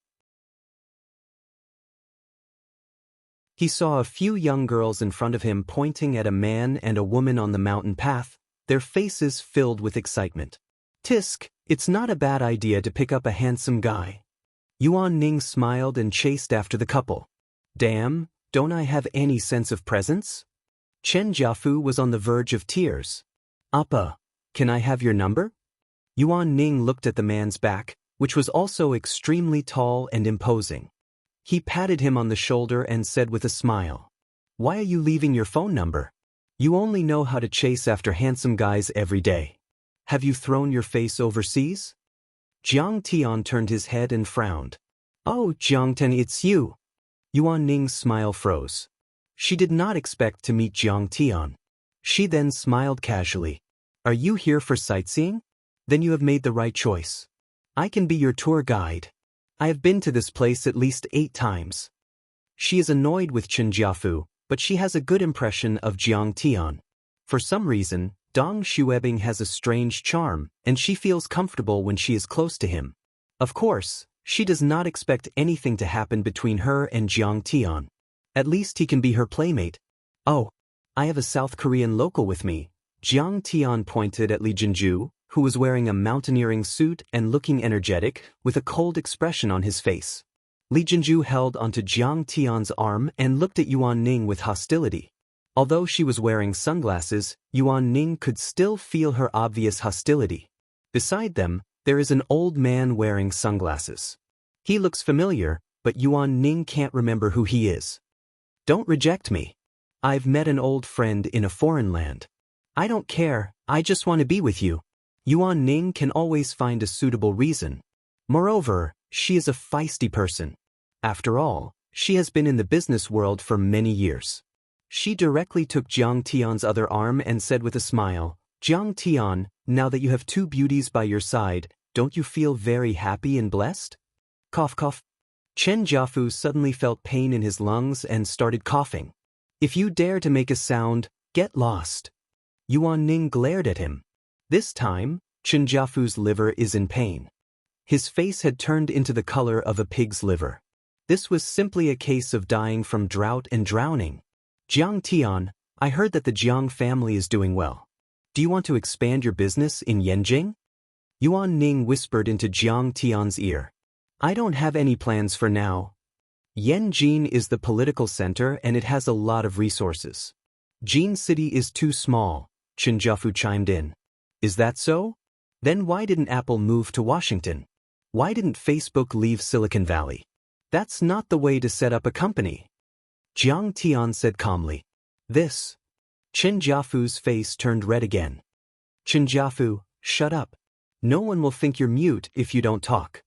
He saw a few young girls in front of him pointing at a man and a woman on the mountain path, their faces filled with excitement. Tisk, it's not a bad idea to pick up a handsome guy. Yuan Ning smiled and chased after the couple. Damn, don't I have any sense of presence? Chen Jiafu was on the verge of tears. Appa, can I have your number? Yuan Ning looked at the man's back, which was also extremely tall and imposing. He patted him on the shoulder and said with a smile, Why are you leaving your phone number? You only know how to chase after handsome guys every day. Have you thrown your face overseas? Jiang Tian turned his head and frowned. Oh, Jiang Tian, it's you. Yuan Ning's smile froze. She did not expect to meet Jiang Tian. She then smiled casually. Are you here for sightseeing? Then you have made the right choice. I can be your tour guide. I have been to this place at least 8 times. She is annoyed with Chen Jiafu, but she has a good impression of Jiang Tian. For some reason, Dong Xuebing has a strange charm, and she feels comfortable when she is close to him. Of course, she does not expect anything to happen between her and Jiang Tian. At least he can be her playmate. Oh, I have a South Korean local with me. Jiang Tian pointed at Li Jinju, who was wearing a mountaineering suit and looking energetic, with a cold expression on his face. Li Jinju held onto Jiang Tian's arm and looked at Yuan Ning with hostility. Although she was wearing sunglasses, Yuan Ning could still feel her obvious hostility. Beside them, there is an old man wearing sunglasses. He looks familiar, but Yuan Ning can't remember who he is. Don't reject me. I've met an old friend in a foreign land. I don't care, I just want to be with you. Yuan Ning can always find a suitable reason. Moreover, She is a feisty person. After all, she has been in the business world for many years. She directly took Jiang Tian's other arm and said with a smile, Jiang Tian, now that you have two beauties by your side, don't you feel very happy and blessed? Cough cough. Chen Jiafu suddenly felt pain in his lungs and started coughing. If you dare to make a sound, get lost. Yuan Ning glared at him. This time, Chen Jiafu's liver is in pain. His face had turned into the color of a pig's liver. This was simply a case of dying from drought and drowning. Jiang Tian, I heard that the Jiang family is doing well. Do you want to expand your business in Yanjing? Yuan Ning whispered into Jiang Tian's ear. I don't have any plans for now. Yanjing is the political center and it has a lot of resources. Jin City is too small, Chen Jiafu chimed in. Is that so? Then why didn't Apple move to Washington? Why didn't Facebook leave Silicon Valley? That's not the way to set up a company. Jiang Tian said calmly. This. Chen Jiafu's face turned red again. Chen Jiafu, shut up. No one will think you're mute if you don't talk.